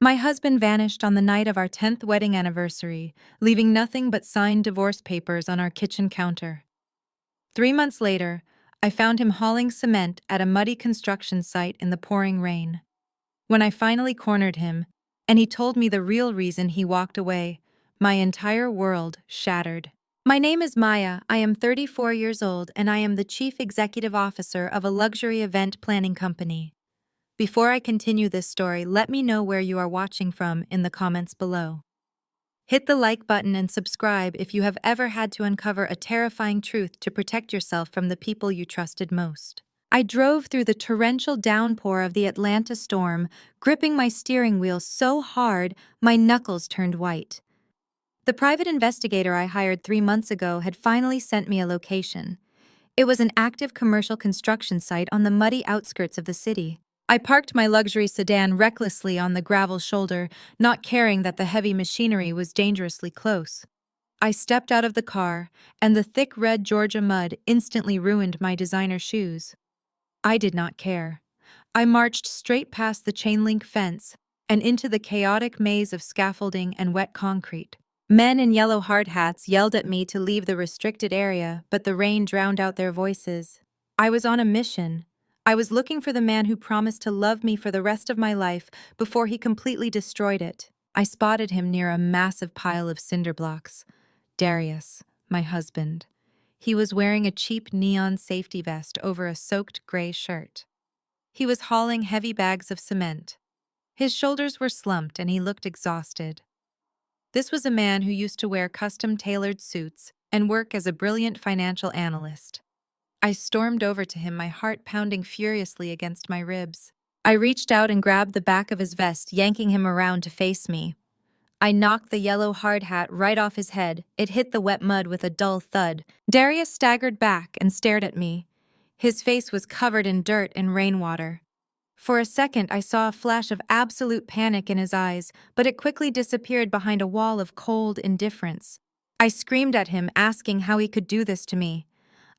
My husband vanished on the night of our 10th wedding anniversary, leaving nothing but signed divorce papers on our kitchen counter. 3 months later, I found him hauling cement at a muddy construction site in the pouring rain. When I finally cornered him, and he told me the real reason he walked away, my entire world shattered. My name is Maya, I am 34 years old, and I am the Chief Executive Officer of a luxury event planning company. Before I continue this story, let me know where you are watching from in the comments below. Hit the like button and subscribe if you have ever had to uncover a terrifying truth to protect yourself from the people you trusted most. I drove through the torrential downpour of the Atlanta storm, gripping my steering wheel so hard my knuckles turned white. The private investigator I hired 3 months ago had finally sent me a location. It was an active commercial construction site on the muddy outskirts of the city. I parked my luxury sedan recklessly on the gravel shoulder, not caring that the heavy machinery was dangerously close. I stepped out of the car, and the thick red Georgia mud instantly ruined my designer shoes. I did not care. I marched straight past the chain-link fence and into the chaotic maze of scaffolding and wet concrete. Men in yellow hard hats yelled at me to leave the restricted area, but the rain drowned out their voices. I was on a mission. I was looking for the man who promised to love me for the rest of my life before he completely destroyed it. I spotted him near a massive pile of cinder blocks. Darius, my husband. He was wearing a cheap neon safety vest over a soaked gray shirt. He was hauling heavy bags of cement. His shoulders were slumped and he looked exhausted. This was a man who used to wear custom-tailored suits and work as a brilliant financial analyst. I stormed over to him, my heart pounding furiously against my ribs. I reached out and grabbed the back of his vest, yanking him around to face me. I knocked the yellow hard hat right off his head. It hit the wet mud with a dull thud. Darius staggered back and stared at me. His face was covered in dirt and rainwater. For a second, I saw a flash of absolute panic in his eyes, but it quickly disappeared behind a wall of cold indifference. I screamed at him, asking how he could do this to me.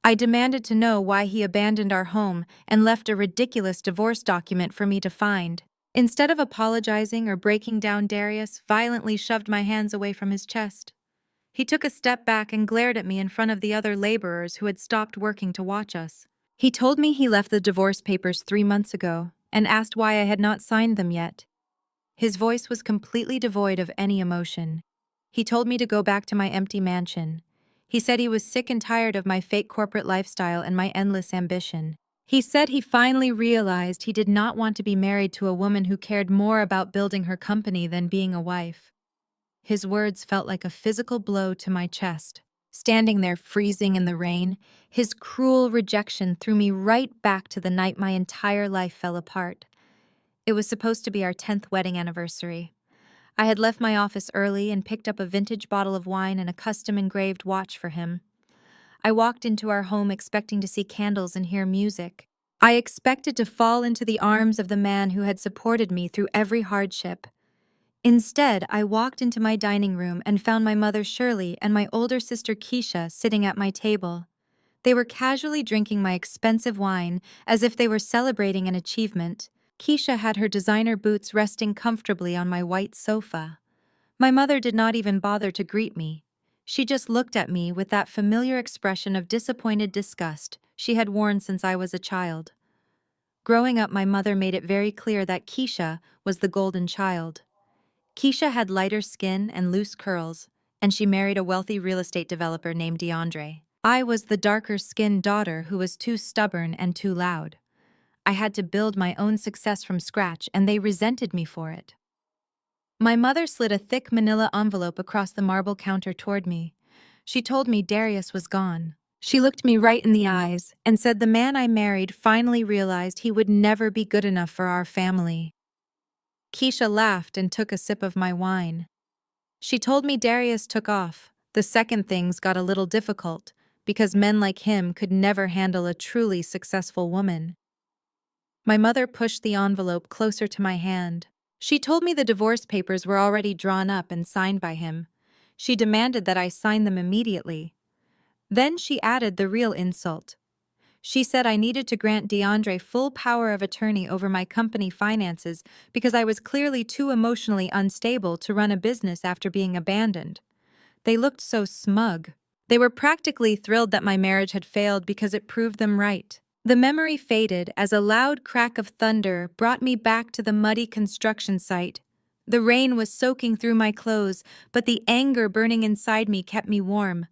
I demanded to know why he abandoned our home and left a ridiculous divorce document for me to find. Instead of apologizing or breaking down, Darius violently shoved my hands away from his chest. He took a step back and glared at me in front of the other laborers who had stopped working to watch us. He told me he left the divorce papers 3 months ago and asked why I had not signed them yet. His voice was completely devoid of any emotion. He told me to go back to my empty mansion. He said he was sick and tired of my fake corporate lifestyle and my endless ambition. He said he finally realized he did not want to be married to a woman who cared more about building her company than being a wife. His words felt like a physical blow to my chest. Standing there freezing in the rain, his cruel rejection threw me right back to the night my entire life fell apart. It was supposed to be our 10th wedding anniversary. I had left my office early and picked up a vintage bottle of wine and a custom-engraved watch for him. I walked into our home expecting to see candles and hear music. I expected to fall into the arms of the man who had supported me through every hardship. Instead, I walked into my dining room and found my mother Shirley and my older sister Keisha sitting at my table. They were casually drinking my expensive wine as if they were celebrating an achievement. Keisha had her designer boots resting comfortably on my white sofa. My mother did not even bother to greet me. She just looked at me with that familiar expression of disappointed disgust she had worn since I was a child. Growing up, my mother made it very clear that Keisha was the golden child. Keisha had lighter skin and loose curls, and she married a wealthy real estate developer named DeAndre. I was the darker-skinned daughter who was too stubborn and too loud. I had to build my own success from scratch, and they resented me for it. My mother slid a thick manila envelope across the marble counter toward me. She told me Darius was gone. She looked me right in the eyes and said the man I married finally realized he would never be good enough for our family. Keisha laughed and took a sip of my wine. She told me Darius took off. The second things got a little difficult because men like him could never handle a truly successful woman. My mother pushed the envelope closer to my hand. She told me the divorce papers were already drawn up and signed by him. She demanded that I sign them immediately. Then she added the real insult. She said I needed to grant DeAndre full power of attorney over my company finances because I was clearly too emotionally unstable to run a business after being abandoned. They looked so smug. They were practically thrilled that my marriage had failed because it proved them right. The memory faded as a loud crack of thunder brought me back to the muddy construction site. The rain was soaking through my clothes, but the anger burning inside me kept me warm.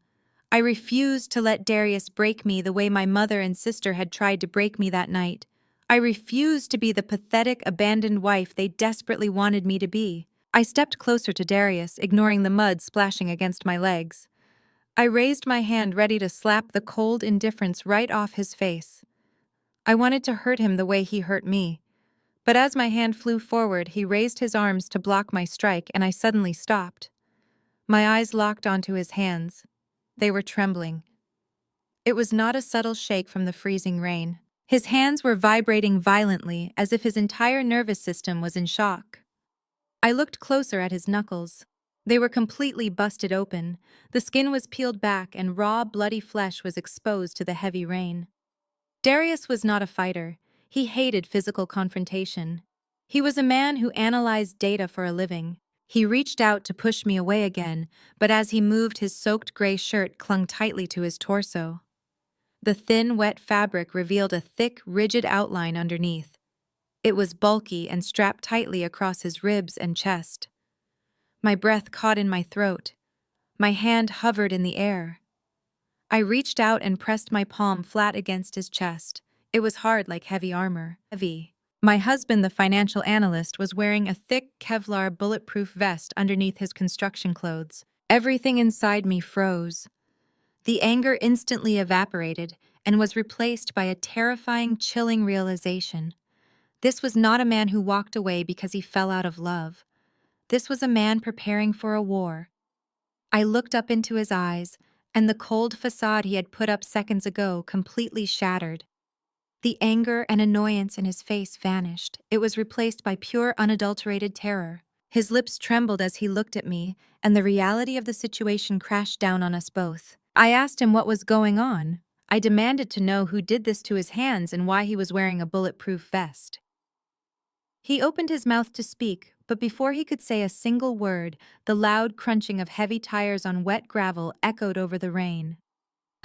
I refused to let Darius break me the way my mother and sister had tried to break me that night. I refused to be the pathetic, abandoned wife they desperately wanted me to be. I stepped closer to Darius, ignoring the mud splashing against my legs. I raised my hand ready to slap the cold indifference right off his face. I wanted to hurt him the way he hurt me. But as my hand flew forward, he raised his arms to block my strike, and I suddenly stopped. My eyes locked onto his hands. They were trembling. It was not a subtle shake from the freezing rain. His hands were vibrating violently, as if his entire nervous system was in shock. I looked closer at his knuckles. They were completely busted open. The skin was peeled back, and raw, bloody flesh was exposed to the heavy rain. Darius was not a fighter. He hated physical confrontation. He was a man who analyzed data for a living. He reached out to push me away again, but as he moved, his soaked gray shirt clung tightly to his torso. The thin, wet fabric revealed a thick, rigid outline underneath. It was bulky and strapped tightly across his ribs and chest. My breath caught in my throat. My hand hovered in the air. I reached out and pressed my palm flat against his chest. It was hard like heavy armor. Heavy. My husband, the financial analyst, was wearing a thick Kevlar bulletproof vest underneath his construction clothes. Everything inside me froze. The anger instantly evaporated and was replaced by a terrifying, chilling realization. This was not a man who walked away because he fell out of love. This was a man preparing for a war. I looked up into his eyes, and the cold facade he had put up seconds ago completely shattered. The anger and annoyance in his face vanished. It was replaced by pure, unadulterated terror. His lips trembled as he looked at me, and the reality of the situation crashed down on us both. I asked him what was going on. I demanded to know who did this to his hands and why he was wearing a bulletproof vest. He opened his mouth to speak, but before he could say a single word, the loud crunching of heavy tires on wet gravel echoed over the rain.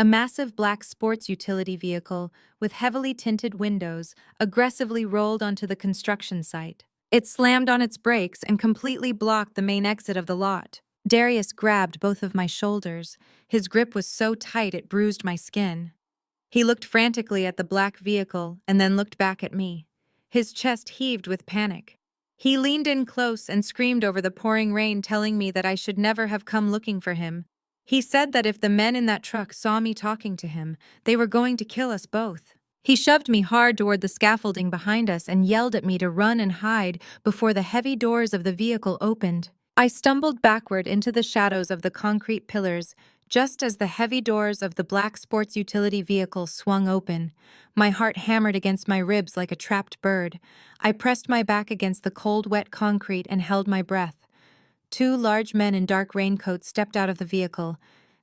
A massive black sports utility vehicle with heavily tinted windows aggressively rolled onto the construction site. It slammed on its brakes and completely blocked the main exit of the lot. Darius grabbed both of my shoulders. His grip was so tight it bruised my skin. He looked frantically at the black vehicle and then looked back at me. His chest heaved with panic. He leaned in close and screamed over the pouring rain, telling me that I should never have come looking for him. He said that if the men in that truck saw me talking to him, they were going to kill us both. He shoved me hard toward the scaffolding behind us and yelled at me to run and hide before the heavy doors of the vehicle opened. I stumbled backward into the shadows of the concrete pillars, just as the heavy doors of the black sports utility vehicle swung open. My heart hammered against my ribs like a trapped bird. I pressed my back against the cold, wet concrete and held my breath. Two large men in dark raincoats stepped out of the vehicle.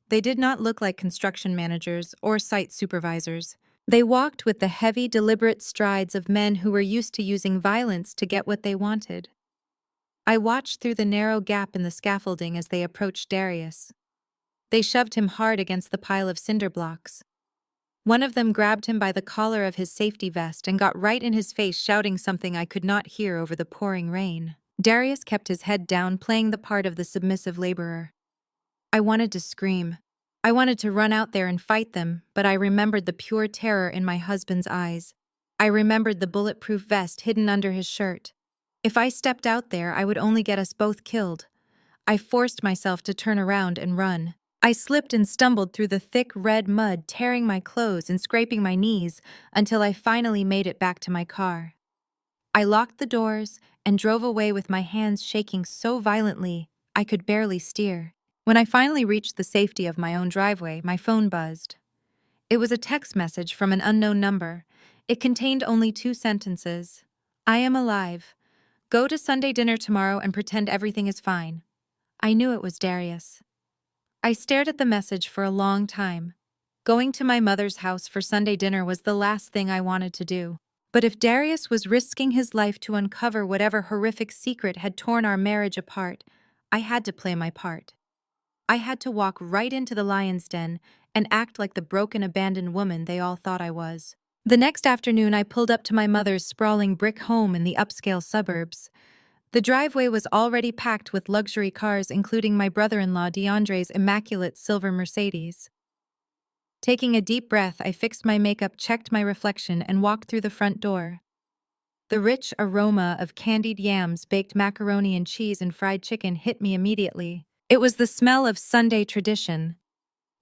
They did not look like construction managers or site supervisors. They walked with the heavy, deliberate strides of men who were used to using violence to get what they wanted. I watched through the narrow gap in the scaffolding as they approached Darius. They shoved him hard against the pile of cinder blocks. One of them grabbed him by the collar of his safety vest and got right in his face, shouting something I could not hear over the pouring rain. Darius kept his head down, playing the part of the submissive laborer. I wanted to scream. I wanted to run out there and fight them, but I remembered the pure terror in my husband's eyes. I remembered the bulletproof vest hidden under his shirt. If I stepped out there, I would only get us both killed. I forced myself to turn around and run. I slipped and stumbled through the thick red mud, tearing my clothes and scraping my knees until I finally made it back to my car. I locked the doors and drove away with my hands shaking so violently I could barely steer. When I finally reached the safety of my own driveway, my phone buzzed. It was a text message from an unknown number. It contained only 2 sentences. I am alive. Go to Sunday dinner tomorrow and pretend everything is fine. I knew it was Darius. I stared at the message for a long time. Going to my mother's house for Sunday dinner was the last thing I wanted to do. But if Darius was risking his life to uncover whatever horrific secret had torn our marriage apart, I had to play my part. I had to walk right into the lion's den and act like the broken, abandoned woman they all thought I was. The next afternoon, I pulled up to my mother's sprawling brick home in the upscale suburbs. The driveway was already packed with luxury cars, including my brother-in-law DeAndre's immaculate silver Mercedes. Taking a deep breath, I fixed my makeup, checked my reflection, and walked through the front door. The rich aroma of candied yams, baked macaroni and cheese, and fried chicken hit me immediately. It was the smell of Sunday tradition,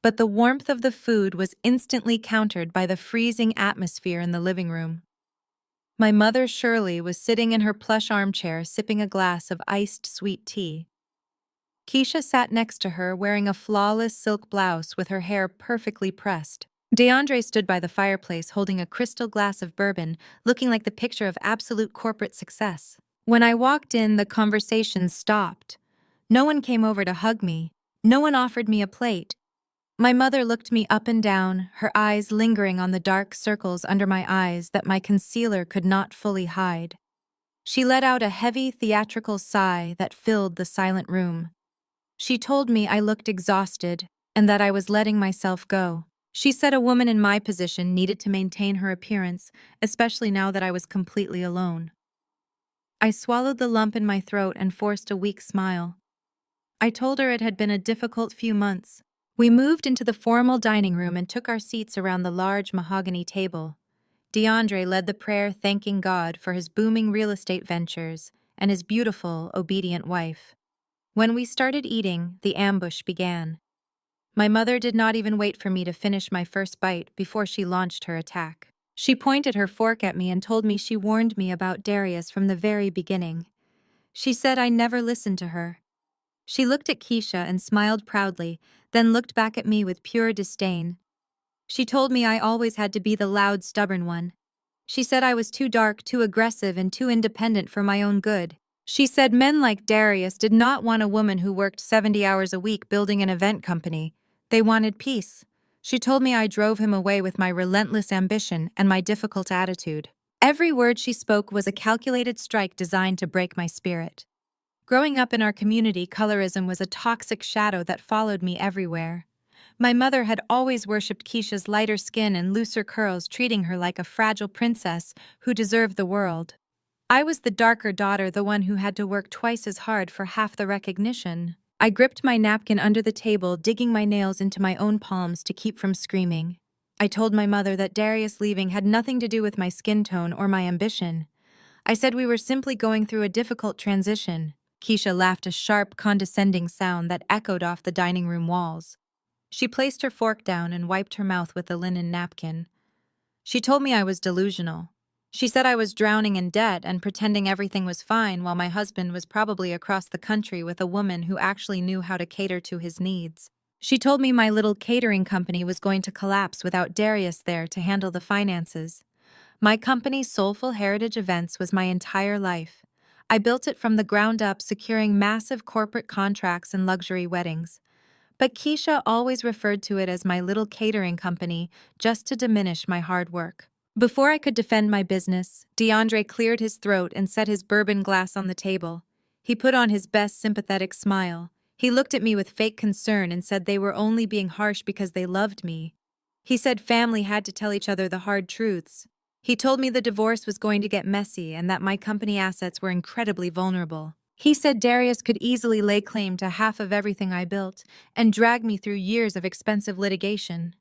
but the warmth of the food was instantly countered by the freezing atmosphere in the living room. My mother, Shirley, was sitting in her plush armchair sipping a glass of iced sweet tea. Keisha sat next to her wearing a flawless silk blouse with her hair perfectly pressed. DeAndre stood by the fireplace holding a crystal glass of bourbon, looking like the picture of absolute corporate success. When I walked in, the conversation stopped. No one came over to hug me. No one offered me a plate. My mother looked me up and down, her eyes lingering on the dark circles under my eyes that my concealer could not fully hide. She let out a heavy theatrical sigh that filled the silent room. She told me I looked exhausted and that I was letting myself go. She said a woman in my position needed to maintain her appearance, especially now that I was completely alone. I swallowed the lump in my throat and forced a weak smile. I told her it had been a difficult few months. We moved into the formal dining room and took our seats around the large mahogany table. DeAndre led the prayer, thanking God for his booming real estate ventures and his beautiful, obedient wife. When we started eating, the ambush began. My mother did not even wait for me to finish my first bite before she launched her attack. She pointed her fork at me and told me she warned me about Darius from the very beginning. She said I never listened to her. She looked at Keisha and smiled proudly, then looked back at me with pure disdain. She told me I always had to be the loud, stubborn one. She said I was too dark, too aggressive, and too independent for my own good. She said men like Darius did not want a woman who worked 70 hours a week building an event company. They wanted peace. She told me I drove him away with my relentless ambition and my difficult attitude. Every word she spoke was a calculated strike designed to break my spirit. Growing up in our community, colorism was a toxic shadow that followed me everywhere. My mother had always worshipped Keisha's lighter skin and looser curls, treating her like a fragile princess who deserved the world. I was the darker daughter, the one who had to work twice as hard for half the recognition. I gripped my napkin under the table, digging my nails into my own palms to keep from screaming. I told my mother that Darius leaving had nothing to do with my skin tone or my ambition. I said we were simply going through a difficult transition. Keisha laughed, a sharp, condescending sound that echoed off the dining room walls. She placed her fork down and wiped her mouth with a linen napkin. She told me I was delusional. She said I was drowning in debt and pretending everything was fine while my husband was probably across the country with a woman who actually knew how to cater to his needs. She told me my little catering company was going to collapse without Darius there to handle the finances. My company, Soulful Heritage Events, was my entire life. I built it from the ground up, securing massive corporate contracts and luxury weddings. But Keisha always referred to it as my little catering company, just to diminish my hard work. Before I could defend my business, DeAndre cleared his throat and set his bourbon glass on the table. He put on his best sympathetic smile. He looked at me with fake concern and said they were only being harsh because they loved me. He said family had to tell each other the hard truths. He told me the divorce was going to get messy and that my company assets were incredibly vulnerable. He said Darius could easily lay claim to half of everything I built and drag me through years of expensive litigation.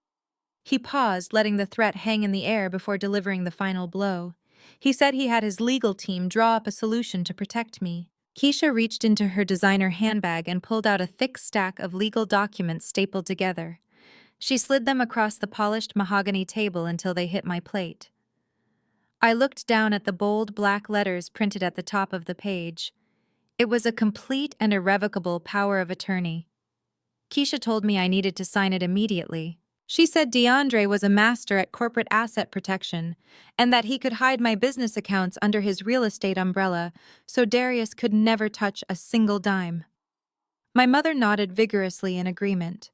He paused, letting the threat hang in the air before delivering the final blow. He said he had his legal team draw up a solution to protect me. Keisha reached into her designer handbag and pulled out a thick stack of legal documents stapled together. She slid them across the polished mahogany table until they hit my plate. I looked down at the bold black letters printed at the top of the page. It was a complete and irrevocable power of attorney. Keisha told me I needed to sign it immediately. She said DeAndre was a master at corporate asset protection and that he could hide my business accounts under his real estate umbrella so Darius could never touch a single dime. My mother nodded vigorously in agreement.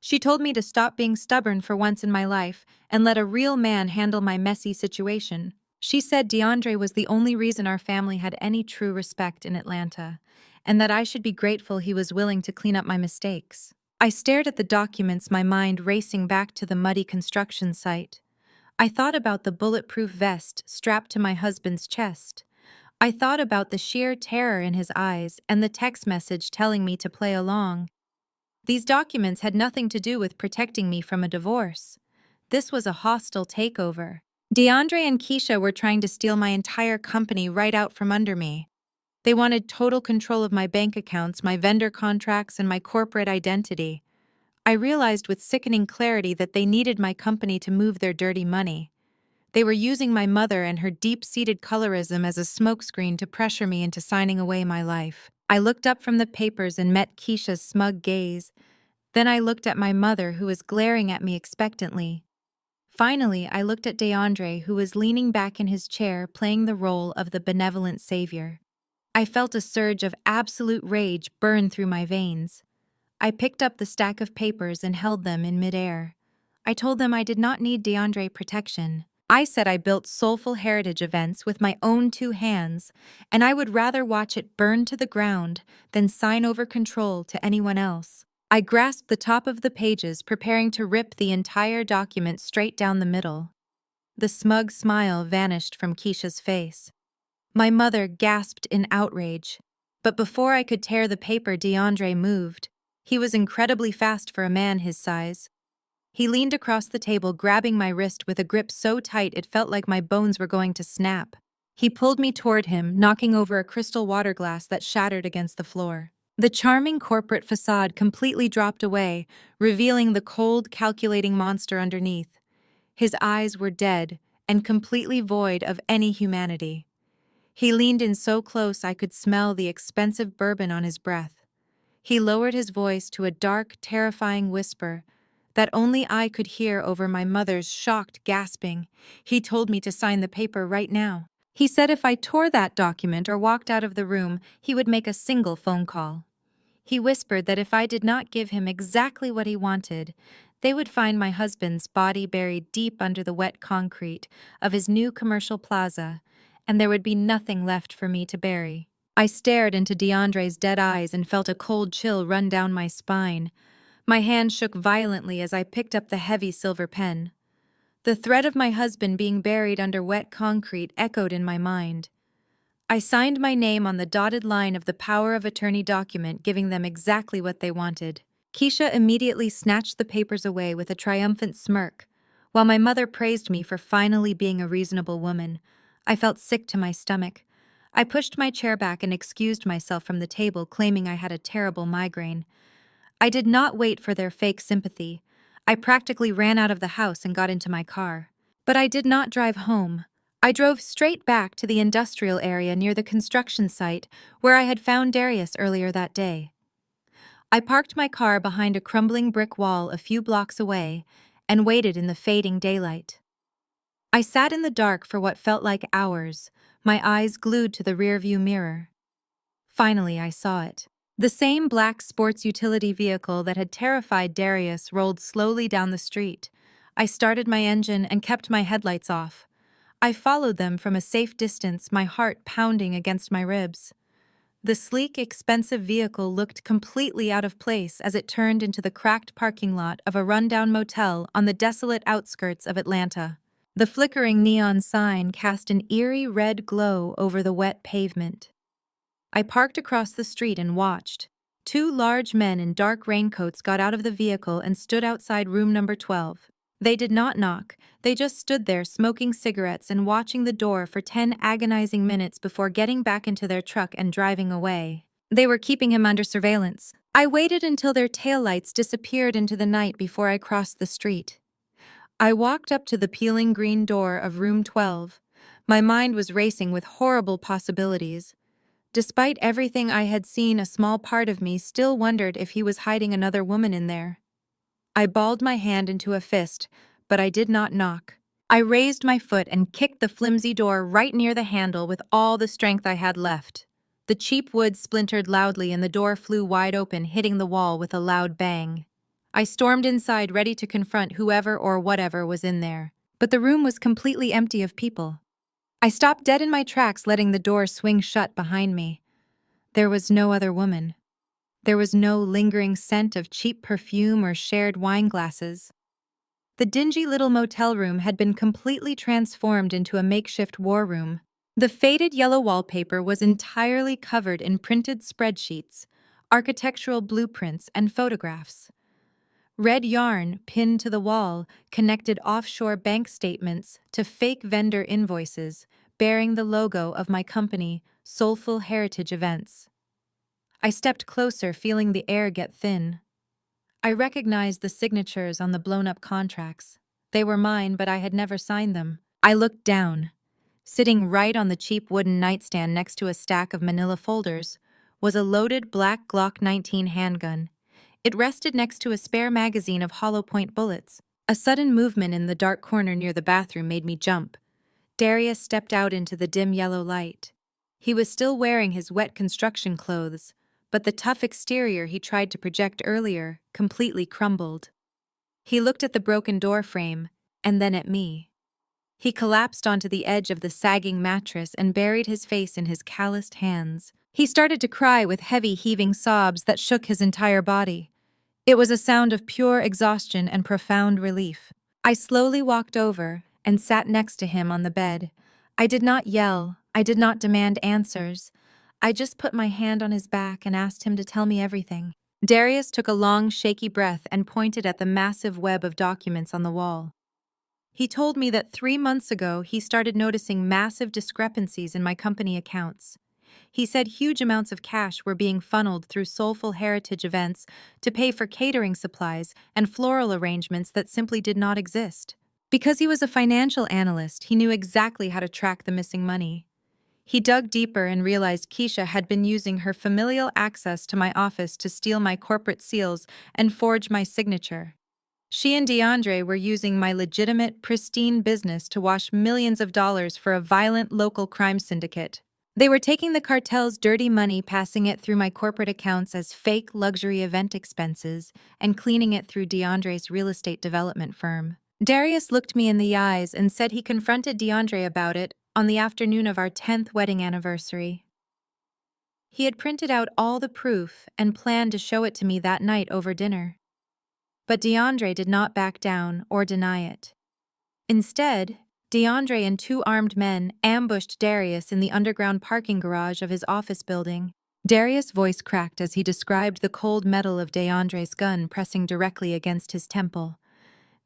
She told me to stop being stubborn for once in my life and let a real man handle my messy situation. She said DeAndre was the only reason our family had any true respect in Atlanta, and that I should be grateful he was willing to clean up my mistakes. I stared at the documents, my mind racing back to the muddy construction site. I thought about the bulletproof vest strapped to my husband's chest. I thought about the sheer terror in his eyes and the text message telling me to play along. These documents had nothing to do with protecting me from a divorce. This was a hostile takeover. DeAndre and Keisha were trying to steal my entire company right out from under me. They wanted total control of my bank accounts, my vendor contracts, and my corporate identity. I realized with sickening clarity that they needed my company to move their dirty money. They were using my mother and her deep-seated colorism as a smokescreen to pressure me into signing away my life. I looked up from the papers and met Keisha's smug gaze. Then I looked at my mother, who was glaring at me expectantly. Finally, I looked at DeAndre, who was leaning back in his chair, playing the role of the benevolent savior. I felt a surge of absolute rage burn through my veins. I picked up the stack of papers and held them in midair. I told them I did not need DeAndre protection. I said I built soulful heritage events with my own two hands, and I would rather watch it burn to the ground than sign over control to anyone else. I grasped the top of the pages, preparing to rip the entire document straight down the middle. The smug smile vanished from Keisha's face. My mother gasped in outrage. But before I could tear the paper, DeAndre moved. He was incredibly fast for a man his size. He leaned across the table, grabbing my wrist with a grip so tight it felt like my bones were going to snap. He pulled me toward him, knocking over a crystal water glass that shattered against the floor. The charming corporate facade completely dropped away, revealing the cold, calculating monster underneath. His eyes were dead and completely void of any humanity. He leaned in so close I could smell the expensive bourbon on his breath. He lowered his voice to a dark, terrifying whisper that only I could hear over my mother's shocked gasping. He told me to sign the paper right now. He said if I tore that document or walked out of the room, he would make a single phone call. He whispered that if I did not give him exactly what he wanted, they would find my husband's body buried deep under the wet concrete of his new commercial plaza, and there would be nothing left for me to bury. I stared into DeAndre's dead eyes and felt a cold chill run down my spine. My hand shook violently as I picked up the heavy silver pen. The threat of my husband being buried under wet concrete echoed in my mind. I signed my name on the dotted line of the power of attorney document, giving them exactly what they wanted. Keisha immediately snatched the papers away with a triumphant smirk. While my mother praised me for finally being a reasonable woman, I felt sick to my stomach. I pushed my chair back and excused myself from the table, claiming I had a terrible migraine. I did not wait for their fake sympathy. I practically ran out of the house and got into my car. But I did not drive home. I drove straight back to the industrial area near the construction site where I had found Darius earlier that day. I parked my car behind a crumbling brick wall a few blocks away and waited in the fading daylight. I sat in the dark for what felt like hours, my eyes glued to the rearview mirror. Finally, I saw it. The same black sports utility vehicle that had terrified Darius rolled slowly down the street. I started my engine and kept my headlights off. I followed them from a safe distance, my heart pounding against my ribs. The sleek, expensive vehicle looked completely out of place as it turned into the cracked parking lot of a rundown motel on the desolate outskirts of Atlanta. The flickering neon sign cast an eerie red glow over the wet pavement. I parked across the street and watched. Two large men in dark raincoats got out of the vehicle and stood outside room number 12. They did not knock. They just stood there smoking cigarettes and watching the door for 10 agonizing minutes before getting back into their truck and driving away. They were keeping him under surveillance. I waited until their taillights disappeared into the night before I crossed the street. I walked up to the peeling green door of room 12. My mind was racing with horrible possibilities. Despite everything I had seen, a small part of me still wondered if he was hiding another woman in there. I balled my hand into a fist, but I did not knock. I raised my foot and kicked the flimsy door right near the handle with all the strength I had left. The cheap wood splintered loudly and the door flew wide open, hitting the wall with a loud bang. I stormed inside, ready to confront whoever or whatever was in there. But the room was completely empty of people. I stopped dead in my tracks, letting the door swing shut behind me. There was no other woman. There was no lingering scent of cheap perfume or shared wine glasses. The dingy little motel room had been completely transformed into a makeshift war room. The faded yellow wallpaper was entirely covered in printed spreadsheets, architectural blueprints, and photographs. Red yarn, pinned to the wall, connected offshore bank statements to fake vendor invoices bearing the logo of my company, Soulful Heritage Events. I stepped closer, feeling the air get thin. I recognized the signatures on the blown-up contracts. They were mine, but I had never signed them. I looked down. Sitting right on the cheap wooden nightstand next to a stack of manila folders was a loaded black Glock 19 handgun. It rested next to a spare magazine of hollow point bullets. A sudden movement in the dark corner near the bathroom made me jump. Darius stepped out into the dim yellow light. He was still wearing his wet construction clothes, but the tough exterior he tried to project earlier completely crumbled. He looked at the broken door frame, and then at me. He collapsed onto the edge of the sagging mattress and buried his face in his calloused hands. He started to cry with heavy, heaving sobs that shook his entire body. It was a sound of pure exhaustion and profound relief. I slowly walked over and sat next to him on the bed. I did not yell. I did not demand answers. I just put my hand on his back and asked him to tell me everything. Darius took a long, shaky breath and pointed at the massive web of documents on the wall. He told me that 3 months ago he started noticing massive discrepancies in my company accounts. He said huge amounts of cash were being funneled through Soulful Heritage Events to pay for catering supplies and floral arrangements that simply did not exist. Because he was a financial analyst, he knew exactly how to track the missing money. He dug deeper and realized Keisha had been using her familial access to my office to steal my corporate seals and forge my signature. She and DeAndre were using my legitimate, pristine business to wash millions of dollars for a violent local crime syndicate. They were taking the cartel's dirty money, passing it through my corporate accounts as fake luxury event expenses, and cleaning it through DeAndre's real estate development firm. Darius looked me in the eyes and said he confronted DeAndre about it on the afternoon of our 10th wedding anniversary. He had printed out all the proof and planned to show it to me that night over dinner. But DeAndre did not back down or deny it. Instead, DeAndre and 2 armed men ambushed Darius in the underground parking garage of his office building. Darius' voice cracked as he described the cold metal of DeAndre's gun pressing directly against his temple.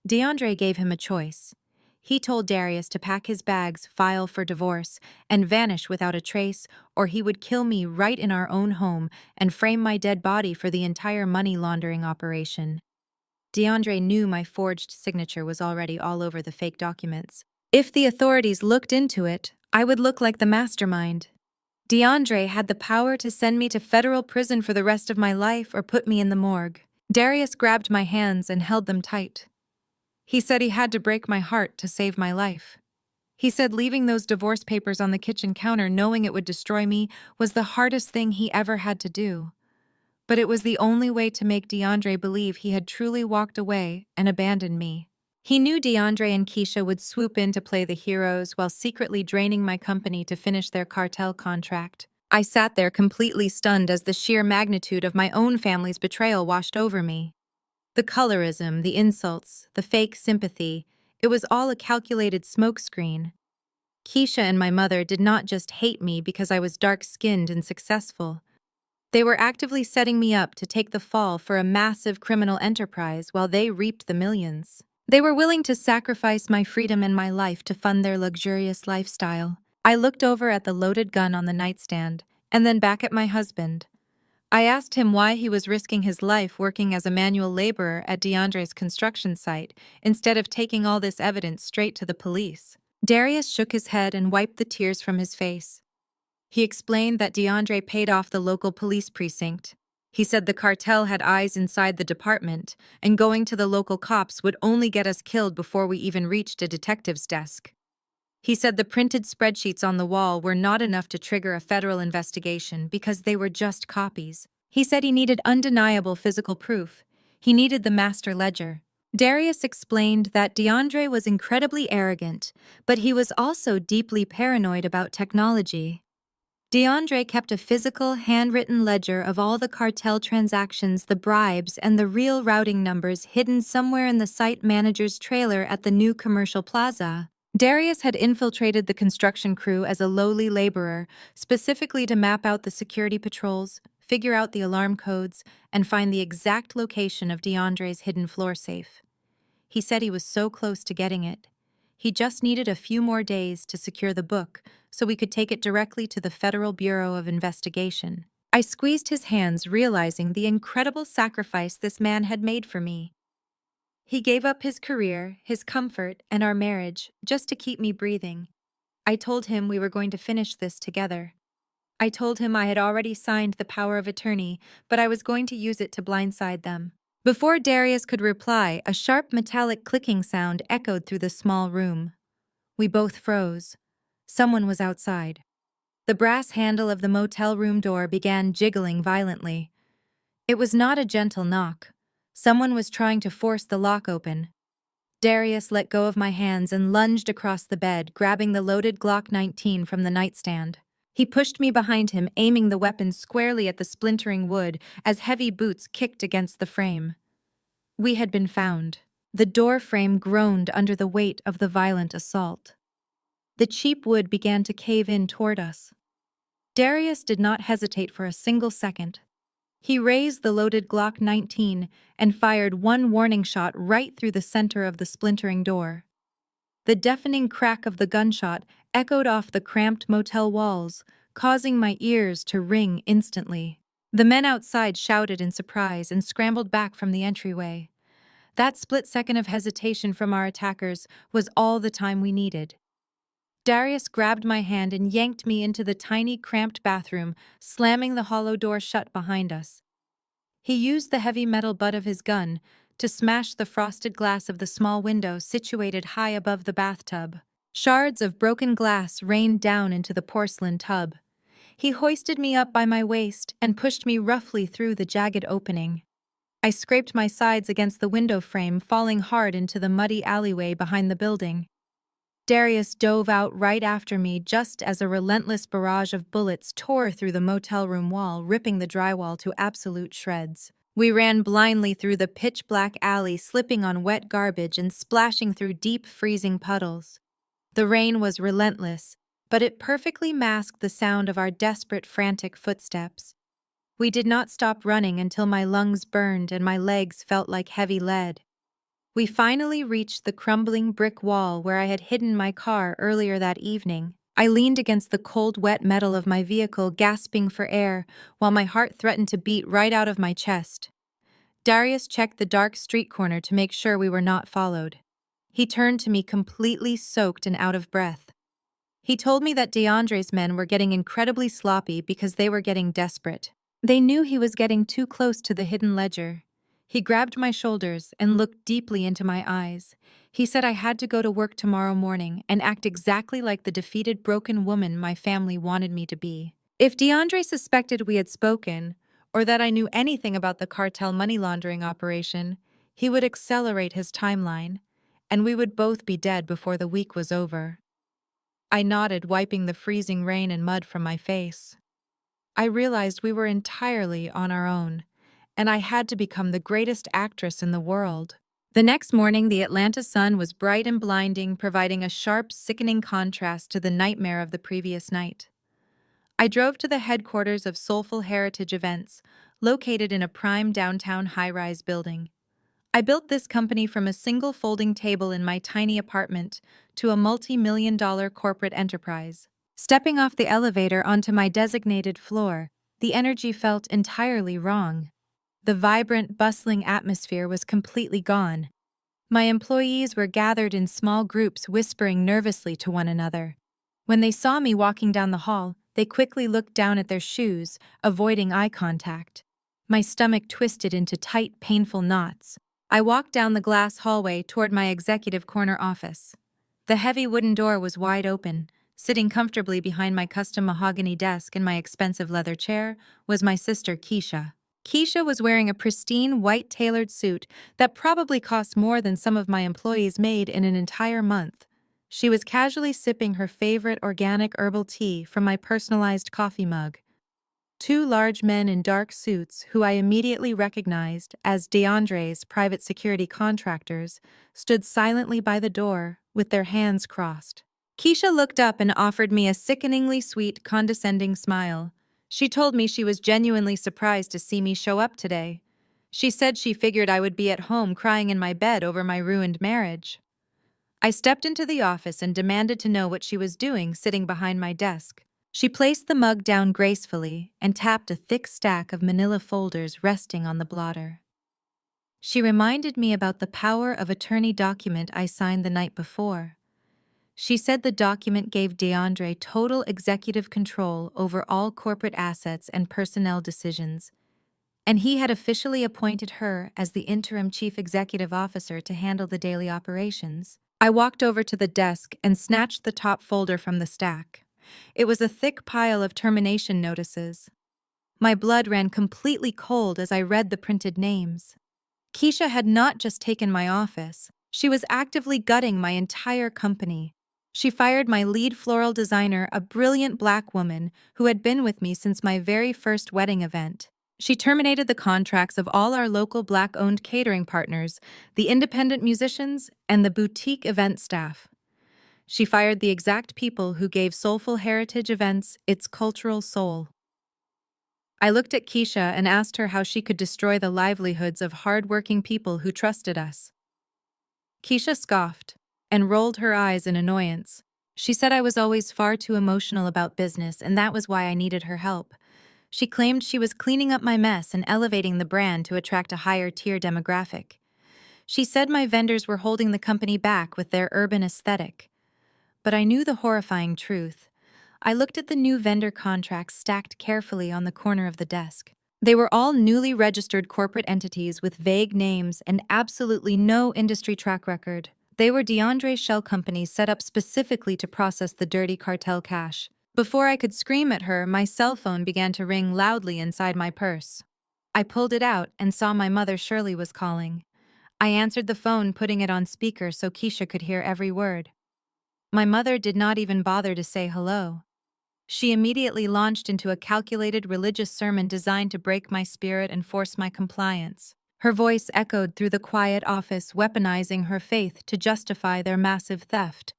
DeAndre gave him a choice. He told Darius to pack his bags, file for divorce, and vanish without a trace, or he would kill me right in our own home and frame my dead body for the entire money laundering operation. DeAndre knew my forged signature was already all over the fake documents. If the authorities looked into it, I would look like the mastermind. DeAndre had the power to send me to federal prison for the rest of my life or put me in the morgue. Darius grabbed my hands and held them tight. He said he had to break my heart to save my life. He said leaving those divorce papers on the kitchen counter knowing it would destroy me was the hardest thing he ever had to do. But it was the only way to make DeAndre believe he had truly walked away and abandoned me. He knew DeAndre and Keisha would swoop in to play the heroes while secretly draining my company to finish their cartel contract. I sat there completely stunned as the sheer magnitude of my own family's betrayal washed over me. The colorism, the insults, the fake sympathy, it was all a calculated smokescreen. Keisha and my mother did not just hate me because I was dark-skinned and successful. They were actively setting me up to take the fall for a massive criminal enterprise while they reaped the millions. They were willing to sacrifice my freedom and my life to fund their luxurious lifestyle. I looked over at the loaded gun on the nightstand, and then back at my husband. I asked him why he was risking his life working as a manual laborer at DeAndre's construction site instead of taking all this evidence straight to the police. Darius shook his head and wiped the tears from his face. He explained that DeAndre paid off the local police precinct. He said the cartel had eyes inside the department, and going to the local cops would only get us killed before we even reached a detective's desk. He said the printed spreadsheets on the wall were not enough to trigger a federal investigation because they were just copies. He said he needed undeniable physical proof. He needed the master ledger. Darius explained that DeAndre was incredibly arrogant, but he was also deeply paranoid about technology. DeAndre kept a physical, handwritten ledger of all the cartel transactions, the bribes, and the real routing numbers hidden somewhere in the site manager's trailer at the new commercial plaza. Darius had infiltrated the construction crew as a lowly laborer, specifically to map out the security patrols, figure out the alarm codes, and find the exact location of DeAndre's hidden floor safe. He said he was so close to getting it. He just needed a few more days to secure the book so we could take it directly to the Federal Bureau of Investigation. I squeezed his hands, realizing the incredible sacrifice this man had made for me. He gave up his career, his comfort, and our marriage just to keep me breathing. I told him we were going to finish this together. I told him I had already signed the power of attorney, but I was going to use it to blindside them. Before Darius could reply, a sharp metallic clicking sound echoed through the small room. We both froze. Someone was outside. The brass handle of the motel room door began jiggling violently. It was not a gentle knock. Someone was trying to force the lock open. Darius let go of my hands and lunged across the bed, grabbing the loaded Glock 19 from the nightstand. He pushed me behind him, aiming the weapon squarely at the splintering wood as heavy boots kicked against the frame. We had been found. The door frame groaned under the weight of the violent assault. The cheap wood began to cave in toward us. Darius did not hesitate for a single second. He raised the loaded Glock 19 and fired one warning shot right through the center of the splintering door. The deafening crack of the gunshot echoed off the cramped motel walls, causing my ears to ring instantly. The men outside shouted in surprise and scrambled back from the entryway. That split second of hesitation from our attackers was all the time we needed. Darius grabbed my hand and yanked me into the tiny, cramped bathroom, slamming the hollow door shut behind us. He used the heavy metal butt of his gun to smash the frosted glass of the small window situated high above the bathtub. Shards of broken glass rained down into the porcelain tub. He hoisted me up by my waist and pushed me roughly through the jagged opening. I scraped my sides against the window frame, falling hard into the muddy alleyway behind the building. Darius dove out right after me just as a relentless barrage of bullets tore through the motel room wall, ripping the drywall to absolute shreds. We ran blindly through the pitch-black alley, slipping on wet garbage and splashing through deep, freezing puddles. The rain was relentless, but it perfectly masked the sound of our desperate, frantic footsteps. We did not stop running until my lungs burned and my legs felt like heavy lead. We finally reached the crumbling brick wall where I had hidden my car earlier that evening. I leaned against the cold, wet metal of my vehicle, gasping for air, while my heart threatened to beat right out of my chest. Darius checked the dark street corner to make sure we were not followed. He turned to me completely soaked and out of breath. He told me that DeAndre's men were getting incredibly sloppy because they were getting desperate. They knew he was getting too close to the hidden ledger. He grabbed my shoulders and looked deeply into my eyes. He said I had to go to work tomorrow morning and act exactly like the defeated, broken woman my family wanted me to be. If DeAndre suspected we had spoken, or that I knew anything about the cartel money laundering operation, he would accelerate his timeline, and we would both be dead before the week was over. I nodded, wiping the freezing rain and mud from my face. I realized we were entirely on our own, and I had to become the greatest actress in the world. The next morning, the Atlanta sun was bright and blinding, providing a sharp, sickening contrast to the nightmare of the previous night. I drove to the headquarters of Soulful Heritage Events, located in a prime downtown high-rise building. I built this company from a single folding table in my tiny apartment to a multi-million-dollar corporate enterprise. Stepping off the elevator onto my designated floor, the energy felt entirely wrong. The vibrant, bustling atmosphere was completely gone. My employees were gathered in small groups, whispering nervously to one another. When they saw me walking down the hall, they quickly looked down at their shoes, avoiding eye contact. My stomach twisted into tight, painful knots. I walked down the glass hallway toward my executive corner office. The heavy wooden door was wide open. Sitting comfortably behind my custom mahogany desk and my expensive leather chair was my sister, Keisha. Keisha was wearing a pristine white tailored suit that probably cost more than some of my employees made in an entire month. She was casually sipping her favorite organic herbal tea from my personalized coffee mug. Two large men in dark suits, who I immediately recognized as DeAndre's private security contractors, stood silently by the door with their hands crossed. Keisha looked up and offered me a sickeningly sweet, condescending smile. She told me she was genuinely surprised to see me show up today. She said she figured I would be at home crying in my bed over my ruined marriage. I stepped into the office and demanded to know what she was doing sitting behind my desk. She placed the mug down gracefully and tapped a thick stack of manila folders resting on the blotter. She reminded me about the power of attorney document I signed the night before. She said the document gave DeAndre total executive control over all corporate assets and personnel decisions, and he had officially appointed her as the interim chief executive officer to handle the daily operations. I walked over to the desk and snatched the top folder from the stack. It was a thick pile of termination notices. My blood ran completely cold as I read the printed names. Keisha had not just taken my office, she was actively gutting my entire company. She fired my lead floral designer, a brilliant black woman who had been with me since my very first wedding event. She terminated the contracts of all our local black-owned catering partners, the independent musicians, and the boutique event staff. She fired the exact people who gave Soulful Heritage Events its cultural soul. I looked at Keisha and asked her how she could destroy the livelihoods of hard-working people who trusted us. Keisha scoffed and rolled her eyes in annoyance. She said I was always far too emotional about business, and that was why I needed her help. She claimed she was cleaning up my mess and elevating the brand to attract a higher-tier demographic. She said my vendors were holding the company back with their urban aesthetic. But I knew the horrifying truth. I looked at the new vendor contracts stacked carefully on the corner of the desk. They were all newly registered corporate entities with vague names and absolutely no industry track record. They were DeAndre's shell companies set up specifically to process the dirty cartel cash. Before I could scream at her, my cell phone began to ring loudly inside my purse. I pulled it out and saw my mother Shirley was calling. I answered the phone, putting it on speaker so Keisha could hear every word. My mother did not even bother to say hello. She immediately launched into a calculated religious sermon designed to break my spirit and force my compliance. Her voice echoed through the quiet office, weaponizing her faith to justify their massive theft.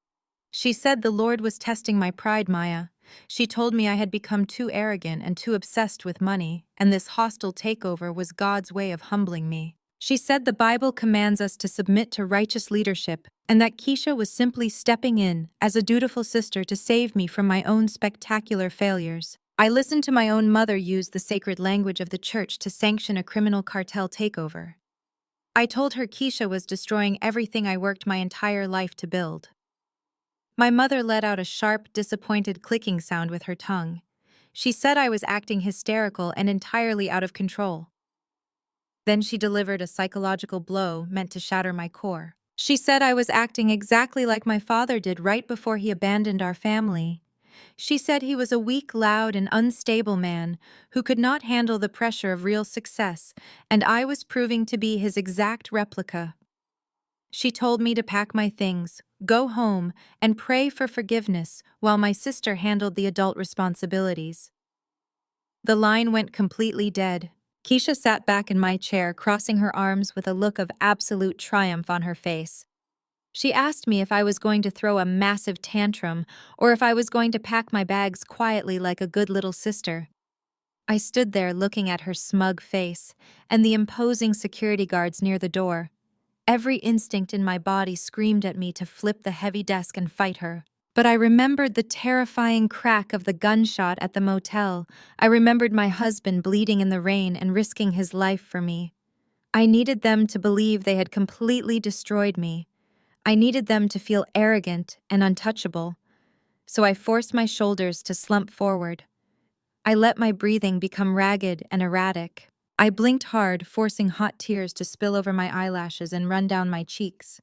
She said the Lord was testing my pride, Maya. She told me I had become too arrogant and too obsessed with money, and this hostile takeover was God's way of humbling me. She said the Bible commands us to submit to righteous leadership, and that Keisha was simply stepping in as a dutiful sister to save me from my own spectacular failures. I listened to my own mother use the sacred language of the church to sanction a criminal cartel takeover. I told her Keisha was destroying everything I worked my entire life to build. My mother let out a sharp, disappointed clicking sound with her tongue. She said I was acting hysterical and entirely out of control. Then she delivered a psychological blow meant to shatter my core. She said I was acting exactly like my father did right before he abandoned our family. She said he was a weak, loud, and unstable man who could not handle the pressure of real success, and I was proving to be his exact replica. She told me to pack my things, go home, and pray for forgiveness while my sister handled the adult responsibilities. The line went completely dead. Keisha sat back in my chair, crossing her arms with a look of absolute triumph on her face. She asked me if I was going to throw a massive tantrum or if I was going to pack my bags quietly like a good little sister. I stood there looking at her smug face and the imposing security guards near the door. Every instinct in my body screamed at me to flip the heavy desk and fight her. But I remembered the terrifying crack of the gunshot at the motel. I remembered my husband bleeding in the rain and risking his life for me. I needed them to believe they had completely destroyed me. I needed them to feel arrogant and untouchable. So I forced my shoulders to slump forward. I let my breathing become ragged and erratic. I blinked hard, forcing hot tears to spill over my eyelashes and run down my cheeks.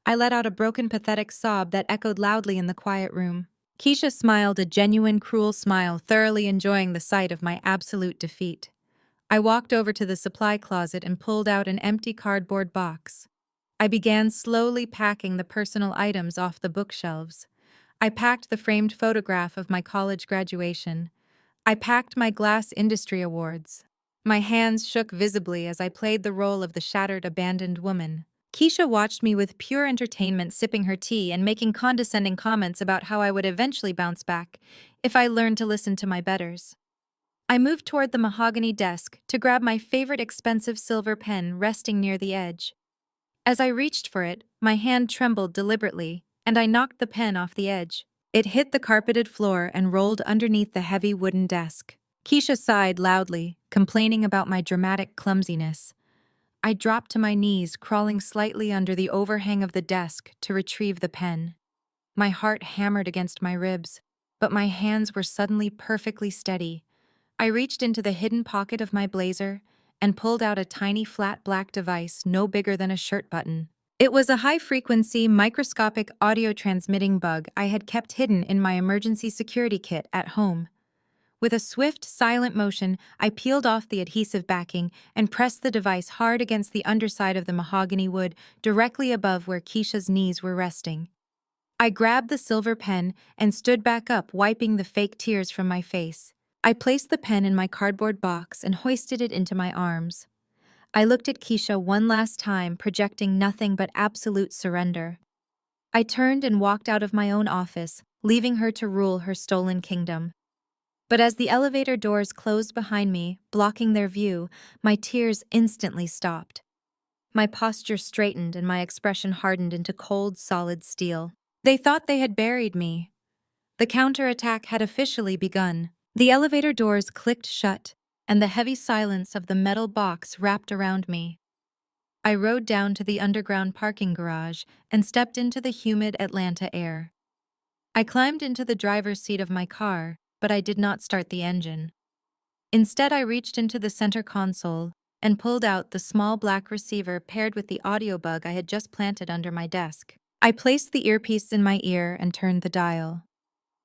I let out a broken, pathetic sob that echoed loudly in the quiet room. Keisha smiled a genuine, cruel smile, thoroughly enjoying the sight of my absolute defeat. I walked over to the supply closet and pulled out an empty cardboard box. I began slowly packing the personal items off the bookshelves. I packed the framed photograph of my college graduation. I packed my glass industry awards. My hands shook visibly as I played the role of the shattered, abandoned woman. Keisha watched me with pure entertainment, sipping her tea and making condescending comments about how I would eventually bounce back if I learned to listen to my betters. I moved toward the mahogany desk to grab my favorite expensive silver pen resting near the edge. As I reached for it, my hand trembled deliberately, and I knocked the pen off the edge. It hit the carpeted floor and rolled underneath the heavy wooden desk. Keisha sighed loudly, complaining about my dramatic clumsiness. I dropped to my knees, crawling slightly under the overhang of the desk to retrieve the pen. My heart hammered against my ribs, but my hands were suddenly perfectly steady. I reached into the hidden pocket of my blazer and pulled out a tiny flat black device no bigger than a shirt button. It was a high-frequency, microscopic audio-transmitting bug I had kept hidden in my emergency security kit at home. With a swift, silent motion, I peeled off the adhesive backing and pressed the device hard against the underside of the mahogany wood directly above where Keisha's knees were resting. I grabbed the silver pen and stood back up, wiping the fake tears from my face. I placed the pen in my cardboard box and hoisted it into my arms. I looked at Keisha one last time, projecting nothing but absolute surrender. I turned and walked out of my own office, leaving her to rule her stolen kingdom. But as the elevator doors closed behind me, blocking their view, my tears instantly stopped. My posture straightened and my expression hardened into cold, solid steel. They thought they had buried me. The counterattack had officially begun. The elevator doors clicked shut, and the heavy silence of the metal box wrapped around me. I rode down to the underground parking garage and stepped into the humid Atlanta air. I climbed into the driver's seat of my car, but I did not start the engine. Instead, I reached into the center console and pulled out the small black receiver paired with the audio bug I had just planted under my desk. I placed the earpiece in my ear and turned the dial.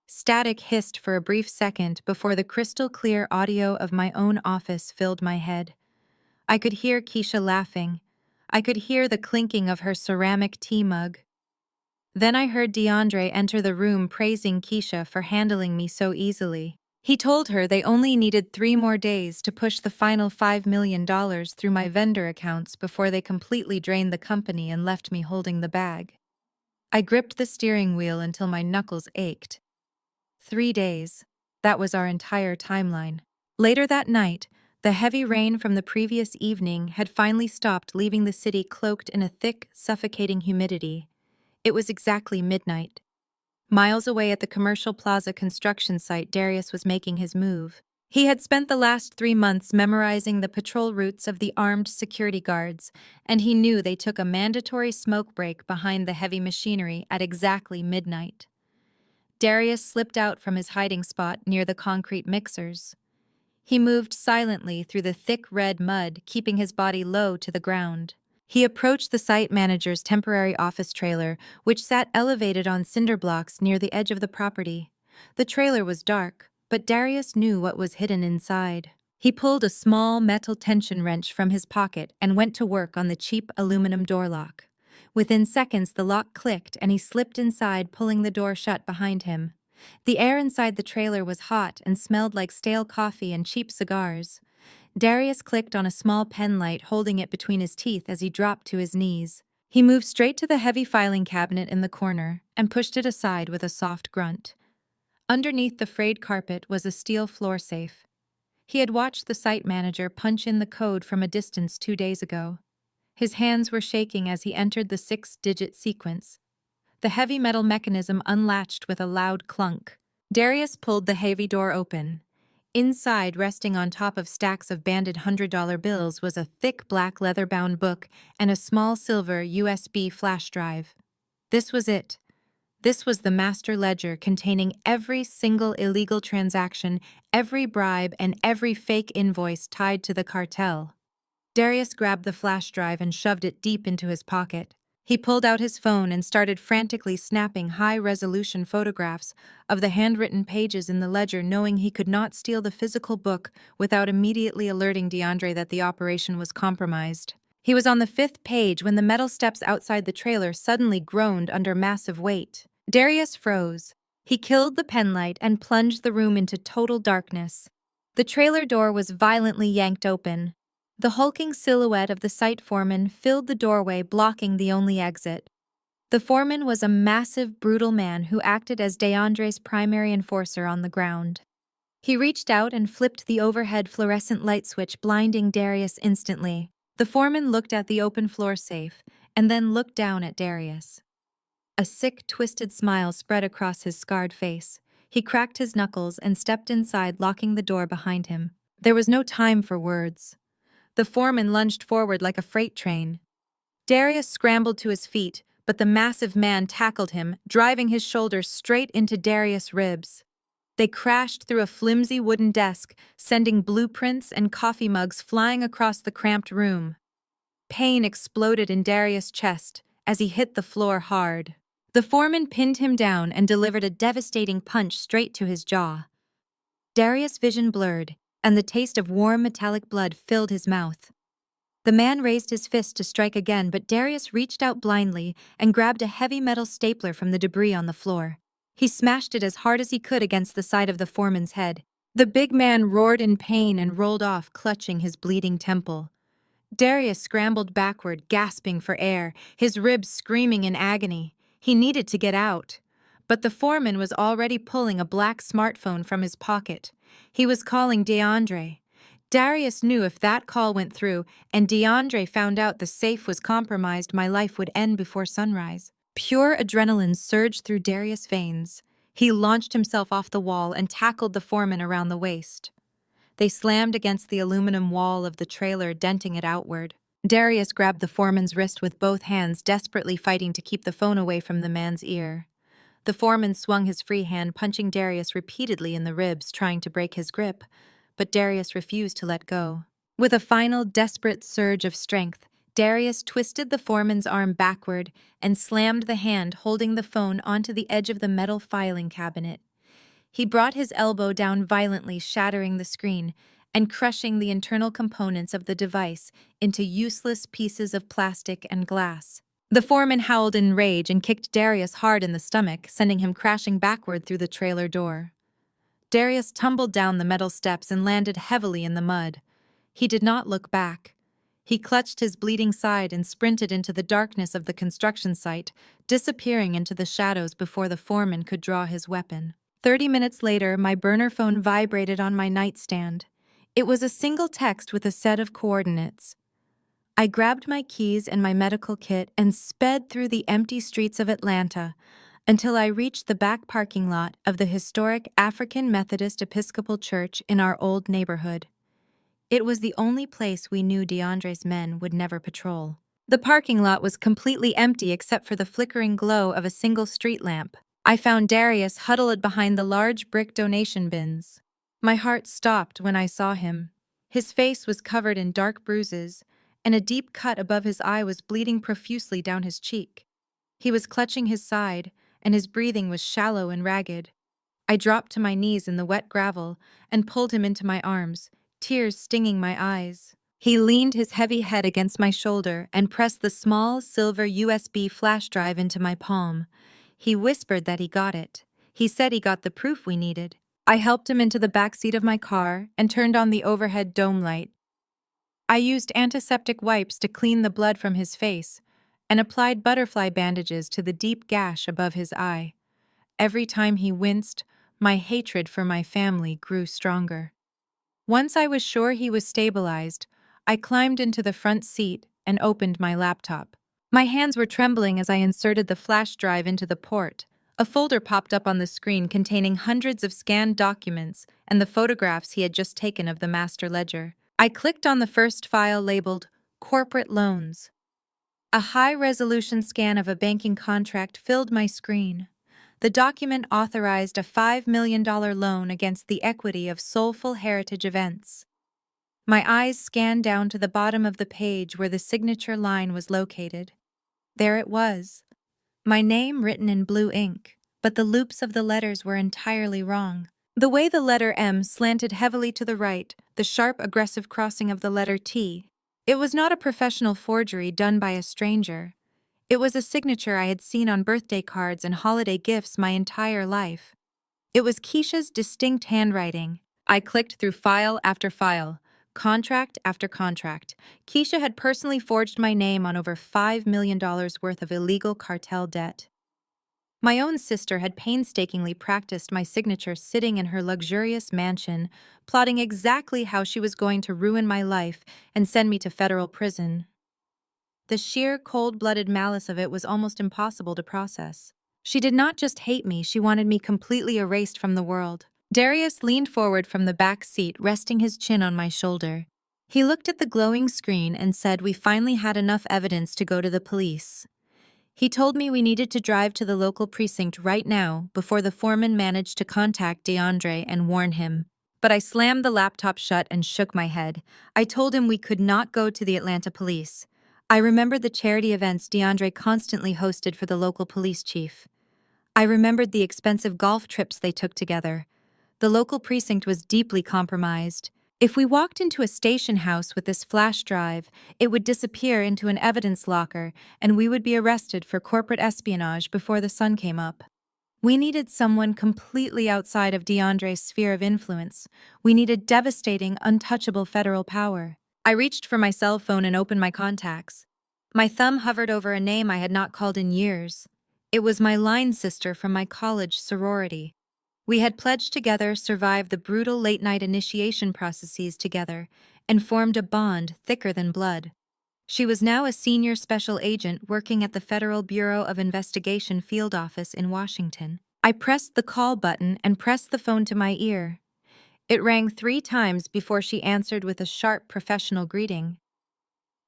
Static hissed for a brief second before the crystal-clear audio of my own office filled my head. I could hear Keisha laughing. I could hear the clinking of her ceramic tea mug. Then I heard DeAndre enter the room praising Keisha for handling me so easily. He told her they only needed 3 more days to push the final $5 million through my vendor accounts before they completely drained the company and left me holding the bag. I gripped the steering wheel until my knuckles ached. 3 days. That was our entire timeline. Later that night, the heavy rain from the previous evening had finally stopped, leaving the city cloaked in a thick, suffocating humidity. It was exactly midnight. Miles away at the commercial plaza construction site, Darius was making his move. He had spent the last 3 months memorizing the patrol routes of the armed security guards, and he knew they took a mandatory smoke break behind the heavy machinery at exactly midnight. Darius slipped out from his hiding spot near the concrete mixers. He moved silently through the thick red mud, keeping his body low to the ground. He approached the site manager's temporary office trailer, which sat elevated on cinder blocks near the edge of the property. The trailer was dark, but Darius knew what was hidden inside. He pulled a small metal tension wrench from his pocket and went to work on the cheap aluminum door lock. Within seconds, the lock clicked and he slipped inside, pulling the door shut behind him. The air inside the trailer was hot and smelled like stale coffee and cheap cigars. Darius clicked on a small pen light, holding it between his teeth as he dropped to his knees. He moved straight to the heavy filing cabinet in the corner and pushed it aside with a soft grunt. Underneath the frayed carpet was a steel floor safe. He had watched the site manager punch in the code from a distance 2 days ago. His hands were shaking as he entered the 6-digit sequence. The heavy metal mechanism unlatched with a loud clunk. Darius pulled the heavy door open. Inside, resting on top of stacks of banded $100 bills, was a thick black leather-bound book and a small silver USB flash drive. This was it. This was the master ledger containing every single illegal transaction, every bribe, and every fake invoice tied to the cartel. Darius grabbed the flash drive and shoved it deep into his pocket. He pulled out his phone and started frantically snapping high-resolution photographs of the handwritten pages in the ledger, knowing he could not steal the physical book without immediately alerting DeAndre that the operation was compromised. He was on the 5th page when the metal steps outside the trailer suddenly groaned under massive weight. Darius froze. He killed the penlight and plunged the room into total darkness. The trailer door was violently yanked open. The hulking silhouette of the site foreman filled the doorway, blocking the only exit. The foreman was a massive, brutal man who acted as DeAndre's primary enforcer on the ground. He reached out and flipped the overhead fluorescent light switch, blinding Darius instantly. The foreman looked at the open floor safe and then looked down at Darius. A sick, twisted smile spread across his scarred face. He cracked his knuckles and stepped inside, locking the door behind him. There was no time for words. The foreman lunged forward like a freight train. Darius scrambled to his feet, but the massive man tackled him, driving his shoulders straight into Darius' ribs. They crashed through a flimsy wooden desk, sending blueprints and coffee mugs flying across the cramped room. Pain exploded in Darius' chest as he hit the floor hard. The foreman pinned him down and delivered a devastating punch straight to his jaw. Darius' vision blurred, and the taste of warm metallic blood filled his mouth. The man raised his fist to strike again, but Darius reached out blindly and grabbed a heavy metal stapler from the debris on the floor. He smashed it as hard as he could against the side of the foreman's head. The big man roared in pain and rolled off, clutching his bleeding temple. Darius scrambled backward, gasping for air, his ribs screaming in agony. He needed to get out. But the foreman was already pulling a black smartphone from his pocket. He was calling DeAndre. Darius knew if that call went through and DeAndre found out the safe was compromised, my life would end before sunrise. Pure adrenaline surged through Darius' veins. He launched himself off the wall and tackled the foreman around the waist. They slammed against the aluminum wall of the trailer, denting it outward. Darius grabbed the foreman's wrist with both hands, desperately fighting to keep the phone away from the man's ear. The foreman swung his free hand, punching Darius repeatedly in the ribs, trying to break his grip, but Darius refused to let go. With a final, desperate surge of strength, Darius twisted the foreman's arm backward and slammed the hand holding the phone onto the edge of the metal filing cabinet. He brought his elbow down violently, shattering the screen and crushing the internal components of the device into useless pieces of plastic and glass. The foreman howled in rage and kicked Darius hard in the stomach, sending him crashing backward through the trailer door. Darius tumbled down the metal steps and landed heavily in the mud. He did not look back. He clutched his bleeding side and sprinted into the darkness of the construction site, disappearing into the shadows before the foreman could draw his weapon. 30 minutes later, my burner phone vibrated on my nightstand. It was a single text with a set of coordinates. I grabbed my keys and my medical kit and sped through the empty streets of Atlanta until I reached the back parking lot of the historic African Methodist Episcopal Church in our old neighborhood. It was the only place we knew DeAndre's men would never patrol. The parking lot was completely empty except for the flickering glow of a single street lamp. I found Darius huddled behind the large brick donation bins. My heart stopped when I saw him. His face was covered in dark bruises, and a deep cut above his eye was bleeding profusely down his cheek. He was clutching his side, and his breathing was shallow and ragged. I dropped to my knees in the wet gravel and pulled him into my arms, tears stinging my eyes. He leaned his heavy head against my shoulder and pressed the small silver USB flash drive into my palm. He whispered that he got it. He said he got the proof we needed. I helped him into the back seat of my car and turned on the overhead dome light. I used antiseptic wipes to clean the blood from his face and applied butterfly bandages to the deep gash above his eye. Every time he winced, my hatred for my family grew stronger. Once I was sure he was stabilized, I climbed into the front seat and opened my laptop. My hands were trembling as I inserted the flash drive into the port. A folder popped up on the screen containing hundreds of scanned documents and the photographs he had just taken of the master ledger. I clicked on the first file labeled Corporate Loans. A high-resolution scan of a banking contract filled my screen. The document authorized a $5 million loan against the equity of Soulful Heritage Events. My eyes scanned down to the bottom of the page where the signature line was located. There it was. My name written in blue ink, but the loops of the letters were entirely wrong. The way the letter M slanted heavily to the right, the sharp, aggressive crossing of the letter T. It was not a professional forgery done by a stranger. It was a signature I had seen on birthday cards and holiday gifts my entire life. It was Keisha's distinct handwriting. I clicked through file after file, contract after contract. Keisha had personally forged my name on over $5 million worth of illegal cartel debt. My own sister had painstakingly practiced my signature sitting in her luxurious mansion, plotting exactly how she was going to ruin my life and send me to federal prison. The sheer cold-blooded malice of it was almost impossible to process. She did not just hate me, she wanted me completely erased from the world. Darius leaned forward from the back seat, resting his chin on my shoulder. He looked at the glowing screen and said we finally had enough evidence to go to the police. He told me we needed to drive to the local precinct right now before the foreman managed to contact DeAndre and warn him. But I slammed the laptop shut and shook my head. I told him we could not go to the Atlanta police. I remembered the charity events DeAndre constantly hosted for the local police chief. I remembered the expensive golf trips they took together. The local precinct was deeply compromised. If we walked into a station house with this flash drive, it would disappear into an evidence locker, and we would be arrested for corporate espionage before the sun came up. We needed someone completely outside of DeAndre's sphere of influence. We needed devastating, untouchable federal power. I reached for my cell phone and opened my contacts. My thumb hovered over a name I had not called in years. It was my line sister from my college sorority. We had pledged together, survived the brutal late-night initiation processes together, and formed a bond thicker than blood. She was now a senior special agent working at the Federal Bureau of Investigation field office in Washington. I pressed the call button and pressed the phone to my ear. It rang 3 times before she answered with a sharp professional greeting.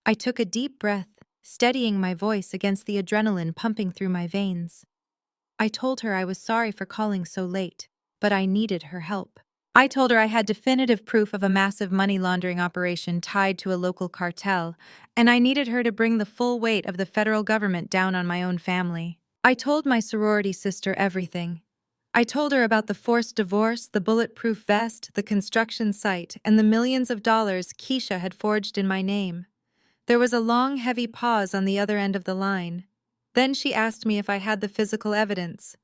I took a deep breath, steadying my voice against the adrenaline pumping through my veins. I told her I was sorry for calling so late, but I needed her help. I told her I had definitive proof of a massive money laundering operation tied to a local cartel, and I needed her to bring the full weight of the federal government down on my own family. I told my sorority sister everything. I told her about the forced divorce, the bulletproof vest, the construction site, and the millions of dollars Keisha had forged in my name. There was a long, heavy pause on the other end of the line. Then she asked me if I had the physical evidence.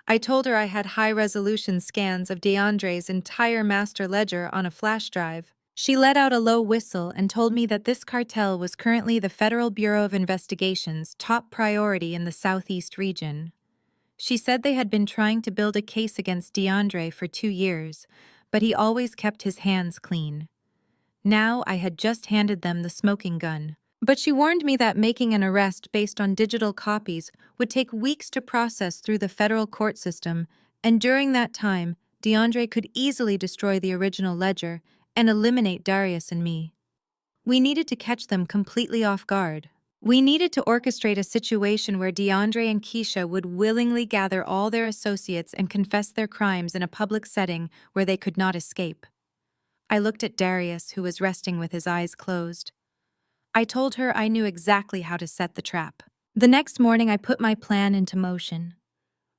I told her I had high-resolution scans of DeAndre's entire master ledger on a flash drive. She let out a low whistle and told me that this cartel was currently the Federal Bureau of Investigation's top priority in the Southeast region. She said they had been trying to build a case against DeAndre for 2 years, but he always kept his hands clean. Now I had just handed them the smoking gun. But she warned me that making an arrest based on digital copies would take weeks to process through the federal court system, and during that time, DeAndre could easily destroy the original ledger and eliminate Darius and me. We needed to catch them completely off guard. We needed to orchestrate a situation where DeAndre and Keisha would willingly gather all their associates and confess their crimes in a public setting where they could not escape. I looked at Darius, who was resting with his eyes closed. I told her I knew exactly how to set the trap. The next morning, I put my plan into motion.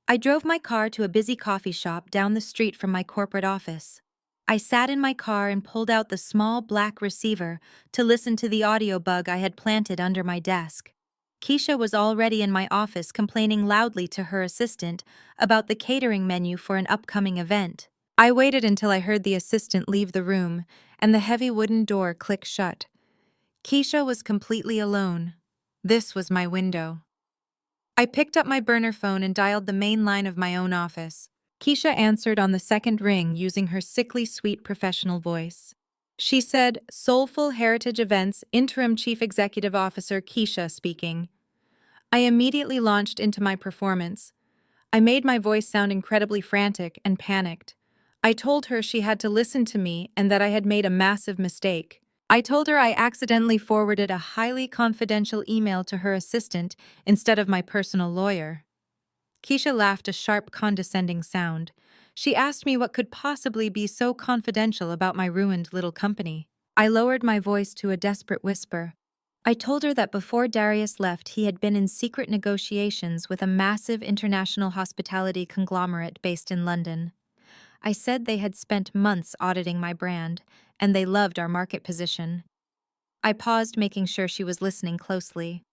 I drove my car to a busy coffee shop down the street from my corporate office. I sat in my car and pulled out the small black receiver to listen to the audio bug I had planted under my desk. Keisha was already in my office complaining loudly to her assistant about the catering menu for an upcoming event. I waited until I heard the assistant leave the room and the heavy wooden door click shut. Keisha was completely alone. This was my window. I picked up my burner phone and dialed the main line of my own office. Keisha answered on the second ring using her sickly sweet professional voice. She said, "Soulful Heritage Events Interim Chief Executive Officer Keisha speaking." I immediately launched into my performance. I made my voice sound incredibly frantic and panicked. I told her she had to listen to me and that I had made a massive mistake. I told her I accidentally forwarded a highly confidential email to her assistant instead of my personal lawyer. Keisha laughed a sharp, condescending sound. She asked me what could possibly be so confidential about my ruined little company. I lowered my voice to a desperate whisper. I told her that before Darius left, he had been in secret negotiations with a massive international hospitality conglomerate based in London. I said they had spent months auditing my brand, and they loved our market position. I paused, making sure she was listening closely.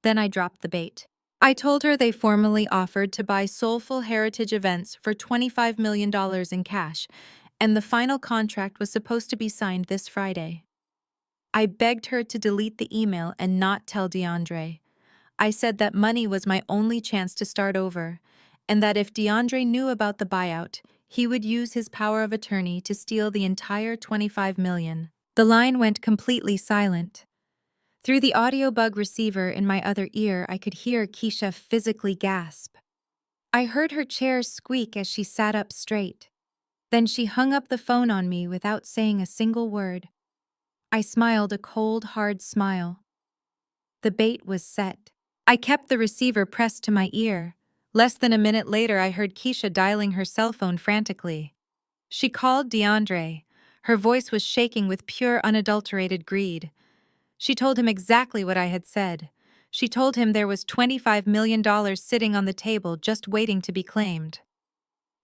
Then I dropped the bait. I told her they formally offered to buy Soulful Heritage Events for $25 million in cash, and the final contract was supposed to be signed this Friday. I begged her to delete the email and not tell DeAndre. I said that money was my only chance to start over, and that if DeAndre knew about the buyout, he would use his power of attorney to steal the entire $25 million. The line went completely silent. Through the audio bug receiver in my other ear, I could hear Keisha physically gasp. I heard her chair squeak as she sat up straight. Then she hung up the phone on me without saying a single word. I smiled a cold, hard smile. The bait was set. I kept the receiver pressed to my ear. Less than a minute later, I heard Keisha dialing her cell phone frantically. She called DeAndre. Her voice was shaking with pure, unadulterated greed. She told him exactly what I had said. She told him there was $25 million sitting on the table just waiting to be claimed.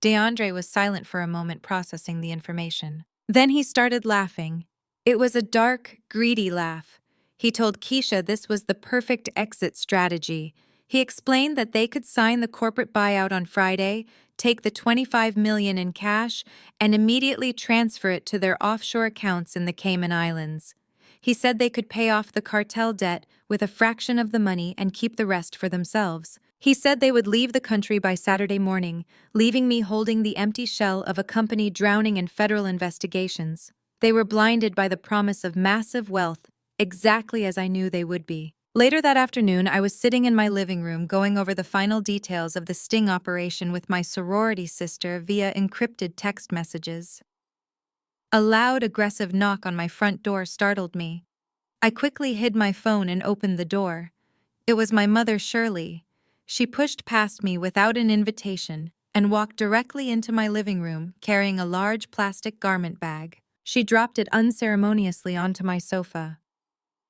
DeAndre was silent for a moment, processing the information. Then he started laughing. It was a dark, greedy laugh. He told Keisha this was the perfect exit strategy. He explained that they could sign the corporate buyout on Friday, take the $25 million in cash, and immediately transfer it to their offshore accounts in the Cayman Islands. He said they could pay off the cartel debt with a fraction of the money and keep the rest for themselves. He said they would leave the country by Saturday morning, leaving me holding the empty shell of a company drowning in federal investigations. They were blinded by the promise of massive wealth, exactly as I knew they would be. Later that afternoon, I was sitting in my living room going over the final details of the sting operation with my sorority sister via encrypted text messages. A loud, aggressive knock on my front door startled me. I quickly hid my phone and opened the door. It was my mother, Shirley. She pushed past me without an invitation and walked directly into my living room, carrying a large plastic garment bag. She dropped it unceremoniously onto my sofa.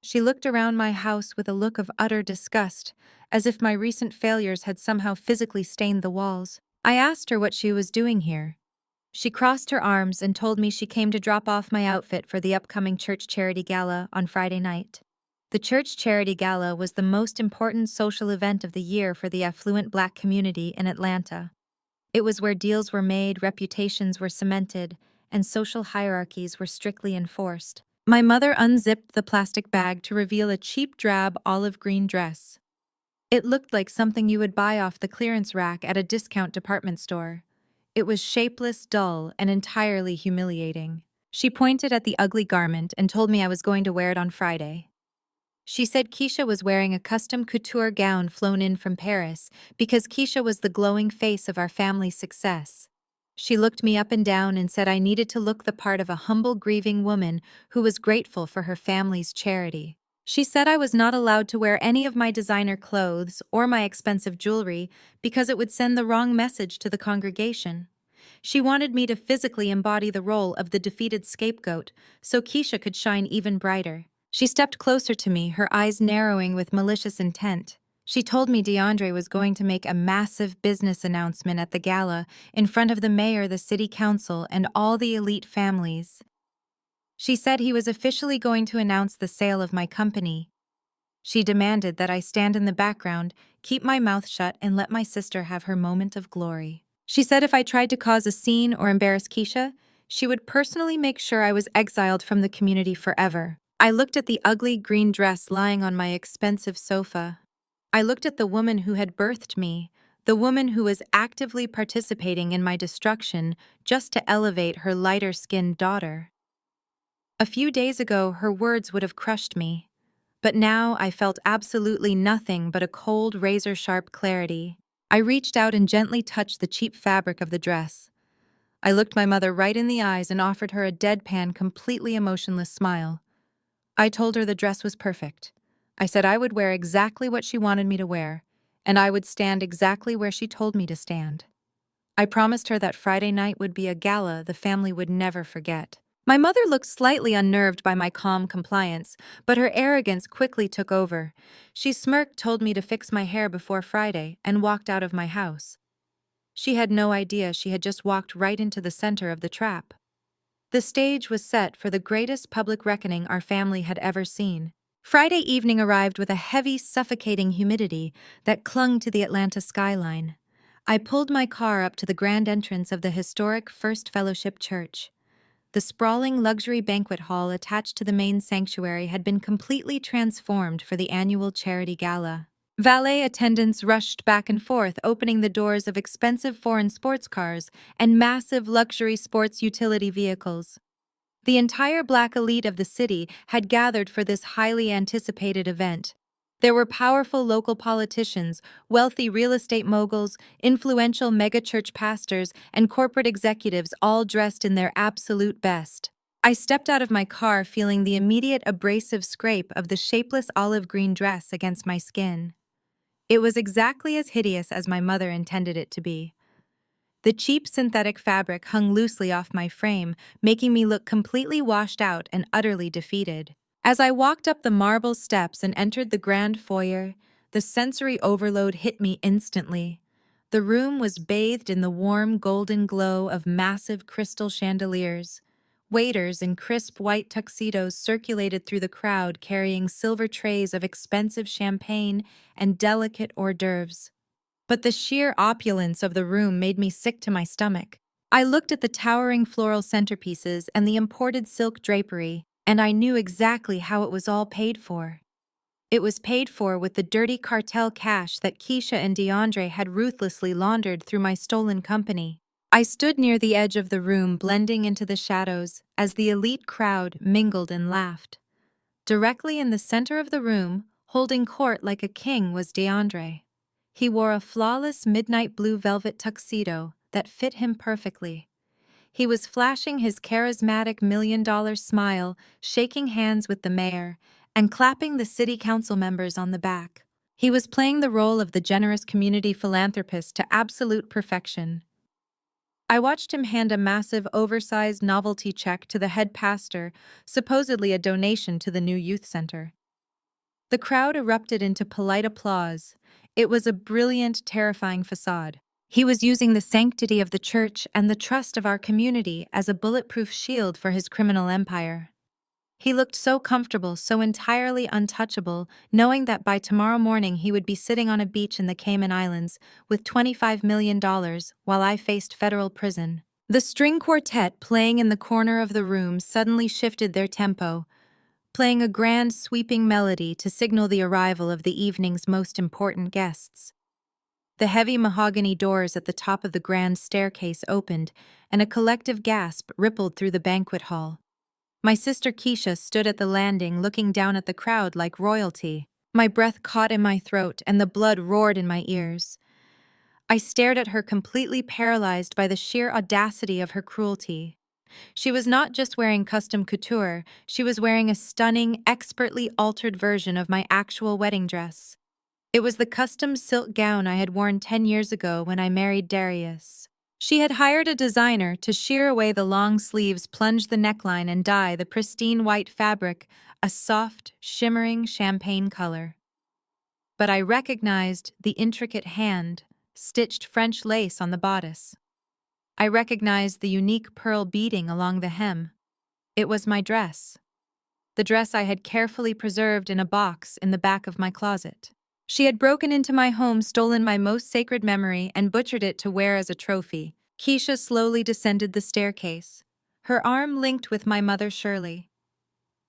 She looked around my house with a look of utter disgust, as if my recent failures had somehow physically stained the walls. I asked her what she was doing here. She crossed her arms and told me she came to drop off my outfit for the upcoming church charity gala on Friday night. The church charity gala was the most important social event of the year for the affluent Black community in Atlanta. It was where deals were made, reputations were cemented, and social hierarchies were strictly enforced. My mother unzipped the plastic bag to reveal a cheap drab olive green dress. It looked like something you would buy off the clearance rack at a discount department store. It was shapeless, dull, and entirely humiliating. She pointed at the ugly garment and told me I was going to wear it on Friday. She said Keisha was wearing a custom couture gown flown in from Paris because Keisha was the glowing face of our family's success. She looked me up and down and said I needed to look the part of a humble, grieving woman who was grateful for her family's charity. She said I was not allowed to wear any of my designer clothes or my expensive jewelry because it would send the wrong message to the congregation. She wanted me to physically embody the role of the defeated scapegoat so Keisha could shine even brighter. She stepped closer to me, her eyes narrowing with malicious intent. She told me DeAndre was going to make a massive business announcement at the gala in front of the mayor, the city council, and all the elite families. She said he was officially going to announce the sale of my company. She demanded that I stand in the background, keep my mouth shut, and let my sister have her moment of glory. She said if I tried to cause a scene or embarrass Keisha, she would personally make sure I was exiled from the community forever. I looked at the ugly green dress lying on my expensive sofa. I looked at the woman who had birthed me, the woman who was actively participating in my destruction just to elevate her lighter-skinned daughter. A few days ago, her words would have crushed me, but now I felt absolutely nothing but a cold, razor-sharp clarity. I reached out and gently touched the cheap fabric of the dress. I looked my mother right in the eyes and offered her a deadpan, completely emotionless smile. I told her the dress was perfect. I said I would wear exactly what she wanted me to wear, and I would stand exactly where she told me to stand. I promised her that Friday night would be a gala the family would never forget. My mother looked slightly unnerved by my calm compliance, but her arrogance quickly took over. She smirked, told me to fix my hair before Friday, and walked out of my house. She had no idea she had just walked right into the center of the trap. The stage was set for the greatest public reckoning our family had ever seen. Friday evening arrived with a heavy, suffocating humidity that clung to the Atlanta skyline. I pulled my car up to the grand entrance of the historic First Fellowship Church. The sprawling luxury banquet hall attached to the main sanctuary had been completely transformed for the annual charity gala. Valet attendants rushed back and forth, opening the doors of expensive foreign sports cars and massive luxury sports utility vehicles. The entire black elite of the city had gathered for this highly anticipated event. There were powerful local politicians, wealthy real estate moguls, influential megachurch pastors, and corporate executives all dressed in their absolute best. I stepped out of my car feeling the immediate abrasive scrape of the shapeless olive green dress against my skin. It was exactly as hideous as my mother intended it to be. The cheap synthetic fabric hung loosely off my frame, making me look completely washed out and utterly defeated. As I walked up the marble steps and entered the grand foyer, the sensory overload hit me instantly. The room was bathed in the warm golden glow of massive crystal chandeliers. Waiters in crisp white tuxedos circulated through the crowd carrying silver trays of expensive champagne and delicate hors d'oeuvres. But the sheer opulence of the room made me sick to my stomach. I looked at the towering floral centerpieces and the imported silk drapery, and I knew exactly how it was all paid for. It was paid for with the dirty cartel cash that Keisha and DeAndre had ruthlessly laundered through my stolen company. I stood near the edge of the room, blending into the shadows, as the elite crowd mingled and laughed. Directly in the center of the room, holding court like a king, was DeAndre. He wore a flawless midnight blue velvet tuxedo that fit him perfectly. He was flashing his charismatic million-dollar smile, shaking hands with the mayor, and clapping the city council members on the back. He was playing the role of the generous community philanthropist to absolute perfection. I watched him hand a massive, oversized novelty check to the head pastor, supposedly a donation to the new youth center. The crowd erupted into polite applause. It was a brilliant, terrifying facade. He was using the sanctity of the church and the trust of our community as a bulletproof shield for his criminal empire. He looked so comfortable, so entirely untouchable, knowing that by tomorrow morning he would be sitting on a beach in the Cayman Islands with $25 million while I faced federal prison. The string quartet playing in the corner of the room suddenly shifted their tempo, playing a grand, sweeping melody to signal the arrival of the evening's most important guests. The heavy mahogany doors at the top of the grand staircase opened, and a collective gasp rippled through the banquet hall. My sister Keisha stood at the landing looking down at the crowd like royalty. My breath caught in my throat and the blood roared in my ears. I stared at her, completely paralyzed by the sheer audacity of her cruelty. She was not just wearing custom couture, she was wearing a stunning, expertly altered version of my actual wedding dress. It was the custom silk gown I had worn 10 years ago when I married Darius. She had hired a designer to shear away the long sleeves, plunge the neckline, and dye the pristine white fabric a soft, shimmering champagne color. But I recognized the intricate hand-stitched French lace on the bodice. I recognized the unique pearl beading along the hem. It was my dress. The dress I had carefully preserved in a box in the back of my closet. She had broken into my home, stolen my most sacred memory, and butchered it to wear as a trophy. Keisha slowly descended the staircase, her arm linked with my mother Shirley.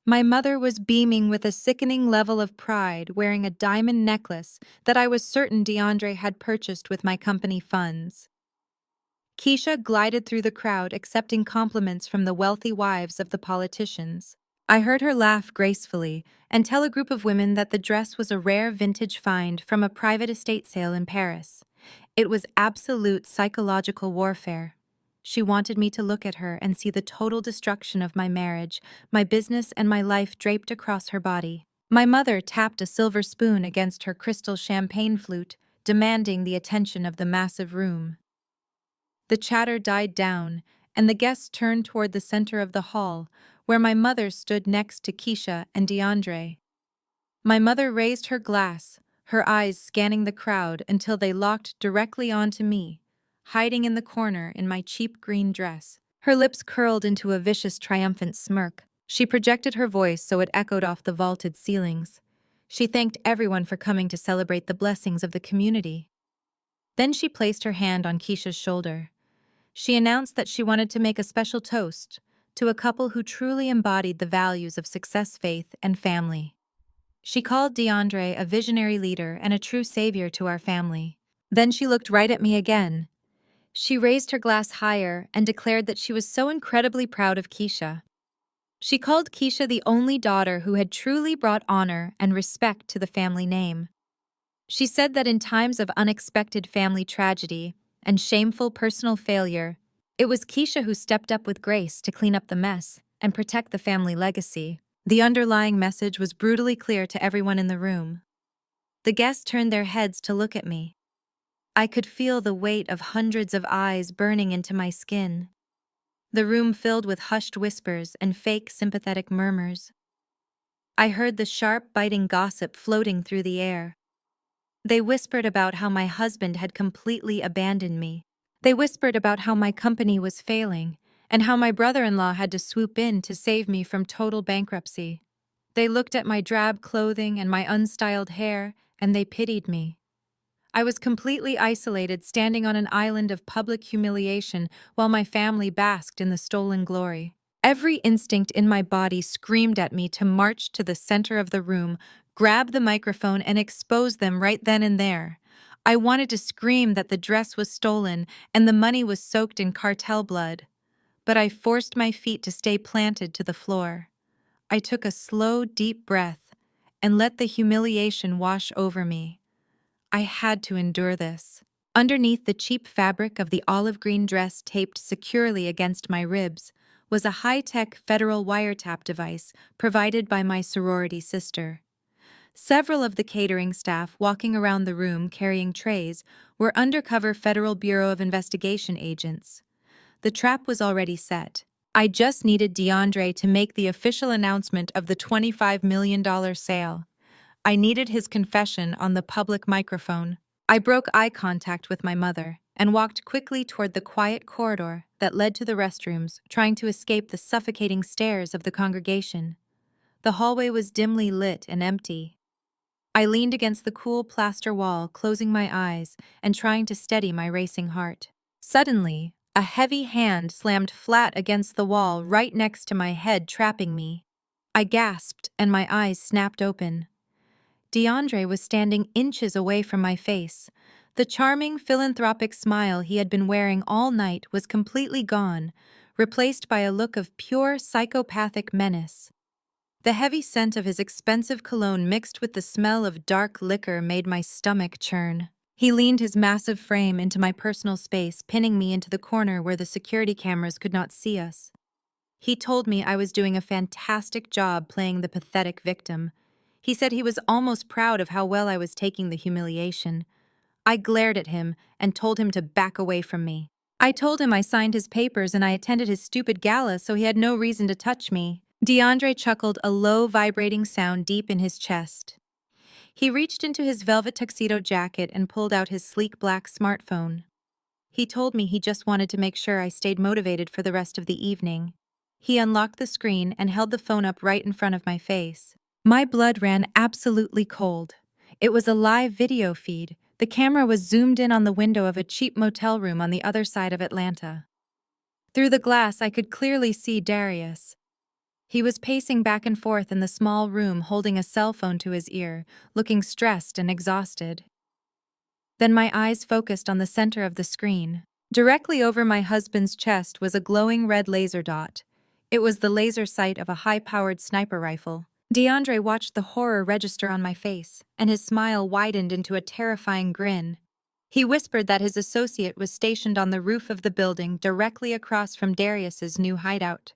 My mother was beaming with a sickening level of pride, wearing a diamond necklace that I was certain DeAndre had purchased with my company funds. Keisha glided through the crowd, accepting compliments from the wealthy wives of the politicians. I heard her laugh gracefully and tell a group of women that the dress was a rare vintage find from a private estate sale in Paris. It was absolute psychological warfare. She wanted me to look at her and see the total destruction of my marriage, my business, and my life draped across her body. My mother tapped a silver spoon against her crystal champagne flute, demanding the attention of the massive room. The chatter died down, and the guests turned toward the center of the hall, where my mother stood next to Keisha and DeAndre. My mother raised her glass, her eyes scanning the crowd until they locked directly onto me, hiding in the corner in my cheap green dress. Her lips curled into a vicious, triumphant smirk. She projected her voice so it echoed off the vaulted ceilings. She thanked everyone for coming to celebrate the blessings of the community. Then she placed her hand on Keisha's shoulder. She announced that she wanted to make a special toast to a couple who truly embodied the values of success, faith, and family. She called DeAndre a visionary leader and a true savior to our family. Then she looked right at me again. She raised her glass higher and declared that she was so incredibly proud of Keisha. She called Keisha the only daughter who had truly brought honor and respect to the family name. She said that in times of unexpected family tragedy and shameful personal failure, it was Keisha who stepped up with grace to clean up the mess and protect the family legacy. The underlying message was brutally clear to everyone in the room. The guests turned their heads to look at me. I could feel the weight of hundreds of eyes burning into my skin. The room filled with hushed whispers and fake sympathetic murmurs. I heard the sharp, biting gossip floating through the air. They whispered about how my husband had completely abandoned me. They whispered about how my company was failing, and how my brother-in-law had to swoop in to save me from total bankruptcy. They looked at my drab clothing and my unstyled hair, and they pitied me. I was completely isolated, standing on an island of public humiliation while my family basked in the stolen glory. Every instinct in my body screamed at me to march to the center of the room, grab the microphone, and expose them right then and there. I wanted to scream that the dress was stolen and the money was soaked in cartel blood, but I forced my feet to stay planted to the floor. I took a slow, deep breath and let the humiliation wash over me. I had to endure this. Underneath the cheap fabric of the olive green dress taped securely against my ribs was a high-tech federal wiretap device provided by my sorority sister. Several of the catering staff walking around the room carrying trays were undercover Federal Bureau of Investigation agents. The trap was already set. I just needed DeAndre to make the official announcement of the $25 million sale. I needed his confession on the public microphone. I broke eye contact with my mother and walked quickly toward the quiet corridor that led to the restrooms, trying to escape the suffocating stares of the congregation. The hallway was dimly lit and empty. I leaned against the cool plaster wall, closing my eyes and trying to steady my racing heart. Suddenly, a heavy hand slammed flat against the wall right next to my head, trapping me. I gasped and my eyes snapped open. DeAndre was standing inches away from my face. The charming, philanthropic smile he had been wearing all night was completely gone, replaced by a look of pure psychopathic menace. The heavy scent of his expensive cologne mixed with the smell of dark liquor made my stomach churn. He leaned his massive frame into my personal space, pinning me into the corner where the security cameras could not see us. He told me I was doing a fantastic job playing the pathetic victim. He said he was almost proud of how well I was taking the humiliation. I glared at him and told him to back away from me. I told him I signed his papers and I attended his stupid gala, so he had no reason to touch me. DeAndre chuckled, a low, vibrating sound deep in his chest. He reached into his velvet tuxedo jacket and pulled out his sleek black smartphone. He told me he just wanted to make sure I stayed motivated for the rest of the evening. He unlocked the screen and held the phone up right in front of my face. My blood ran absolutely cold. It was a live video feed. The camera was zoomed in on the window of a cheap motel room on the other side of Atlanta. Through the glass, I could clearly see Darius. He was pacing back and forth in the small room, holding a cell phone to his ear, looking stressed and exhausted. Then my eyes focused on the center of the screen. Directly over my husband's chest was a glowing red laser dot. It was the laser sight of a high-powered sniper rifle. DeAndre watched the horror register on my face, and his smile widened into a terrifying grin. He whispered that his associate was stationed on the roof of the building directly across from Darius's new hideout.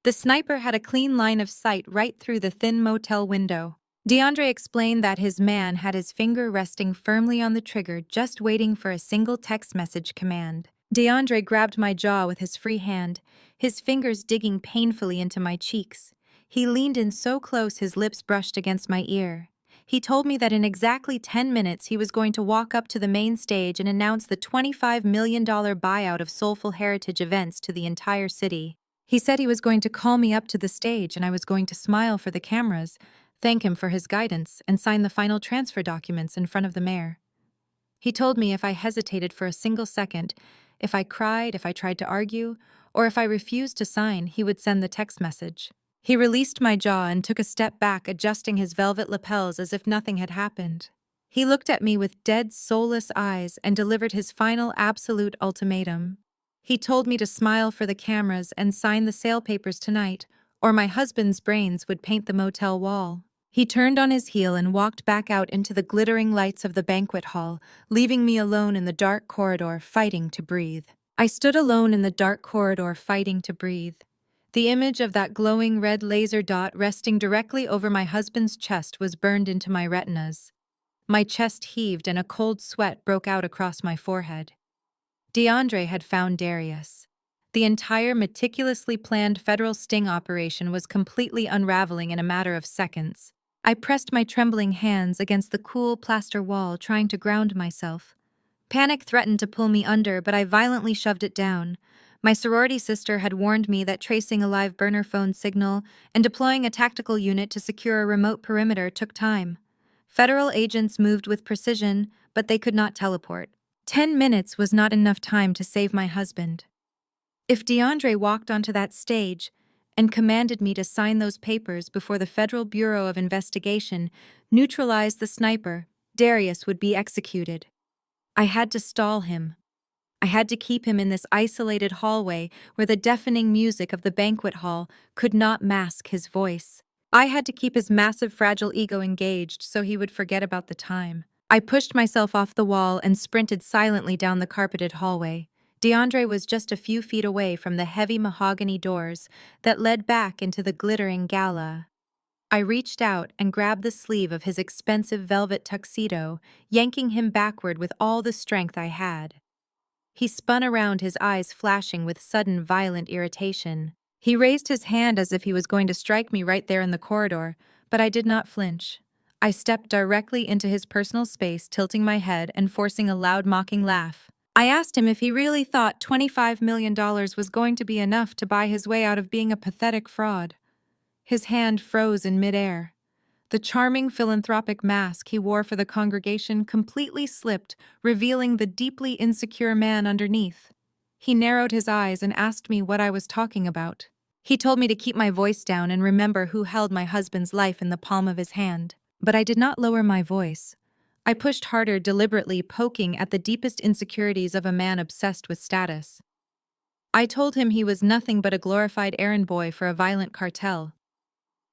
The sniper had a clean line of sight right through the thin motel window. DeAndre explained that his man had his finger resting firmly on the trigger, just waiting for a single text message command. DeAndre grabbed my jaw with his free hand, his fingers digging painfully into my cheeks. He leaned in so close his lips brushed against my ear. He told me that in exactly 10 minutes he was going to walk up to the main stage and announce the $25 million buyout of Soulful Heritage Events to the entire city. He said he was going to call me up to the stage and I was going to smile for the cameras, thank him for his guidance, and sign the final transfer documents in front of the mayor. He told me if I hesitated for a single second, if I cried, if I tried to argue, or if I refused to sign, he would send the text message. He released my jaw and took a step back, adjusting his velvet lapels as if nothing had happened. He looked at me with dead, soulless eyes and delivered his final absolute ultimatum. He told me to smile for the cameras and sign the sale papers tonight, or my husband's brains would paint the motel wall. He turned on his heel and walked back out into the glittering lights of the banquet hall, leaving me alone in the dark corridor, fighting to breathe. I stood alone in the dark corridor, fighting to breathe. The image of that glowing red laser dot resting directly over my husband's chest was burned into my retinas. My chest heaved and a cold sweat broke out across my forehead. DeAndre had found Darius. The entire meticulously planned federal sting operation was completely unraveling in a matter of seconds. I pressed my trembling hands against the cool plaster wall, trying to ground myself. Panic threatened to pull me under, but I violently shoved it down. My sorority sister had warned me that tracing a live burner phone signal and deploying a tactical unit to secure a remote perimeter took time. Federal agents moved with precision, but they could not teleport. 10 minutes was not enough time to save my husband. If DeAndre walked onto that stage and commanded me to sign those papers before the Federal Bureau of Investigation neutralized the sniper, Darius would be executed. I had to stall him. I had to keep him in this isolated hallway where the deafening music of the banquet hall could not mask his voice. I had to keep his massive, fragile ego engaged so he would forget about the time. I pushed myself off the wall and sprinted silently down the carpeted hallway. DeAndre was just a few feet away from the heavy mahogany doors that led back into the glittering gala. I reached out and grabbed the sleeve of his expensive velvet tuxedo, yanking him backward with all the strength I had. He spun around, his eyes flashing with sudden, violent irritation. He raised his hand as if he was going to strike me right there in the corridor, but I did not flinch. I stepped directly into his personal space, tilting my head and forcing a loud, mocking laugh. I asked him if he really thought $25 million was going to be enough to buy his way out of being a pathetic fraud. His hand froze in midair. The charming philanthropic mask he wore for the congregation completely slipped, revealing the deeply insecure man underneath. He narrowed his eyes and asked me what I was talking about. He told me to keep my voice down and remember who held my husband's life in the palm of his hand. But I did not lower my voice. I pushed harder, deliberately poking at the deepest insecurities of a man obsessed with status. I told him he was nothing but a glorified errand boy for a violent cartel.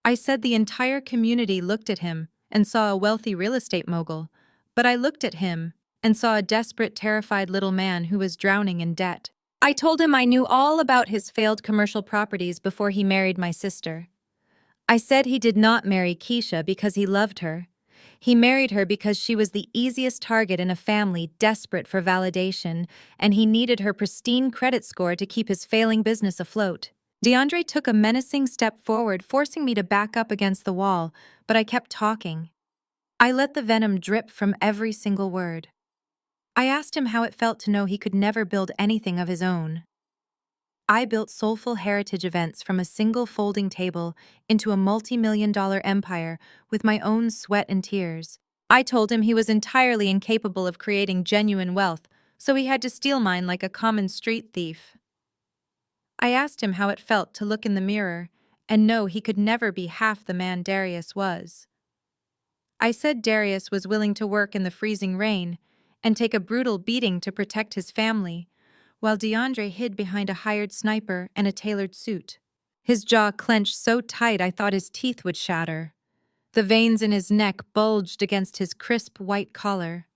I said the entire community looked at him and saw a wealthy real estate mogul, but I looked at him and saw a desperate, terrified little man who was drowning in debt. I told him I knew all about his failed commercial properties before he married my sister. I said he did not marry Keisha because he loved her. He married her because she was the easiest target in a family desperate for validation, and he needed her pristine credit score to keep his failing business afloat. DeAndre took a menacing step forward, forcing me to back up against the wall, but I kept talking. I let the venom drip from every single word. I asked him how it felt to know he could never build anything of his own. I built Soulful Heritage Events from a single folding table into a multi-million-dollar empire with my own sweat and tears. I told him he was entirely incapable of creating genuine wealth, so he had to steal mine like a common street thief. I asked him how it felt to look in the mirror and know he could never be half the man Darius was. I said Darius was willing to work in the freezing rain and take a brutal beating to protect his family, while DeAndre hid behind a hired sniper and a tailored suit. His jaw clenched so tight I thought his teeth would shatter. The veins in his neck bulged against his crisp white collar.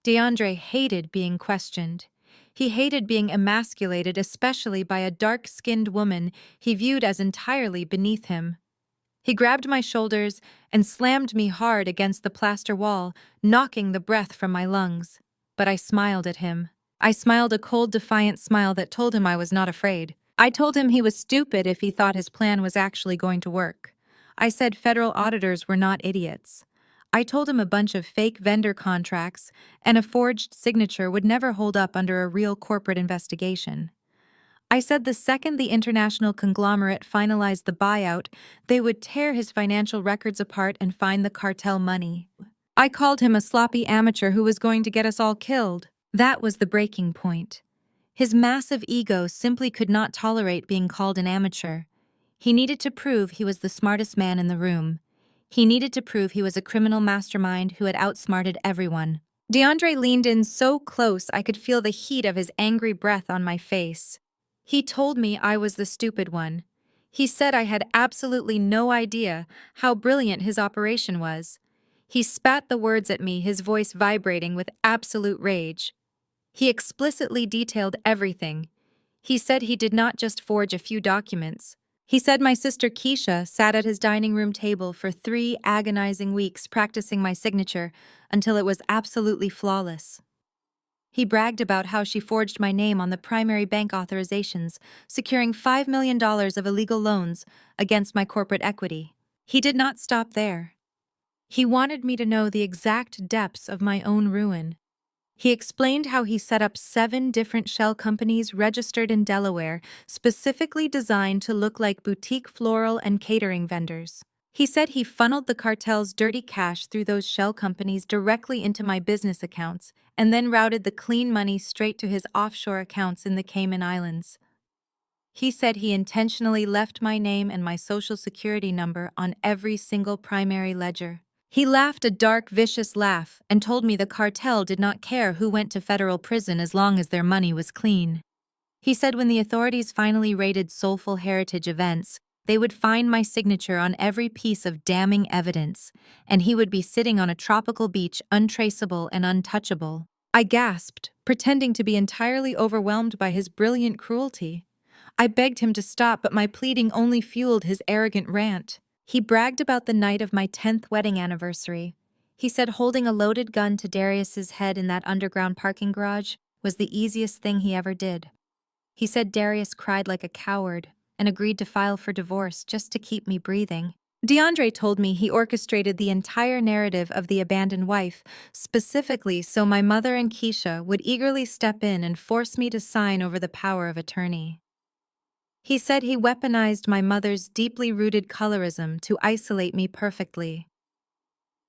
DeAndre hated being questioned. He hated being emasculated, especially by a dark-skinned woman he viewed as entirely beneath him. He grabbed my shoulders and slammed me hard against the plaster wall, knocking the breath from my lungs. But I smiled at him. I smiled a cold, defiant smile that told him I was not afraid. I told him he was stupid if he thought his plan was actually going to work. I said federal auditors were not idiots. I told him a bunch of fake vendor contracts and a forged signature would never hold up under a real corporate investigation. I said the second the international conglomerate finalized the buyout, they would tear his financial records apart and find the cartel money. I called him a sloppy amateur who was going to get us all killed. That was the breaking point. His massive ego simply could not tolerate being called an amateur. He needed to prove he was the smartest man in the room. He needed to prove he was a criminal mastermind who had outsmarted everyone. DeAndre leaned in so close I could feel the heat of his angry breath on my face. He told me I was the stupid one. He said I had absolutely no idea how brilliant his operation was. He spat the words at me, his voice vibrating with absolute rage. He explicitly detailed everything. He said he did not just forge a few documents. He said my sister Keisha sat at his dining room table for 3 agonizing weeks practicing my signature until it was absolutely flawless. He bragged about how she forged my name on the primary bank authorizations, securing $5 million of illegal loans against my corporate equity. He did not stop there. He wanted me to know the exact depths of my own ruin. He explained how he set up 7 different shell companies registered in Delaware, specifically designed to look like boutique floral and catering vendors. He said he funneled the cartel's dirty cash through those shell companies directly into my business accounts and then routed the clean money straight to his offshore accounts in the Cayman Islands. He said he intentionally left my name and my social security number on every single primary ledger. He laughed a dark, vicious laugh and told me the cartel did not care who went to federal prison as long as their money was clean. He said when the authorities finally raided Soulful Heritage events, they would find my signature on every piece of damning evidence, and he would be sitting on a tropical beach untraceable and untouchable. I gasped, pretending to be entirely overwhelmed by his brilliant cruelty. I begged him to stop, but my pleading only fueled his arrogant rant. He bragged about the night of my 10th wedding anniversary. He said holding a loaded gun to Darius's head in that underground parking garage was the easiest thing he ever did. He said Darius cried like a coward and agreed to file for divorce just to keep me breathing. DeAndre told me he orchestrated the entire narrative of the abandoned wife, specifically so my mother and Keisha would eagerly step in and force me to sign over the power of attorney. He said he weaponized my mother's deeply rooted colorism to isolate me perfectly.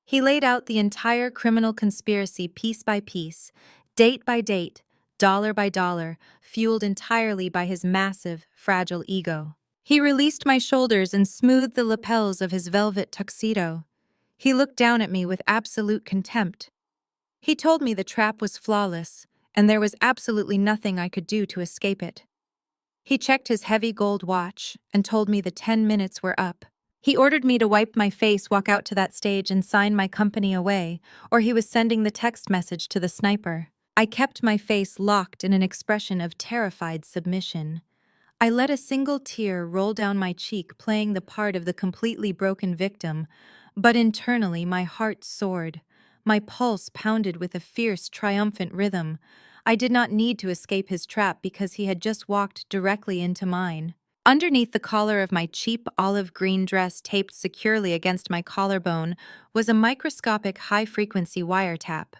He laid out the entire criminal conspiracy piece by piece, date by date, dollar by dollar, fueled entirely by his massive, fragile ego. He released my shoulders and smoothed the lapels of his velvet tuxedo. He looked down at me with absolute contempt. He told me the trap was flawless, and there was absolutely nothing I could do to escape it. He checked his heavy gold watch and told me the 10 minutes were up. He ordered me to wipe my face, walk out to that stage, and sign my company away, or he was sending the text message to the sniper. I kept my face locked in an expression of terrified submission. I let a single tear roll down my cheek, playing the part of the completely broken victim, but internally my heart soared. My pulse pounded with a fierce, triumphant rhythm. I did not need to escape his trap because he had just walked directly into mine. Underneath the collar of my cheap olive green dress taped securely against my collarbone was a microscopic high-frequency wiretap.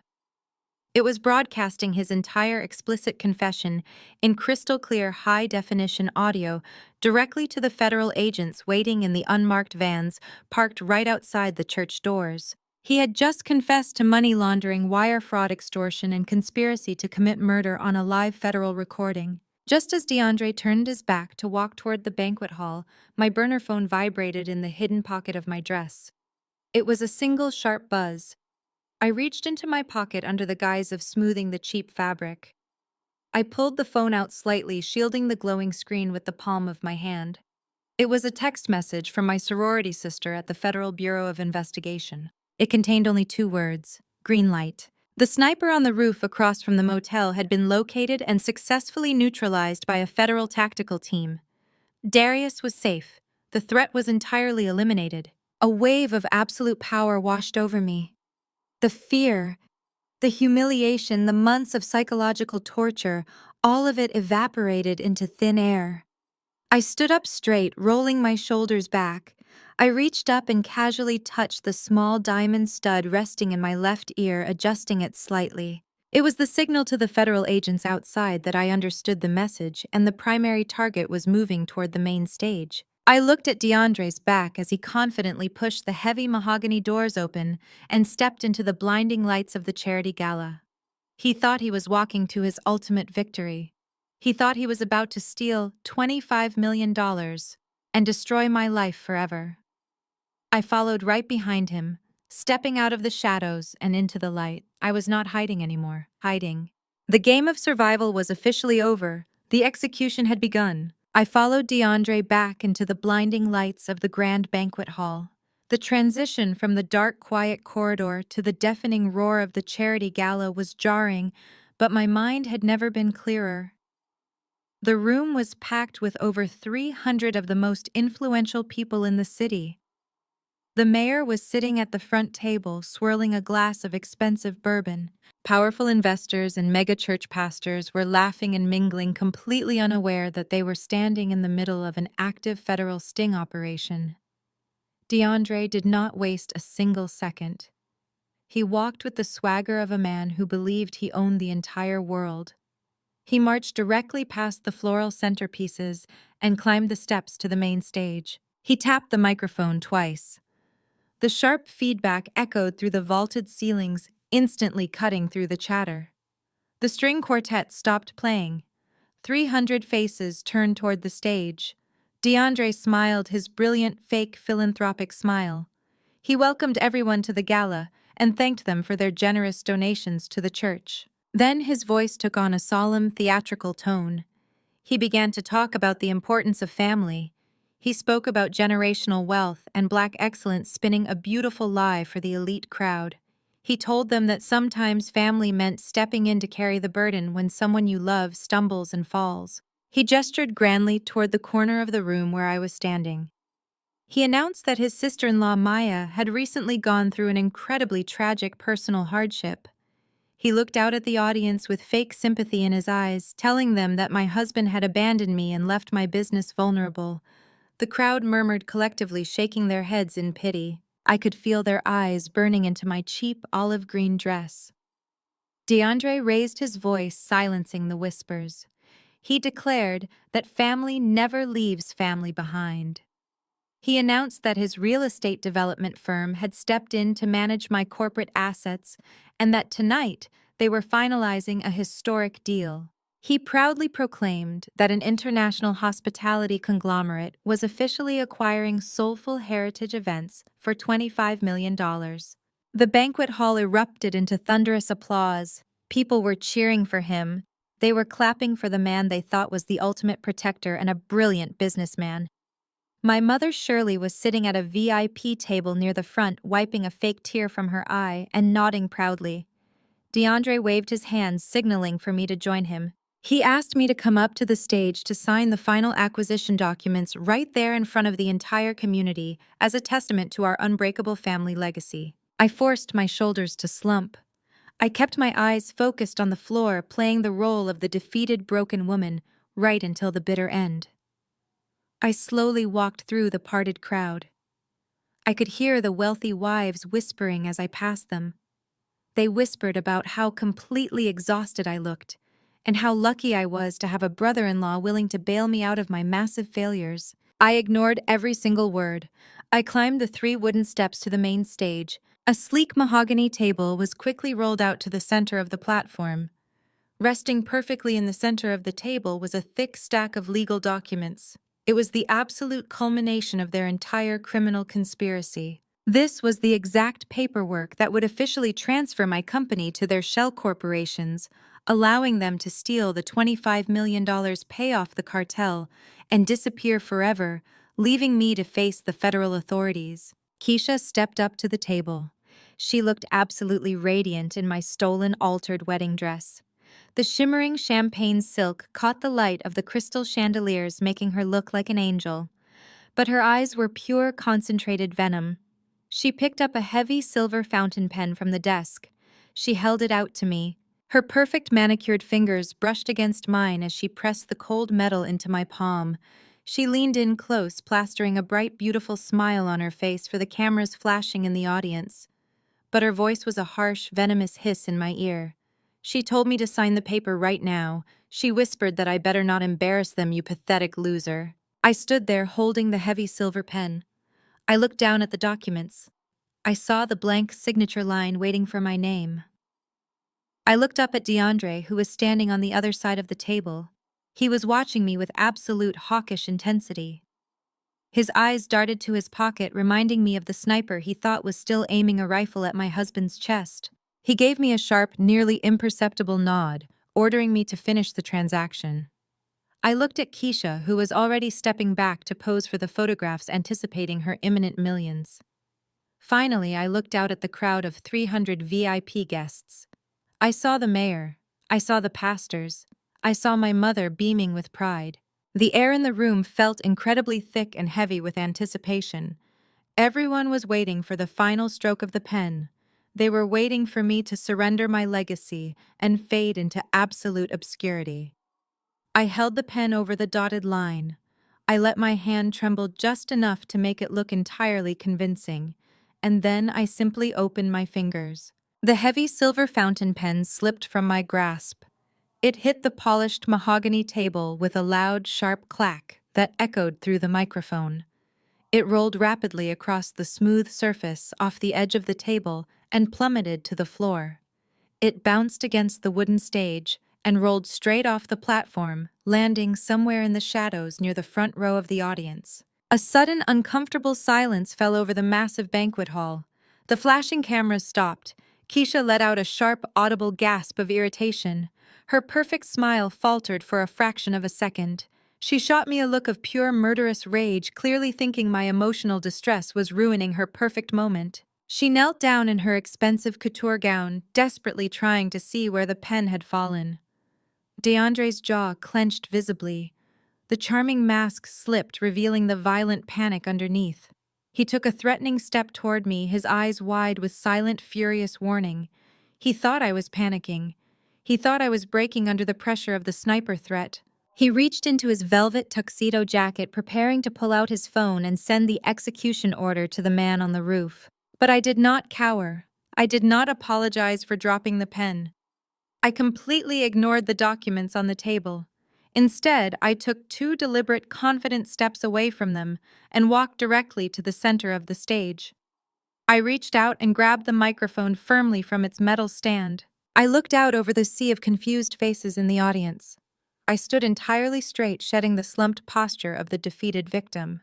It was broadcasting his entire explicit confession in crystal-clear high-definition audio directly to the federal agents waiting in the unmarked vans parked right outside the church doors. He had just confessed to money laundering, wire fraud, extortion, and conspiracy to commit murder on a live federal recording. Just as DeAndre turned his back to walk toward the banquet hall, my burner phone vibrated in the hidden pocket of my dress. It was a single sharp buzz. I reached into my pocket under the guise of smoothing the cheap fabric. I pulled the phone out slightly, shielding the glowing screen with the palm of my hand. It was a text message from my sorority sister at the Federal Bureau of Investigation. It contained only 2 words: green light. The sniper on the roof across from the motel had been located and successfully neutralized by a federal tactical team. Darius was safe. The threat was entirely eliminated. A wave of absolute power washed over me. The fear, The humiliation, the months of psychological torture, all of it evaporated into thin air. I stood up straight, rolling my shoulders back. I reached up and casually touched the small diamond stud resting in my left ear, adjusting it slightly. It was the signal to the federal agents outside that I understood the message and the primary target was moving toward the main stage. I looked at DeAndre's back as he confidently pushed the heavy mahogany doors open and stepped into the blinding lights of the charity gala. He thought he was walking to his ultimate victory. He thought he was about to steal $25 million and destroy my life forever. I followed right behind him, stepping out of the shadows and into the light. I was not hiding anymore. The game of survival was officially over. The execution had begun. I followed DeAndre back into the blinding lights of the grand banquet hall. The transition from the dark, quiet corridor to the deafening roar of the charity gala was jarring, but my mind had never been clearer. The room was packed with over 300 of the most influential people in the city. The mayor was sitting at the front table, swirling a glass of expensive bourbon. Powerful investors and mega-church pastors were laughing and mingling, completely unaware that they were standing in the middle of an active federal sting operation. DeAndre did not waste a single second. He walked with the swagger of a man who believed he owned the entire world. He marched directly past the floral centerpieces and climbed the steps to the main stage. He tapped the microphone twice. The sharp feedback echoed through the vaulted ceilings, instantly cutting through the chatter. The string quartet stopped playing. 300 faces turned toward the stage. DeAndre smiled his brilliant, fake philanthropic smile. He welcomed everyone to the gala and thanked them for their generous donations to the church. Then his voice took on a solemn, theatrical tone. He began to talk about the importance of family. He spoke about generational wealth and Black excellence spinning a beautiful lie for the elite crowd. He told them that sometimes family meant stepping in to carry the burden when someone you love stumbles and falls. He gestured grandly toward the corner of the room where I was standing. He announced that his sister-in-law Maya had recently gone through an incredibly tragic personal hardship. He looked out at the audience with fake sympathy in his eyes, telling them that my husband had abandoned me and left my business vulnerable. The crowd murmured collectively, shaking their heads in pity. I could feel their eyes burning into my cheap olive green dress. DeAndre raised his voice, silencing the whispers. He declared that family never leaves family behind. He announced that his real estate development firm had stepped in to manage my corporate assets and that tonight they were finalizing a historic deal. He proudly proclaimed that an international hospitality conglomerate was officially acquiring Soulful Heritage Events for $25 million. The banquet hall erupted into thunderous applause. People were cheering for him. They were clapping for the man they thought was the ultimate protector and a brilliant businessman. My mother Shirley was sitting at a VIP table near the front, wiping a fake tear from her eye and nodding proudly. DeAndre waved his hand, signaling for me to join him. He asked me to come up to the stage to sign the final acquisition documents right there in front of the entire community as a testament to our unbreakable family legacy. I forced my shoulders to slump. I kept my eyes focused on the floor, playing the role of the defeated, broken woman right until the bitter end. I slowly walked through the parted crowd. I could hear the wealthy wives whispering as I passed them. They whispered about how completely exhausted I looked, and how lucky I was to have a brother-in-law willing to bail me out of my massive failures. I ignored every single word. I climbed the 3 wooden steps to the main stage. A sleek mahogany table was quickly rolled out to the center of the platform. Resting perfectly in the center of the table was a thick stack of legal documents. It was the absolute culmination of their entire criminal conspiracy. This was the exact paperwork that would officially transfer my company to their shell corporations, allowing them to steal the $25 million, pay off the cartel, and disappear forever, leaving me to face the federal authorities. Keisha stepped up to the table. She looked absolutely radiant in my stolen, altered wedding dress. The shimmering champagne silk caught the light of the crystal chandeliers, making her look like an angel. But her eyes were pure, concentrated venom. She picked up a heavy silver fountain pen from the desk. She held it out to me. Her perfect manicured fingers brushed against mine as she pressed the cold metal into my palm. She leaned in close, plastering a bright, beautiful smile on her face for the cameras flashing in the audience. But her voice was a harsh, venomous hiss in my ear. She told me to sign the paper right now. She whispered that I better not embarrass them, you pathetic loser. I stood there holding the heavy silver pen. I looked down at the documents. I saw the blank signature line waiting for my name. I looked up at DeAndre, who was standing on the other side of the table. He was watching me with absolute hawkish intensity. His eyes darted to his pocket, reminding me of the sniper he thought was still aiming a rifle at my husband's chest. He gave me a sharp, nearly imperceptible nod, ordering me to finish the transaction. I looked at Keisha, who was already stepping back to pose for the photographs, anticipating her imminent millions. Finally, I looked out at the crowd of 300 VIP guests. I saw the mayor. I saw the pastors. I saw my mother beaming with pride. The air in the room felt incredibly thick and heavy with anticipation. Everyone was waiting for the final stroke of the pen. They were waiting for me to surrender my legacy and fade into absolute obscurity. I held the pen over the dotted line. I let my hand tremble just enough to make it look entirely convincing, and then I simply opened my fingers. The heavy silver fountain pen slipped from my grasp. It hit the polished mahogany table with a loud, sharp clack that echoed through the microphone. It rolled rapidly across the smooth surface off the edge of the table and plummeted to the floor. It bounced against the wooden stage and rolled straight off the platform, landing somewhere in the shadows near the front row of the audience. A sudden, uncomfortable silence fell over the massive banquet hall. The flashing cameras stopped. Keisha let out a sharp, audible gasp of irritation. Her perfect smile faltered for a fraction of a second. She shot me a look of pure murderous rage, clearly thinking my emotional distress was ruining her perfect moment. She knelt down in her expensive couture gown, desperately trying to see where the pen had fallen. DeAndre's jaw clenched visibly. The charming mask slipped, revealing the violent panic underneath. He took a threatening step toward me, his eyes wide with silent, furious warning. He thought I was panicking. He thought I was breaking under the pressure of the sniper threat. He reached into his velvet tuxedo jacket, preparing to pull out his phone and send the execution order to the man on the roof. But I did not cower. I did not apologize for dropping the pen. I completely ignored the documents on the table. Instead, I took 2 deliberate, confident steps away from them and walked directly to the center of the stage. I reached out and grabbed the microphone firmly from its metal stand. I looked out over the sea of confused faces in the audience. I stood entirely straight, shedding the slumped posture of the defeated victim.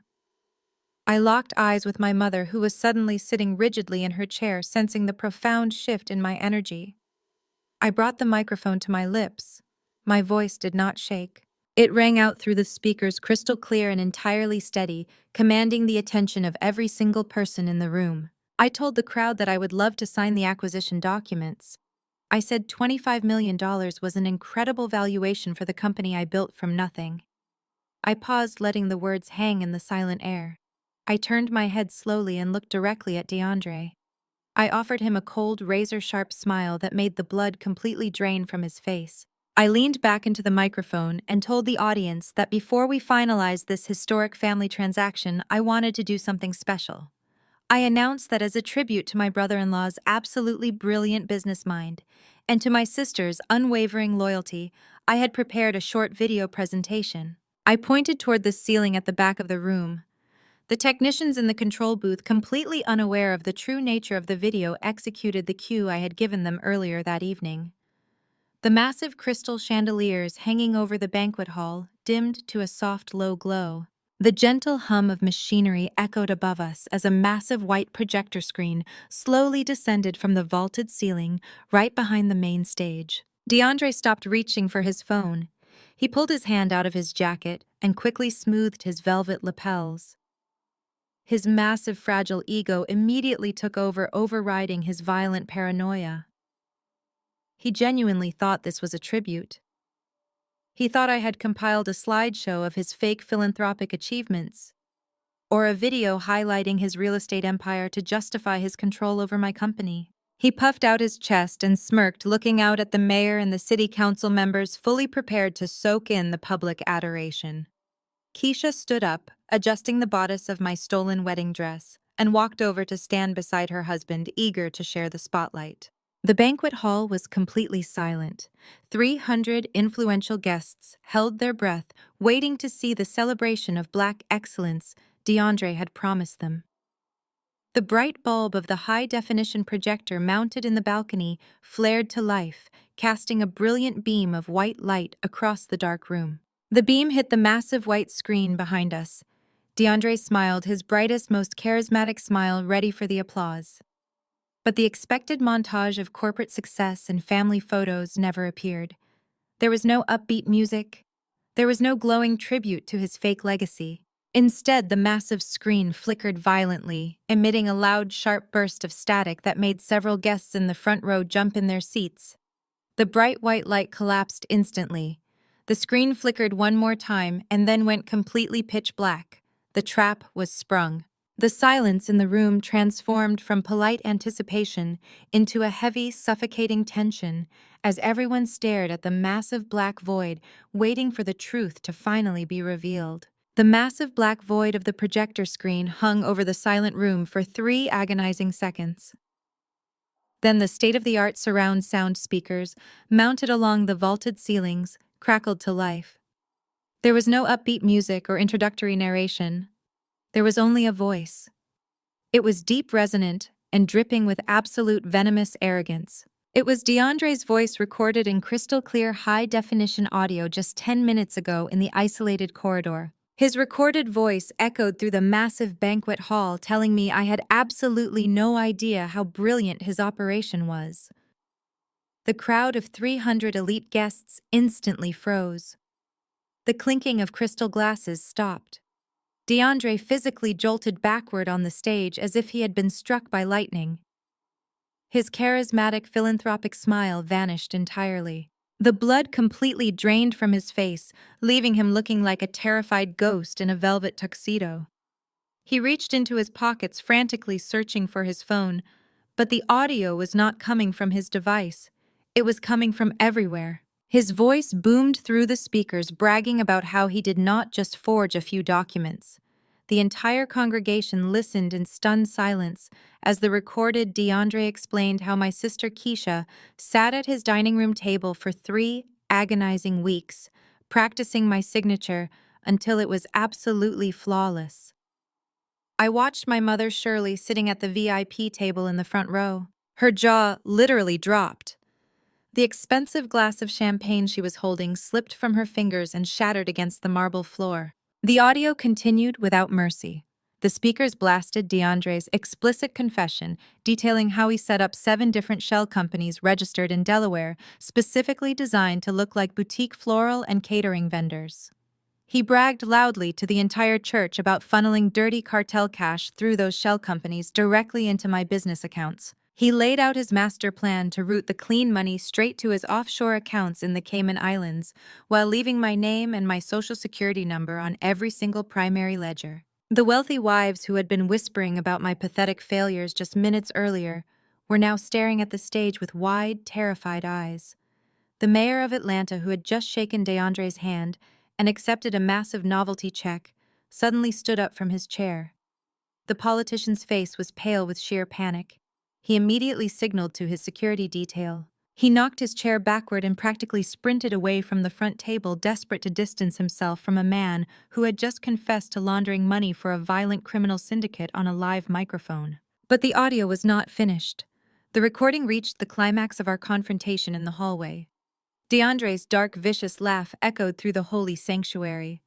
I locked eyes with my mother, who was suddenly sitting rigidly in her chair, sensing the profound shift in my energy. I brought the microphone to my lips. My voice did not shake. It rang out through the speakers crystal clear and entirely steady, commanding the attention of every single person in the room. I told the crowd that I would love to sign the acquisition documents. I said $25 million was an incredible valuation for the company I built from nothing. I paused, letting the words hang in the silent air. I turned my head slowly and looked directly at DeAndre. I offered him a cold, razor-sharp smile that made the blood completely drain from his face. I leaned back into the microphone and told the audience that before we finalized this historic family transaction, I wanted to do something special. I announced that as a tribute to my brother-in-law's absolutely brilliant business mind and to my sister's unwavering loyalty, I had prepared a short video presentation. I pointed toward the ceiling at the back of the room. The technicians in the control booth, completely unaware of the true nature of the video, executed the cue I had given them earlier that evening. The massive crystal chandeliers hanging over the banquet hall dimmed to a soft, low glow. The gentle hum of machinery echoed above us as a massive white projector screen slowly descended from the vaulted ceiling right behind the main stage. DeAndre stopped reaching for his phone. He pulled his hand out of his jacket and quickly smoothed his velvet lapels. His massive, fragile ego immediately took over, overriding his violent paranoia. He genuinely thought this was a tribute. He thought I had compiled a slideshow of his fake philanthropic achievements, or a video highlighting his real estate empire to justify his control over my company. He puffed out his chest and smirked, looking out at the mayor and the city council members fully prepared to soak in the public adoration. Keisha stood up, adjusting the bodice of my stolen wedding dress, and walked over to stand beside her husband, eager to share the spotlight. The banquet hall was completely silent. 300 influential guests held their breath, waiting to see the celebration of Black excellence DeAndre had promised them. The bright bulb of the high-definition projector mounted in the balcony flared to life, casting a brilliant beam of white light across the dark room. The beam hit the massive white screen behind us. DeAndre smiled, his brightest, most charismatic smile, ready for the applause. But the expected montage of corporate success and family photos never appeared. There was no upbeat music. There was no glowing tribute to his fake legacy. Instead, the massive screen flickered violently, emitting a loud, sharp burst of static that made several guests in the front row jump in their seats. The bright white light collapsed instantly. The screen flickered one more time and then went completely pitch black. The trap was sprung. The silence in the room transformed from polite anticipation into a heavy, suffocating tension as everyone stared at the massive black void, waiting for the truth to finally be revealed. The massive black void of the projector screen hung over the silent room for 3 agonizing seconds. Then the state-of-the-art surround sound speakers, mounted along the vaulted ceilings, crackled to life. There was no upbeat music or introductory narration. There was only a voice. It was deep, resonant, and dripping with absolute venomous arrogance. It was DeAndre's voice, recorded in crystal-clear, high-definition audio just 10 minutes ago in the isolated corridor. His recorded voice echoed through the massive banquet hall, telling me I had absolutely no idea how brilliant his operation was. The crowd of 300 elite guests instantly froze. The clinking of crystal glasses stopped. DeAndre physically jolted backward on the stage as if he had been struck by lightning. His charismatic, philanthropic smile vanished entirely. The blood completely drained from his face, leaving him looking like a terrified ghost in a velvet tuxedo. He reached into his pockets, frantically searching for his phone, but the audio was not coming from his device. It was coming from everywhere. His voice boomed through the speakers, bragging about how he did not just forge a few documents. The entire congregation listened in stunned silence as the recorded DeAndre explained how my sister Keisha sat at his dining room table for 3 agonizing weeks, practicing my signature until it was absolutely flawless. I watched my mother Shirley sitting at the VIP table in the front row. Her jaw literally dropped. The expensive glass of champagne she was holding slipped from her fingers and shattered against the marble floor. The audio continued without mercy. The speakers blasted DeAndre's explicit confession, detailing how he set up 7 different shell companies registered in Delaware, specifically designed to look like boutique floral and catering vendors. He bragged loudly to the entire church about funneling dirty cartel cash through those shell companies directly into my business accounts. He laid out his master plan to route the clean money straight to his offshore accounts in the Cayman Islands, while leaving my name and my social security number on every single primary ledger. The wealthy wives who had been whispering about my pathetic failures just minutes earlier were now staring at the stage with wide, terrified eyes. The mayor of Atlanta, who had just shaken DeAndre's hand and accepted a massive novelty check, suddenly stood up from his chair. The politician's face was pale with sheer panic. He immediately signaled to his security detail. He knocked his chair backward and practically sprinted away from the front table, desperate to distance himself from a man who had just confessed to laundering money for a violent criminal syndicate on a live microphone. But the audio was not finished. The recording reached the climax of our confrontation in the hallway. DeAndre's dark, vicious laugh echoed through the holy sanctuary.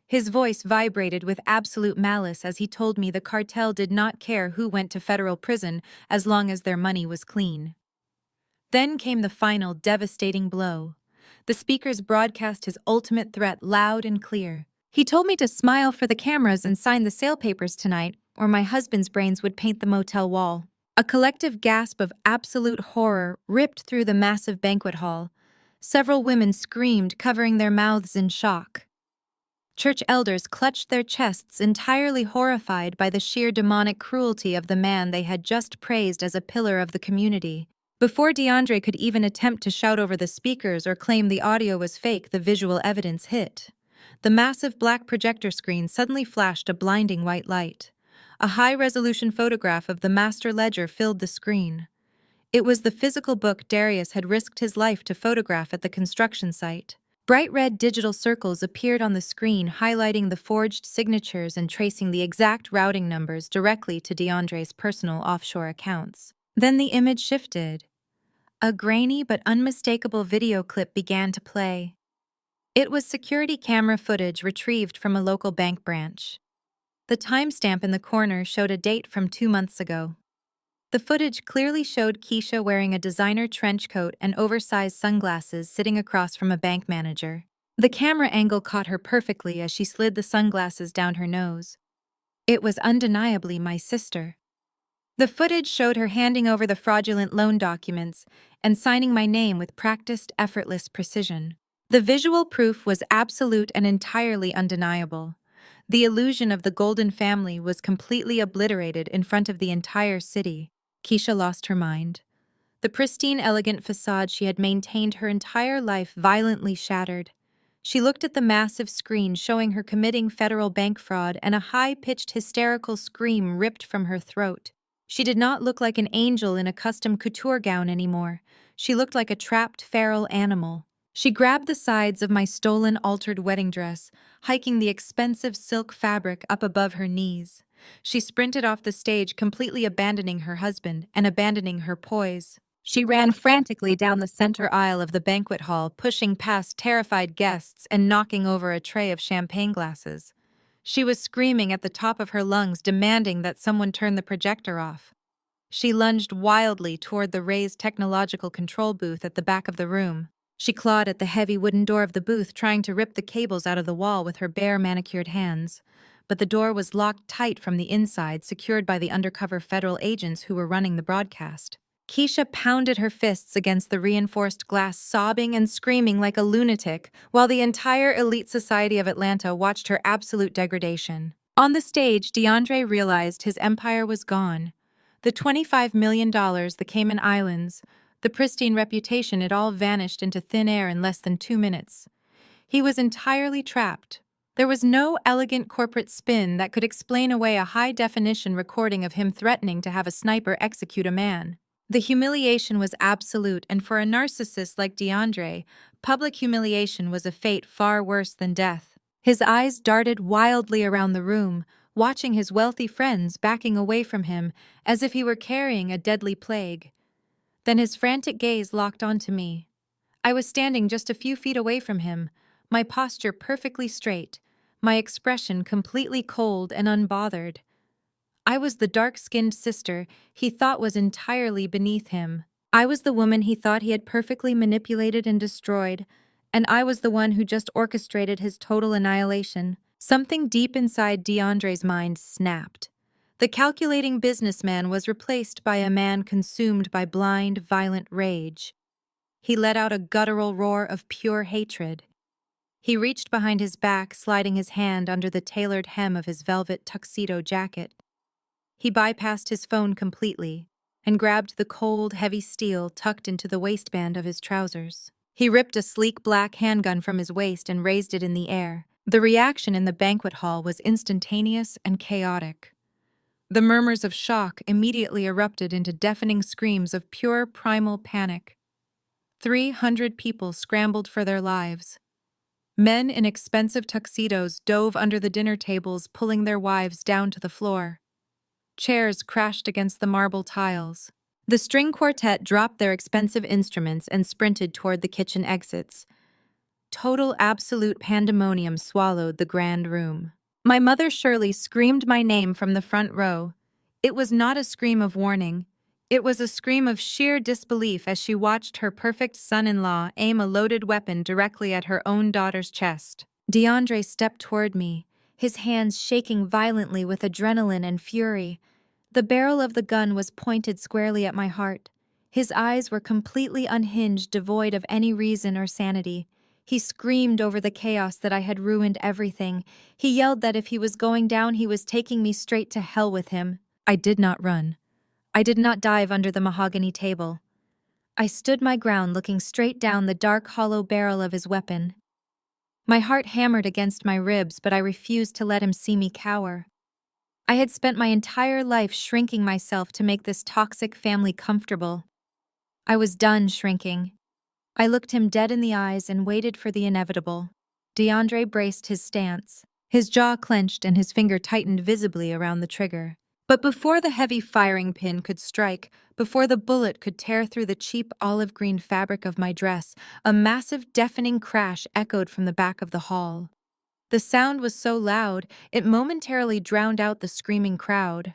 His voice vibrated with absolute malice as he told me the cartel did not care who went to federal prison as long as their money was clean. Then came the final, devastating blow. The speakers broadcast his ultimate threat loud and clear. He told me to smile for the cameras and sign the sale papers tonight, or my husband's brains would paint the motel wall. A collective gasp of absolute horror ripped through the massive banquet hall. Several women screamed, covering their mouths in shock. Church elders clutched their chests, entirely horrified by the sheer demonic cruelty of the man they had just praised as a pillar of the community. Before DeAndre could even attempt to shout over the speakers or claim the audio was fake, the visual evidence hit. The massive black projector screen suddenly flashed a blinding white light. A high-resolution photograph of the master ledger filled the screen. It was the physical book Darius had risked his life to photograph at the construction site. Bright red digital circles appeared on the screen, highlighting the forged signatures and tracing the exact routing numbers directly to DeAndre's personal offshore accounts. Then the image shifted. A grainy but unmistakable video clip began to play. It was security camera footage retrieved from a local bank branch. The timestamp in the corner showed a date from 2 months ago. The footage clearly showed Keisha wearing a designer trench coat and oversized sunglasses sitting across from a bank manager. The camera angle caught her perfectly as she slid the sunglasses down her nose. It was undeniably my sister. The footage showed her handing over the fraudulent loan documents and signing my name with practiced, effortless precision. The visual proof was absolute and entirely undeniable. The illusion of the Golden family was completely obliterated in front of the entire city. Keisha lost her mind. The pristine, elegant facade she had maintained her entire life violently shattered. She looked at the massive screen showing her committing federal bank fraud, and a high-pitched hysterical scream ripped from her throat. She did not look like an angel in a custom couture gown anymore. She looked like a trapped feral animal. She grabbed the sides of my stolen, altered wedding dress, hiking the expensive silk fabric up above her knees. She sprinted off the stage, completely abandoning her husband and abandoning her poise. She ran frantically down the center aisle of the banquet hall, pushing past terrified guests and knocking over a tray of champagne glasses. She was screaming at the top of her lungs, demanding that someone turn the projector off. She lunged wildly toward the raised technological control booth at the back of the room. She clawed at the heavy wooden door of the booth, trying to rip the cables out of the wall with her bare, manicured hands. But the door was locked tight from the inside, secured by the undercover federal agents who were running the broadcast. Keisha pounded her fists against the reinforced glass, sobbing and screaming like a lunatic, while the entire elite society of Atlanta watched her absolute degradation. On the stage, DeAndre realized his empire was gone. The $25 million, the Cayman Islands, the pristine reputation, it all vanished into thin air in less than 2 minutes. He was entirely trapped. There was no elegant corporate spin that could explain away a high-definition recording of him threatening to have a sniper execute a man. The humiliation was absolute, and for a narcissist like DeAndre, public humiliation was a fate far worse than death. His eyes darted wildly around the room, watching his wealthy friends backing away from him as if he were carrying a deadly plague. Then his frantic gaze locked onto me. I was standing just a few feet away from him, my posture perfectly straight, my expression completely cold and unbothered. I was the dark-skinned sister he thought was entirely beneath him. I was the woman he thought he had perfectly manipulated and destroyed, and I was the one who just orchestrated his total annihilation. Something deep inside DeAndre's mind snapped. The calculating businessman was replaced by a man consumed by blind, violent rage. He let out a guttural roar of pure hatred. He reached behind his back, sliding his hand under the tailored hem of his velvet tuxedo jacket. He bypassed his phone completely and grabbed the cold, heavy steel tucked into the waistband of his trousers. He ripped a sleek black handgun from his waist and raised it in the air. The reaction in the banquet hall was instantaneous and chaotic. The murmurs of shock immediately erupted into deafening screams of pure primal panic. 300 people scrambled for their lives. Men in expensive tuxedos dove under the dinner tables, pulling their wives down to the floor. Chairs crashed against the marble tiles. The string quartet dropped their expensive instruments and sprinted toward the kitchen exits. Total, absolute pandemonium swallowed the grand room. My mother Shirley screamed my name from the front row. It was not a scream of warning. It was a scream of sheer disbelief as she watched her perfect son-in-law aim a loaded weapon directly at her own daughter's chest. DeAndre stepped toward me, his hands shaking violently with adrenaline and fury. The barrel of the gun was pointed squarely at my heart. His eyes were completely unhinged, devoid of any reason or sanity. He screamed over the chaos that I had ruined everything. He yelled that if he was going down, he was taking me straight to hell with him. I did not run. I did not dive under the mahogany table. I stood my ground looking straight down the dark hollow barrel of his weapon. My heart hammered against my ribs, but I refused to let him see me cower. I had spent my entire life shrinking myself to make this toxic family comfortable. I was done shrinking. I looked him dead in the eyes and waited for the inevitable. DeAndre braced his stance. His jaw clenched and his finger tightened visibly around the trigger. But before the heavy firing pin could strike, before the bullet could tear through the cheap olive green fabric of my dress, a massive, deafening crash echoed from the back of the hall. The sound was so loud, it momentarily drowned out the screaming crowd.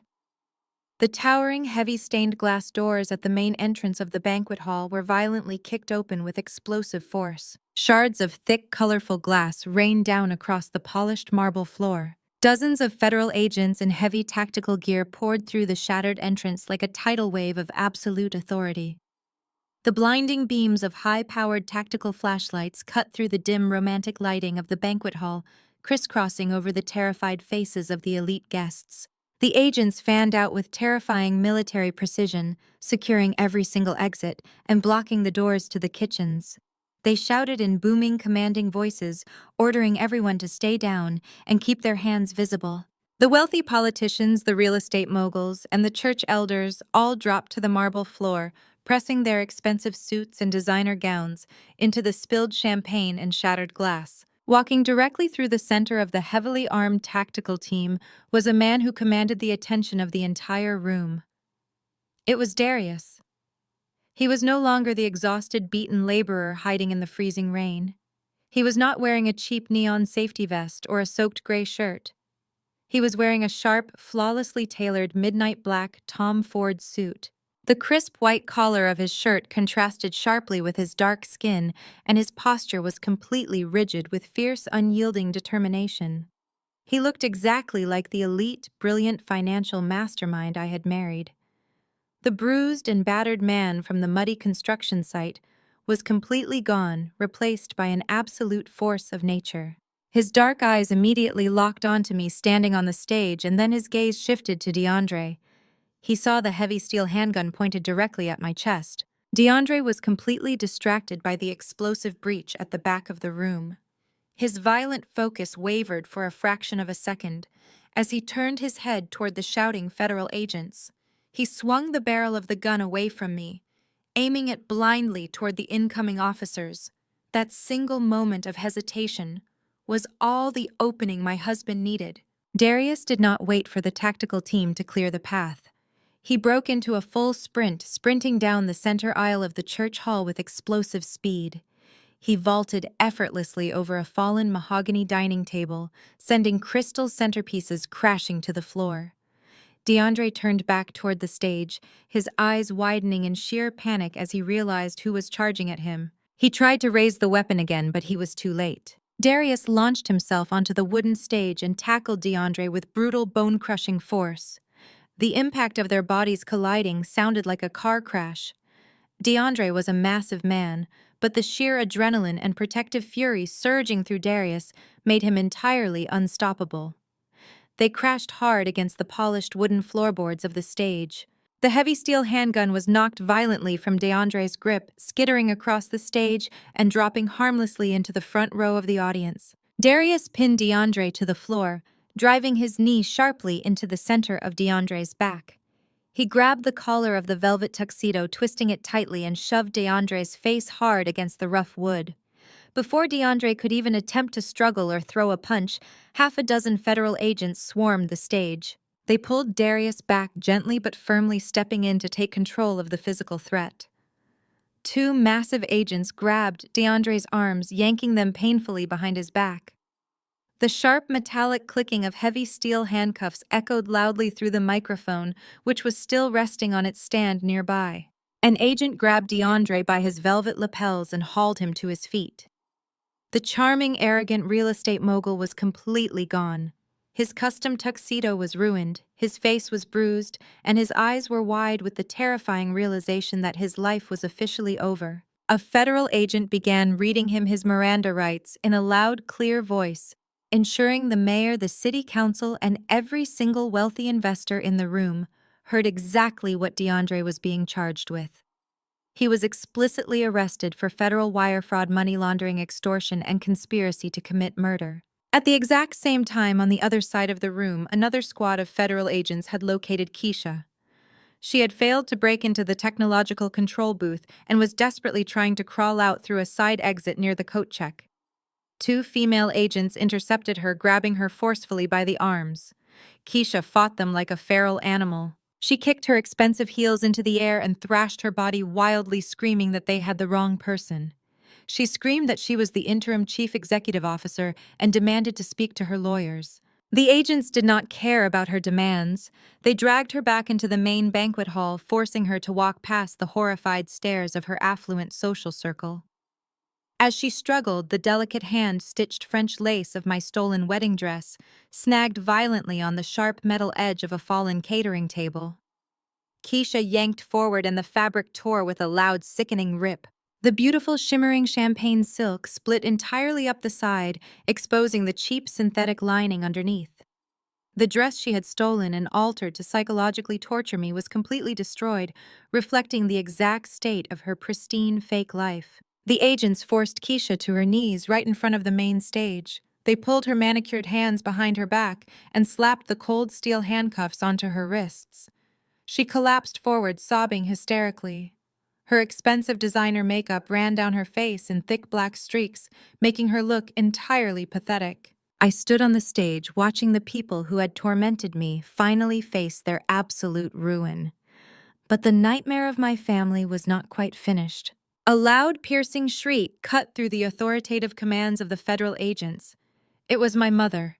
The towering, heavy stained glass doors at the main entrance of the banquet hall were violently kicked open with explosive force. Shards of thick, colorful glass rained down across the polished marble floor. Dozens of federal agents in heavy tactical gear poured through the shattered entrance like a tidal wave of absolute authority. The blinding beams of high-powered tactical flashlights cut through the dim, romantic lighting of the banquet hall, crisscrossing over the terrified faces of the elite guests. The agents fanned out with terrifying military precision, securing every single exit and blocking the doors to the kitchens. They shouted in booming, commanding voices, ordering everyone to stay down and keep their hands visible. The wealthy politicians, the real estate moguls, and the church elders all dropped to the marble floor, pressing their expensive suits and designer gowns into the spilled champagne and shattered glass. Walking directly through the center of the heavily armed tactical team was a man who commanded the attention of the entire room. It was Darius. He was no longer the exhausted, beaten laborer hiding in the freezing rain. He was not wearing a cheap neon safety vest or a soaked gray shirt. He was wearing a sharp, flawlessly tailored midnight black Tom Ford suit. The crisp white collar of his shirt contrasted sharply with his dark skin, and his posture was completely rigid with fierce, unyielding determination. He looked exactly like the elite, brilliant financial mastermind I had married. The bruised and battered man from the muddy construction site was completely gone, replaced by an absolute force of nature. His dark eyes immediately locked onto me standing on the stage, and then his gaze shifted to DeAndre. He saw the heavy steel handgun pointed directly at my chest. DeAndre was completely distracted by the explosive breach at the back of the room. His violent focus wavered for a fraction of a second as he turned his head toward the shouting federal agents. He swung the barrel of the gun away from me, aiming it blindly toward the incoming officers. That single moment of hesitation was all the opening my husband needed. Darius did not wait for the tactical team to clear the path. He broke into a full sprint, sprinting down the center aisle of the church hall with explosive speed. He vaulted effortlessly over a fallen mahogany dining table, sending crystal centerpieces crashing to the floor. DeAndre turned back toward the stage, his eyes widening in sheer panic as he realized who was charging at him. He tried to raise the weapon again, but he was too late. Darius launched himself onto the wooden stage and tackled DeAndre with brutal, bone-crushing force. The impact of their bodies colliding sounded like a car crash. DeAndre was a massive man, but the sheer adrenaline and protective fury surging through Darius made him entirely unstoppable. They crashed hard against the polished wooden floorboards of the stage. The heavy steel handgun was knocked violently from DeAndre's grip, skittering across the stage and dropping harmlessly into the front row of the audience. Darius pinned DeAndre to the floor, driving his knee sharply into the center of DeAndre's back. He grabbed the collar of the velvet tuxedo, twisting it tightly, and shoved DeAndre's face hard against the rough wood. Before DeAndre could even attempt to struggle or throw a punch, half a dozen federal agents swarmed the stage. They pulled Darius back gently but firmly, stepping in to take control of the physical threat. Two massive agents grabbed DeAndre's arms, yanking them painfully behind his back. The sharp metallic clicking of heavy steel handcuffs echoed loudly through the microphone, which was still resting on its stand nearby. An agent grabbed DeAndre by his velvet lapels and hauled him to his feet. The charming, arrogant real estate mogul was completely gone. His custom tuxedo was ruined, his face was bruised, and his eyes were wide with the terrifying realization that his life was officially over. A federal agent began reading him his Miranda rights in a loud, clear voice, ensuring the mayor, the city council, and every single wealthy investor in the room heard exactly what DeAndre was being charged with. He was explicitly arrested for federal wire fraud, money laundering, extortion, and conspiracy to commit murder. At the exact same time, on the other side of the room, another squad of federal agents had located Keisha. She had failed to break into the technological control booth and was desperately trying to crawl out through a side exit near the coat check. Two female agents intercepted her, grabbing her forcefully by the arms. Keisha fought them like a feral animal. She kicked her expensive heels into the air and thrashed her body wildly, screaming that they had the wrong person. She screamed that she was the interim chief executive officer and demanded to speak to her lawyers. The agents did not care about her demands. They dragged her back into the main banquet hall, forcing her to walk past the horrified stares of her affluent social circle. As she struggled, the delicate hand-stitched French lace of my stolen wedding dress snagged violently on the sharp metal edge of a fallen catering table. Keisha yanked forward and the fabric tore with a loud, sickening rip. The beautiful shimmering champagne silk split entirely up the side, exposing the cheap synthetic lining underneath. The dress she had stolen and altered to psychologically torture me was completely destroyed, reflecting the exact state of her pristine fake life. The agents forced Keisha to her knees right in front of the main stage. They pulled her manicured hands behind her back and slapped the cold steel handcuffs onto her wrists. She collapsed forward, sobbing hysterically. Her expensive designer makeup ran down her face in thick black streaks, making her look entirely pathetic. I stood on the stage watching the people who had tormented me finally face their absolute ruin. But the nightmare of my family was not quite finished. A loud, piercing shriek cut through the authoritative commands of the federal agents. It was my mother.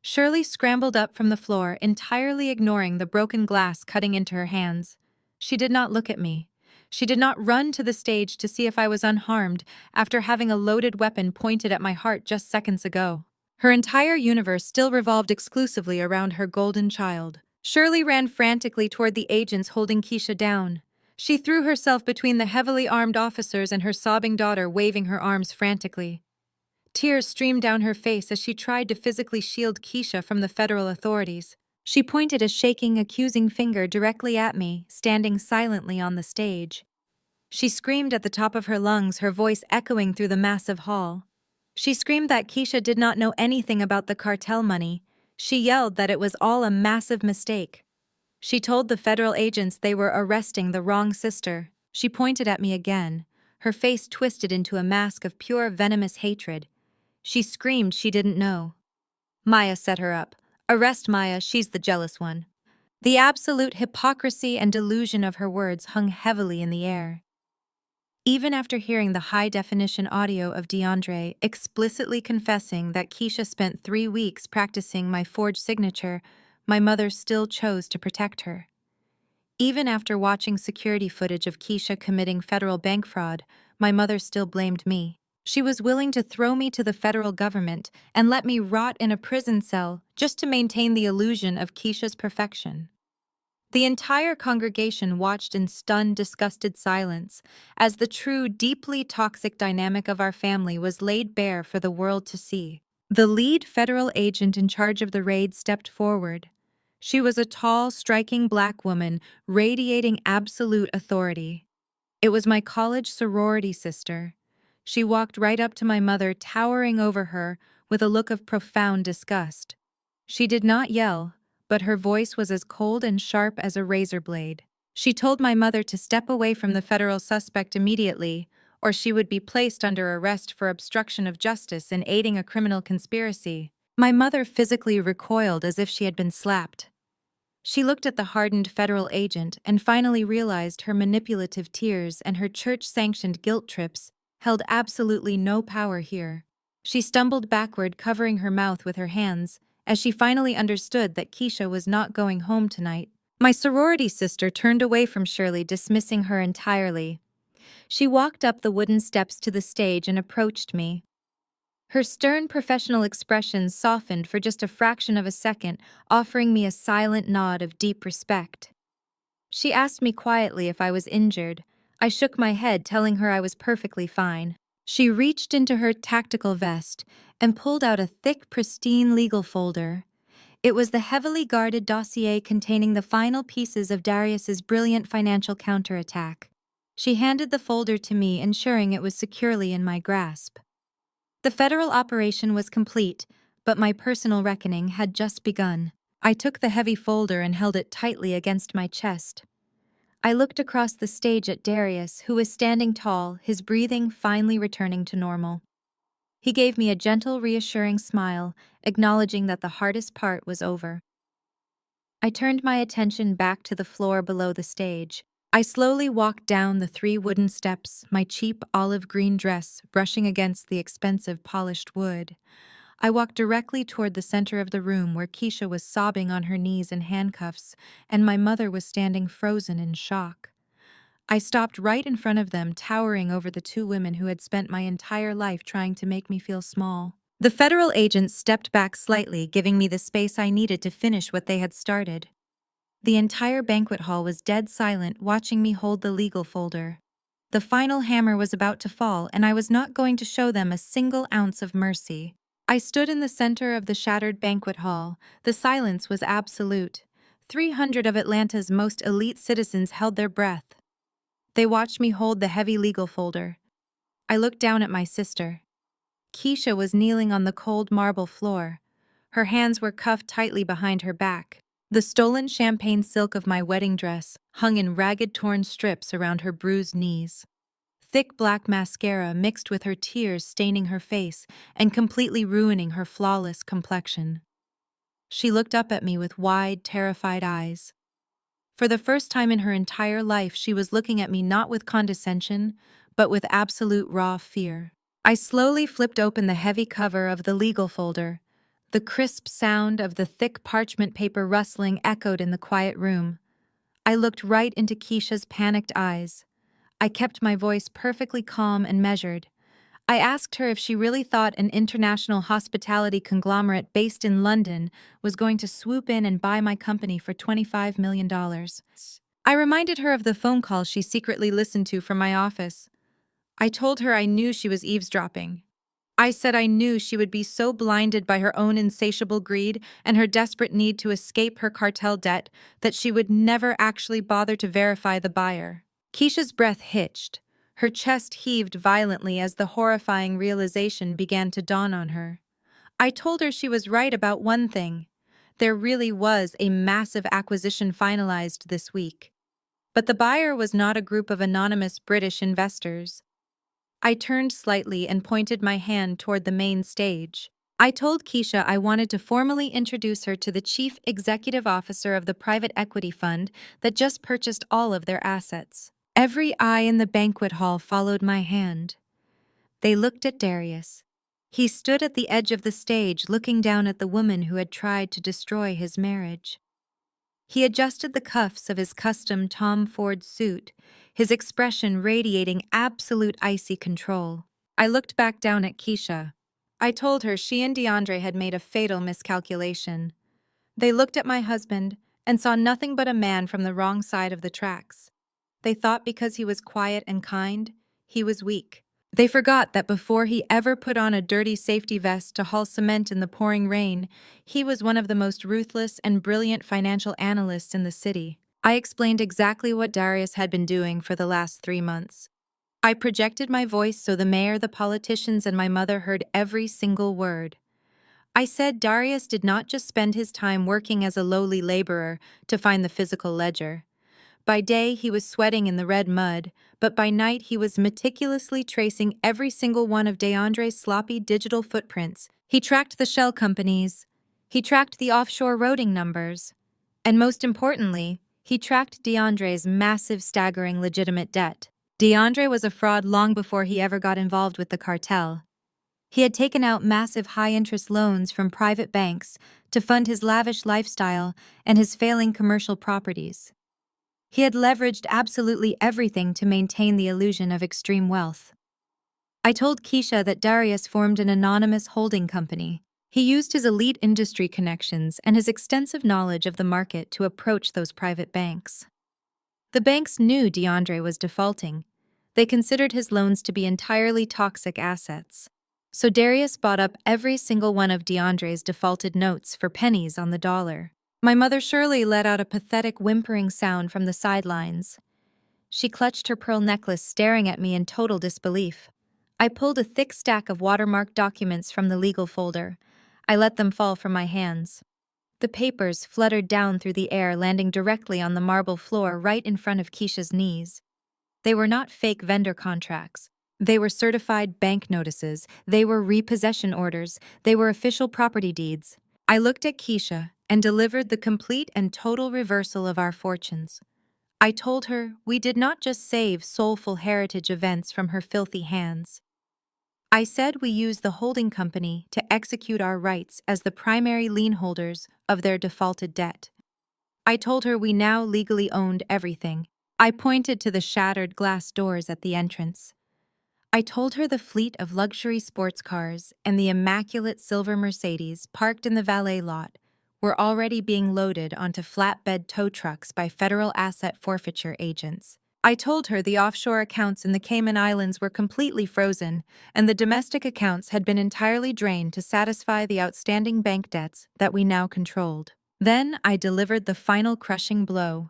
Shirley scrambled up from the floor, entirely ignoring the broken glass cutting into her hands. She did not look at me. She did not run to the stage to see if I was unharmed after having a loaded weapon pointed at my heart just seconds ago. Her entire universe still revolved exclusively around her golden child. Shirley ran frantically toward the agents holding Keisha down. She threw herself between the heavily armed officers and her sobbing daughter, waving her arms frantically. Tears streamed down her face as she tried to physically shield Keisha from the federal authorities. She pointed a shaking, accusing finger directly at me, standing silently on the stage. She screamed at the top of her lungs, her voice echoing through the massive hall. She screamed that Keisha did not know anything about the cartel money. She yelled that it was all a massive mistake. She told the federal agents they were arresting the wrong sister. She pointed at me again, her face twisted into a mask of pure venomous hatred. She screamed she didn't know. Maya set her up. Arrest Maya, she's the jealous one. The absolute hypocrisy and delusion of her words hung heavily in the air. Even after hearing the high-definition audio of DeAndre explicitly confessing that Keisha spent 3 weeks practicing my forged signature, my mother still chose to protect her. Even after watching security footage of Keisha committing federal bank fraud, my mother still blamed me. She was willing to throw me to the federal government and let me rot in a prison cell just to maintain the illusion of Keisha's perfection. The entire congregation watched in stunned, disgusted silence as the true, deeply toxic dynamic of our family was laid bare for the world to see. The lead federal agent in charge of the raid stepped forward. She was a tall, striking black woman, radiating absolute authority. It was my college sorority sister. She walked right up to my mother, towering over her with a look of profound disgust. She did not yell, but her voice was as cold and sharp as a razor blade. She told my mother to step away from the federal suspect immediately, or she would be placed under arrest for obstruction of justice and aiding a criminal conspiracy. My mother physically recoiled as if she had been slapped. She looked at the hardened federal agent and finally realized her manipulative tears and her church-sanctioned guilt trips held absolutely no power here. She stumbled backward, covering her mouth with her hands, as she finally understood that Keisha was not going home tonight. My sorority sister turned away from Shirley, dismissing her entirely. She walked up the wooden steps to the stage and approached me. Her stern professional expression softened for just a fraction of a second, offering me a silent nod of deep respect. She asked me quietly if I was injured. I shook my head, telling her I was perfectly fine. She reached into her tactical vest and pulled out a thick, pristine legal folder. It was the heavily guarded dossier containing the final pieces of Darius's brilliant financial counterattack. She handed the folder to me, ensuring it was securely in my grasp. The federal operation was complete, but my personal reckoning had just begun. I took the heavy folder and held it tightly against my chest. I looked across the stage at Darius, who was standing tall, his breathing finally returning to normal. He gave me a gentle, reassuring smile, acknowledging that the hardest part was over. I turned my attention back to the floor below the stage. I slowly walked down the 3 wooden steps, my cheap olive green dress brushing against the expensive polished wood. I walked directly toward the center of the room where Keisha was sobbing on her knees in handcuffs, and my mother was standing frozen in shock. I stopped right in front of them, towering over the 2 women who had spent my entire life trying to make me feel small. The federal agents stepped back slightly, giving me the space I needed to finish what they had started. The entire banquet hall was dead silent, watching me hold the legal folder. The final hammer was about to fall, and I was not going to show them a single ounce of mercy. I stood in the center of the shattered banquet hall. The silence was absolute. 300 of Atlanta's most elite citizens held their breath. They watched me hold the heavy legal folder. I looked down at my sister. Keisha was kneeling on the cold marble floor. Her hands were cuffed tightly behind her back. The stolen champagne silk of my wedding dress hung in ragged, torn strips around her bruised knees. Thick black mascara mixed with her tears staining her face and completely ruining her flawless complexion. She looked up at me with wide, terrified eyes. For the first time in her entire life, she was looking at me not with condescension, but with absolute raw fear. I slowly flipped open the heavy cover of the legal folder. The crisp sound of the thick parchment paper rustling echoed in the quiet room. I looked right into Keisha's panicked eyes. I kept my voice perfectly calm and measured. I asked her if she really thought an international hospitality conglomerate based in London was going to swoop in and buy my company for $25 million. I reminded her of the phone call she secretly listened to from my office. I told her I knew she was eavesdropping. I said I knew she would be so blinded by her own insatiable greed and her desperate need to escape her cartel debt that she would never actually bother to verify the buyer. Keisha's breath hitched. Her chest heaved violently as the horrifying realization began to dawn on her. I told her she was right about one thing. There really was a massive acquisition finalized this week. But the buyer was not a group of anonymous British investors. I turned slightly and pointed my hand toward the main stage. I told Keisha I wanted to formally introduce her to the chief executive officer of the private equity fund that just purchased all of their assets. Every eye in the banquet hall followed my hand. They looked at Darius. He stood at the edge of the stage, looking down at the woman who had tried to destroy his marriage. He adjusted the cuffs of his custom Tom Ford suit, his expression radiating absolute icy control. I looked back down at Keisha. I told her she and DeAndre had made a fatal miscalculation. They looked at my husband and saw nothing but a man from the wrong side of the tracks. They thought because he was quiet and kind, he was weak. They forgot that before he ever put on a dirty safety vest to haul cement in the pouring rain, he was one of the most ruthless and brilliant financial analysts in the city. I explained exactly what Darius had been doing for the last 3 months. I projected my voice so the mayor, the politicians, and my mother heard every single word. I said Darius did not just spend his time working as a lowly laborer to find the physical ledger. By day, he was sweating in the red mud, but by night he was meticulously tracing every single one of DeAndre's sloppy digital footprints. He tracked the shell companies. He tracked the offshore routing numbers. And most importantly, he tracked DeAndre's massive, staggering legitimate debt. DeAndre was a fraud long before he ever got involved with the cartel. He had taken out massive high-interest loans from private banks to fund his lavish lifestyle and his failing commercial properties. He had leveraged absolutely everything to maintain the illusion of extreme wealth. I told Keisha that Darius formed an anonymous holding company. He used his elite industry connections and his extensive knowledge of the market to approach those private banks. The banks knew DeAndre was defaulting. They considered his loans to be entirely toxic assets. So Darius bought up every single one of DeAndre's defaulted notes for pennies on the dollar. My mother Shirley let out a pathetic whimpering sound from the sidelines. She clutched her pearl necklace, staring at me in total disbelief. I pulled a thick stack of watermarked documents from the legal folder. I let them fall from my hands. The papers fluttered down through the air, landing directly on the marble floor right in front of Keisha's knees. They were not fake vendor contracts. They were certified bank notices. They were repossession orders. They were official property deeds. I looked at Keisha and delivered the complete and total reversal of our fortunes. I told her we did not just save soulful heritage events from her filthy hands. I said we used the holding company to execute our rights as the primary lien holders of their defaulted debt. I told her we now legally owned everything. I pointed to the shattered glass doors at the entrance. I told her the fleet of luxury sports cars and the immaculate silver Mercedes parked in the valet lot were already being loaded onto flatbed tow trucks by federal asset forfeiture agents. I told her the offshore accounts in the Cayman Islands were completely frozen, and the domestic accounts had been entirely drained to satisfy the outstanding bank debts that we now controlled. Then I delivered the final crushing blow.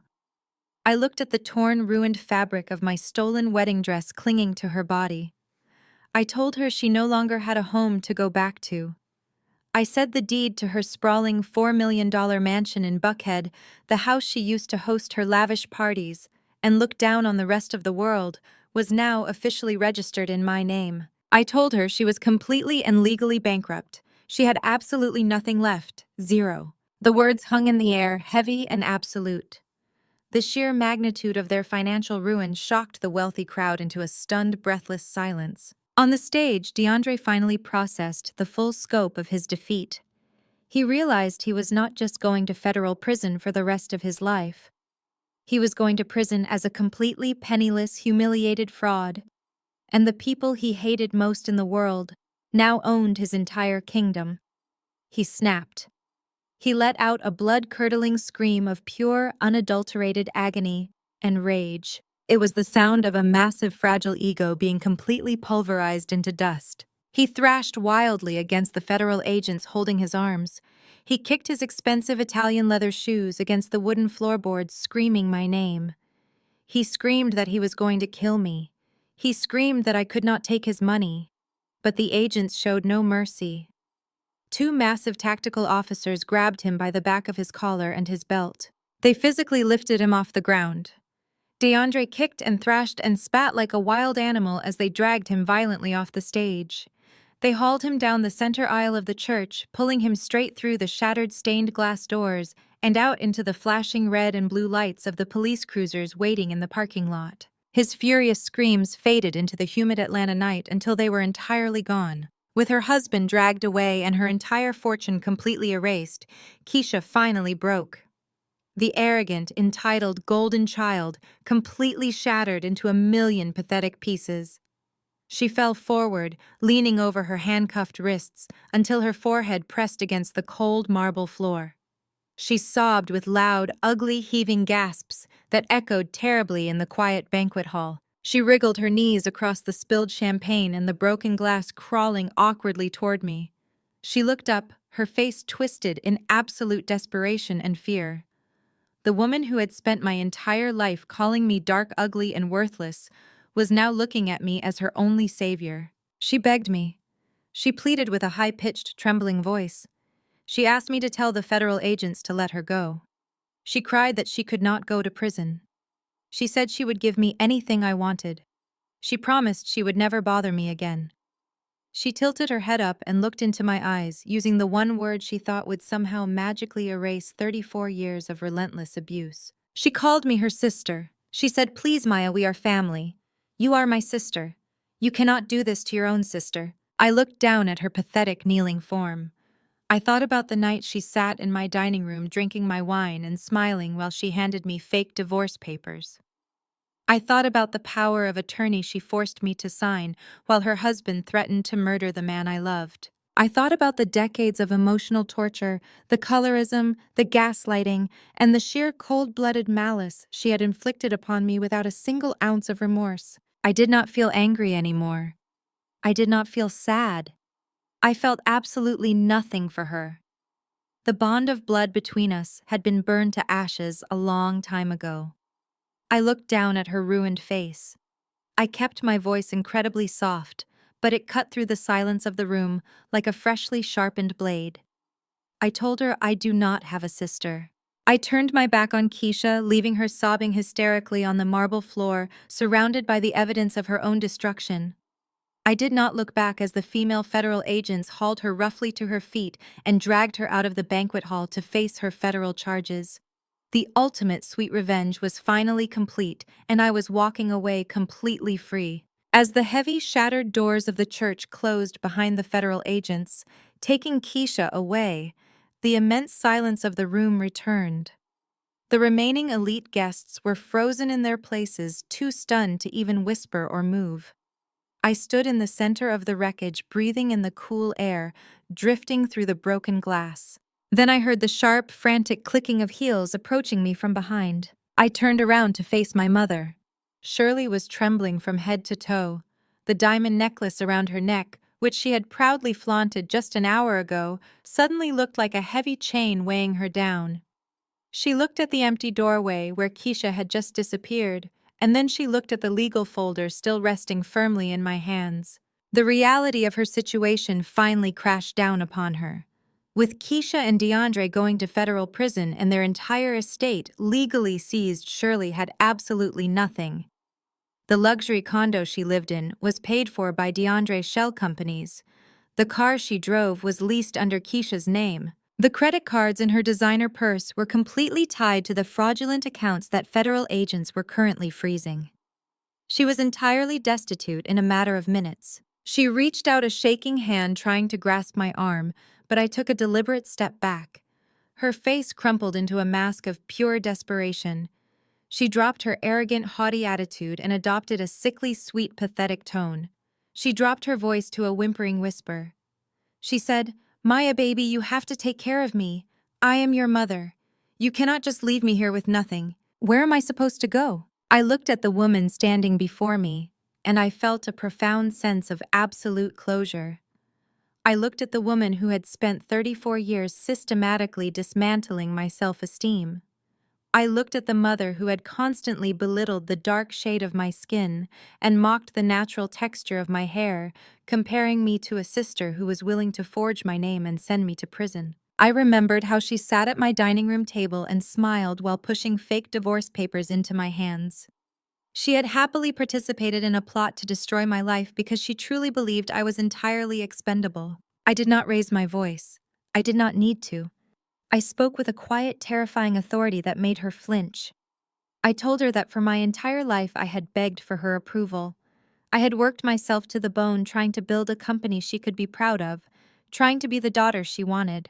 I looked at the torn, ruined fabric of my stolen wedding dress clinging to her body. I told her she no longer had a home to go back to. I said the deed to her sprawling $4 million mansion in Buckhead, the house she used to host her lavish parties and look down on the rest of the world, was now officially registered in my name. I told her she was completely and legally bankrupt. She had absolutely nothing left, zero. The words hung in the air, heavy and absolute. The sheer magnitude of their financial ruin shocked the wealthy crowd into a stunned, breathless silence. On the stage, DeAndre finally processed the full scope of his defeat. He realized he was not just going to federal prison for the rest of his life. He was going to prison as a completely penniless, humiliated fraud. And the people he hated most in the world now owned his entire kingdom. He snapped. He let out a blood-curdling scream of pure, unadulterated agony and rage. It was the sound of a massive, fragile ego being completely pulverized into dust. He thrashed wildly against the federal agents holding his arms. He kicked his expensive Italian leather shoes against the wooden floorboards, screaming my name. He screamed that he was going to kill me. He screamed that I could not take his money. But the agents showed no mercy. Two massive tactical officers grabbed him by the back of his collar and his belt. They physically lifted him off the ground. DeAndre kicked and thrashed and spat like a wild animal as they dragged him violently off the stage. They hauled him down the center aisle of the church, pulling him straight through the shattered stained glass doors and out into the flashing red and blue lights of the police cruisers waiting in the parking lot. His furious screams faded into the humid Atlanta night until they were entirely gone. With her husband dragged away and her entire fortune completely erased, Keisha finally broke. The arrogant, entitled golden child completely shattered into a million pathetic pieces. She fell forward, leaning over her handcuffed wrists until her forehead pressed against the cold marble floor. She sobbed with loud, ugly, heaving gasps that echoed terribly in the quiet banquet hall. She wriggled her knees across the spilled champagne and the broken glass, crawling awkwardly toward me. She looked up, her face twisted in absolute desperation and fear. The woman who had spent my entire life calling me dark, ugly, and worthless was now looking at me as her only savior. She begged me. She pleaded with a high-pitched, trembling voice. She asked me to tell the federal agents to let her go. She cried that she could not go to prison. She said she would give me anything I wanted. She promised she would never bother me again. She tilted her head up and looked into my eyes, using the one word she thought would somehow magically erase 34 years of relentless abuse. She called me her sister. She said, "Please, Maya, we are family. You are my sister. You cannot do this to your own sister." I looked down at her pathetic kneeling form. I thought about the night she sat in my dining room drinking my wine and smiling while she handed me fake divorce papers. I thought about the power of attorney she forced me to sign while her husband threatened to murder the man I loved. I thought about the decades of emotional torture, the colorism, the gaslighting, and the sheer cold-blooded malice she had inflicted upon me without a single ounce of remorse. I did not feel angry anymore. I did not feel sad. I felt absolutely nothing for her. The bond of blood between us had been burned to ashes a long time ago. I looked down at her ruined face. I kept my voice incredibly soft, but it cut through the silence of the room like a freshly sharpened blade. I told her I do not have a sister. I turned my back on Keisha, leaving her sobbing hysterically on the marble floor, surrounded by the evidence of her own destruction. I did not look back as the female federal agents hauled her roughly to her feet and dragged her out of the banquet hall to face her federal charges. The ultimate sweet revenge was finally complete, and I was walking away completely free. As the heavy, shattered doors of the church closed behind the federal agents, taking Keisha away, the immense silence of the room returned. The remaining elite guests were frozen in their places, too stunned to even whisper or move. I stood in the center of the wreckage, breathing in the cool air, drifting through the broken glass. Then I heard the sharp, frantic clicking of heels approaching me from behind. I turned around to face my mother. Shirley was trembling from head to toe. The diamond necklace around her neck, which she had proudly flaunted just an hour ago, suddenly looked like a heavy chain weighing her down. She looked at the empty doorway where Keisha had just disappeared, and then she looked at the legal folder still resting firmly in my hands. The reality of her situation finally crashed down upon her. With Keisha and DeAndre going to federal prison and their entire estate legally seized, Shirley had absolutely nothing. The luxury condo she lived in was paid for by DeAndre's shell companies. The car she drove was leased under Keisha's name. The credit cards in her designer purse were completely tied to the fraudulent accounts that federal agents were currently freezing. She was entirely destitute in a matter of minutes. She reached out a shaking hand trying to grasp my arm, but I took a deliberate step back. Her face crumpled into a mask of pure desperation. She dropped her arrogant, haughty attitude and adopted a sickly, sweet, pathetic tone. She dropped her voice to a whimpering whisper. She said, "Maya, baby, you have to take care of me. I am your mother. You cannot just leave me here with nothing. Where am I supposed to go?" I looked at the woman standing before me, and I felt a profound sense of absolute closure. I looked at the woman who had spent 34 years systematically dismantling my self-esteem. I looked at the mother who had constantly belittled the dark shade of my skin and mocked the natural texture of my hair, comparing me to a sister who was willing to forge my name and send me to prison. I remembered how she sat at my dining room table and smiled while pushing fake divorce papers into my hands. She had happily participated in a plot to destroy my life because she truly believed I was entirely expendable. I did not raise my voice. I did not need to. I spoke with a quiet, terrifying authority that made her flinch. I told her that for my entire life I had begged for her approval. I had worked myself to the bone trying to build a company she could be proud of, trying to be the daughter she wanted.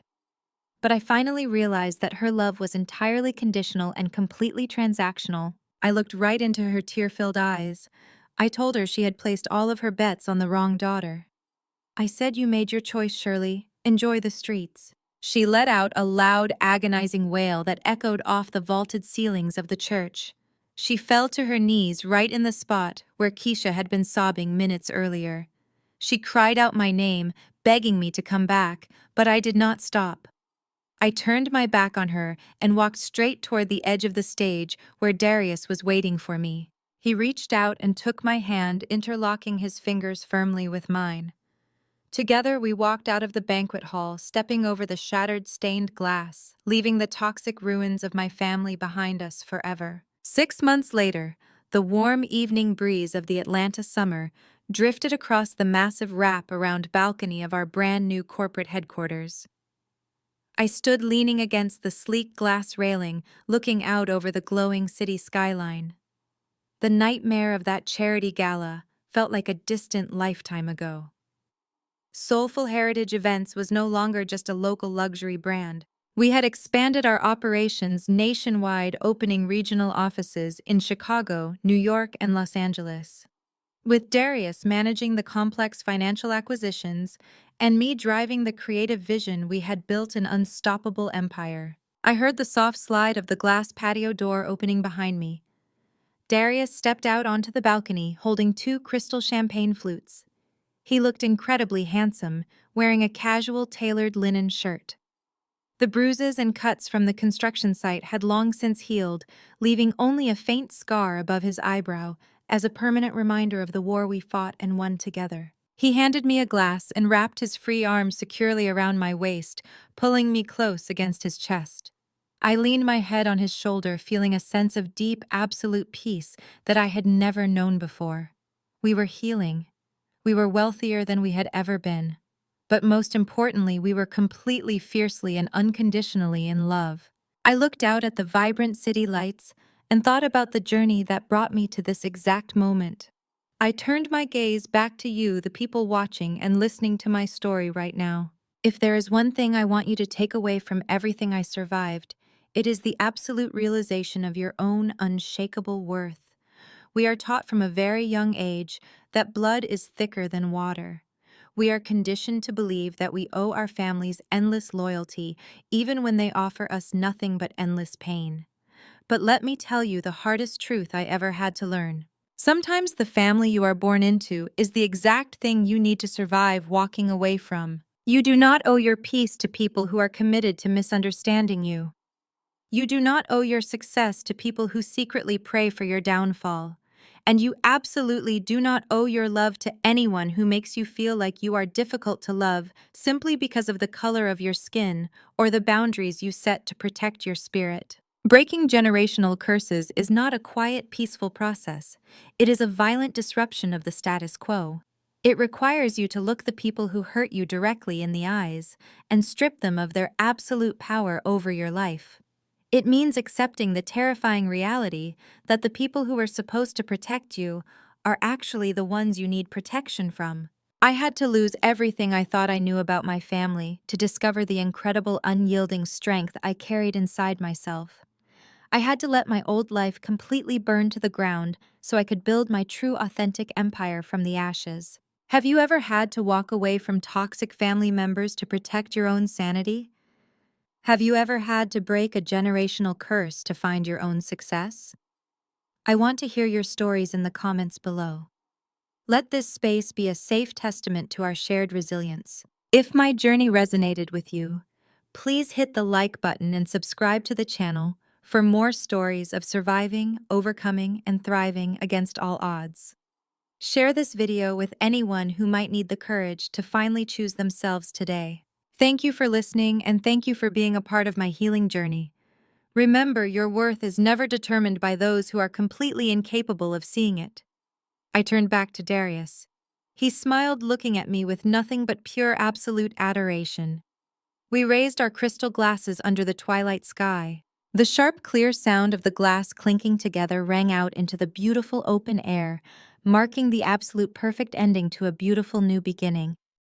But I finally realized that her love was entirely conditional and completely transactional. I looked right into her tear-filled eyes. I told her she had placed all of her bets on the wrong daughter. I said, "You made your choice, Shirley. Enjoy the streets." She let out a loud, agonizing wail that echoed off the vaulted ceilings of the church. She fell to her knees right in the spot where Keisha had been sobbing minutes earlier. She cried out my name, begging me to come back, but I did not stop. I turned my back on her and walked straight toward the edge of the stage where Darius was waiting for me. He reached out and took my hand, interlocking his fingers firmly with mine. Together we walked out of the banquet hall, stepping over the shattered stained glass, leaving the toxic ruins of my family behind us forever. 6 months later, the warm evening breeze of the Atlanta summer drifted across the massive wrap-around balcony of our brand-new corporate headquarters. I stood leaning against the sleek glass railing, looking out over the glowing city skyline. The nightmare of that charity gala felt like a distant lifetime ago. Soulful Heritage Events was no longer just a local luxury brand. We had expanded our operations nationwide, opening regional offices in Chicago, New York, and Los Angeles. With Darius managing the complex financial acquisitions and me driving the creative vision we had built an unstoppable empire. I heard the soft slide of the glass patio door opening behind me. Darius stepped out onto the balcony holding two crystal champagne flutes. He looked incredibly handsome, wearing a casual tailored linen shirt. The bruises and cuts from the construction site had long since healed, leaving only a faint scar above his eyebrow as a permanent reminder of the war we fought and won together. He handed me a glass and wrapped his free arms securely around my waist, pulling me close against his chest. I leaned my head on his shoulder, feeling a sense of deep, absolute peace that I had never known before. We were healing. We were wealthier than we had ever been. But most importantly, we were completely, fiercely, and unconditionally in love. I looked out at the vibrant city lights and thought about the journey that brought me to this exact moment. I turned my gaze back to you, the people watching and listening to my story right now. If there is one thing I want you to take away from everything I survived, it is the absolute realization of your own unshakable worth. We are taught from a very young age that blood is thicker than water. We are conditioned to believe that we owe our families endless loyalty, even when they offer us nothing but endless pain. But let me tell you the hardest truth I ever had to learn. Sometimes the family you are born into is the exact thing you need to survive walking away from. You do not owe your peace to people who are committed to misunderstanding you. You do not owe your success to people who secretly pray for your downfall. And you absolutely do not owe your love to anyone who makes you feel like you are difficult to love simply because of the color of your skin or the boundaries you set to protect your spirit. Breaking generational curses is not a quiet, peaceful process. It is a violent disruption of the status quo. It requires you to look the people who hurt you directly in the eyes and strip them of their absolute power over your life. It means accepting the terrifying reality that the people who are supposed to protect you are actually the ones you need protection from. I had to lose everything I thought I knew about my family to discover the incredible unyielding strength I carried inside myself. I had to let my old life completely burn to the ground so I could build my true authentic empire from the ashes. Have you ever had to walk away from toxic family members to protect your own sanity? Have you ever had to break a generational curse to find your own success? I want to hear your stories in the comments below. Let this space be a safe testament to our shared resilience. If my journey resonated with you, please hit the like button and subscribe to the channel for more stories of surviving, overcoming, and thriving against all odds. Share this video with anyone who might need the courage to finally choose themselves today. Thank you for listening, and thank you for being a part of my healing journey. Remember, your worth is never determined by those who are completely incapable of seeing it. I turned back to Darius. He smiled, looking at me with nothing but pure absolute adoration. We raised our crystal glasses under the twilight sky. The sharp, clear sound of the glass clinking together rang out into the beautiful open air, marking the absolute perfect ending to a beautiful new beginning.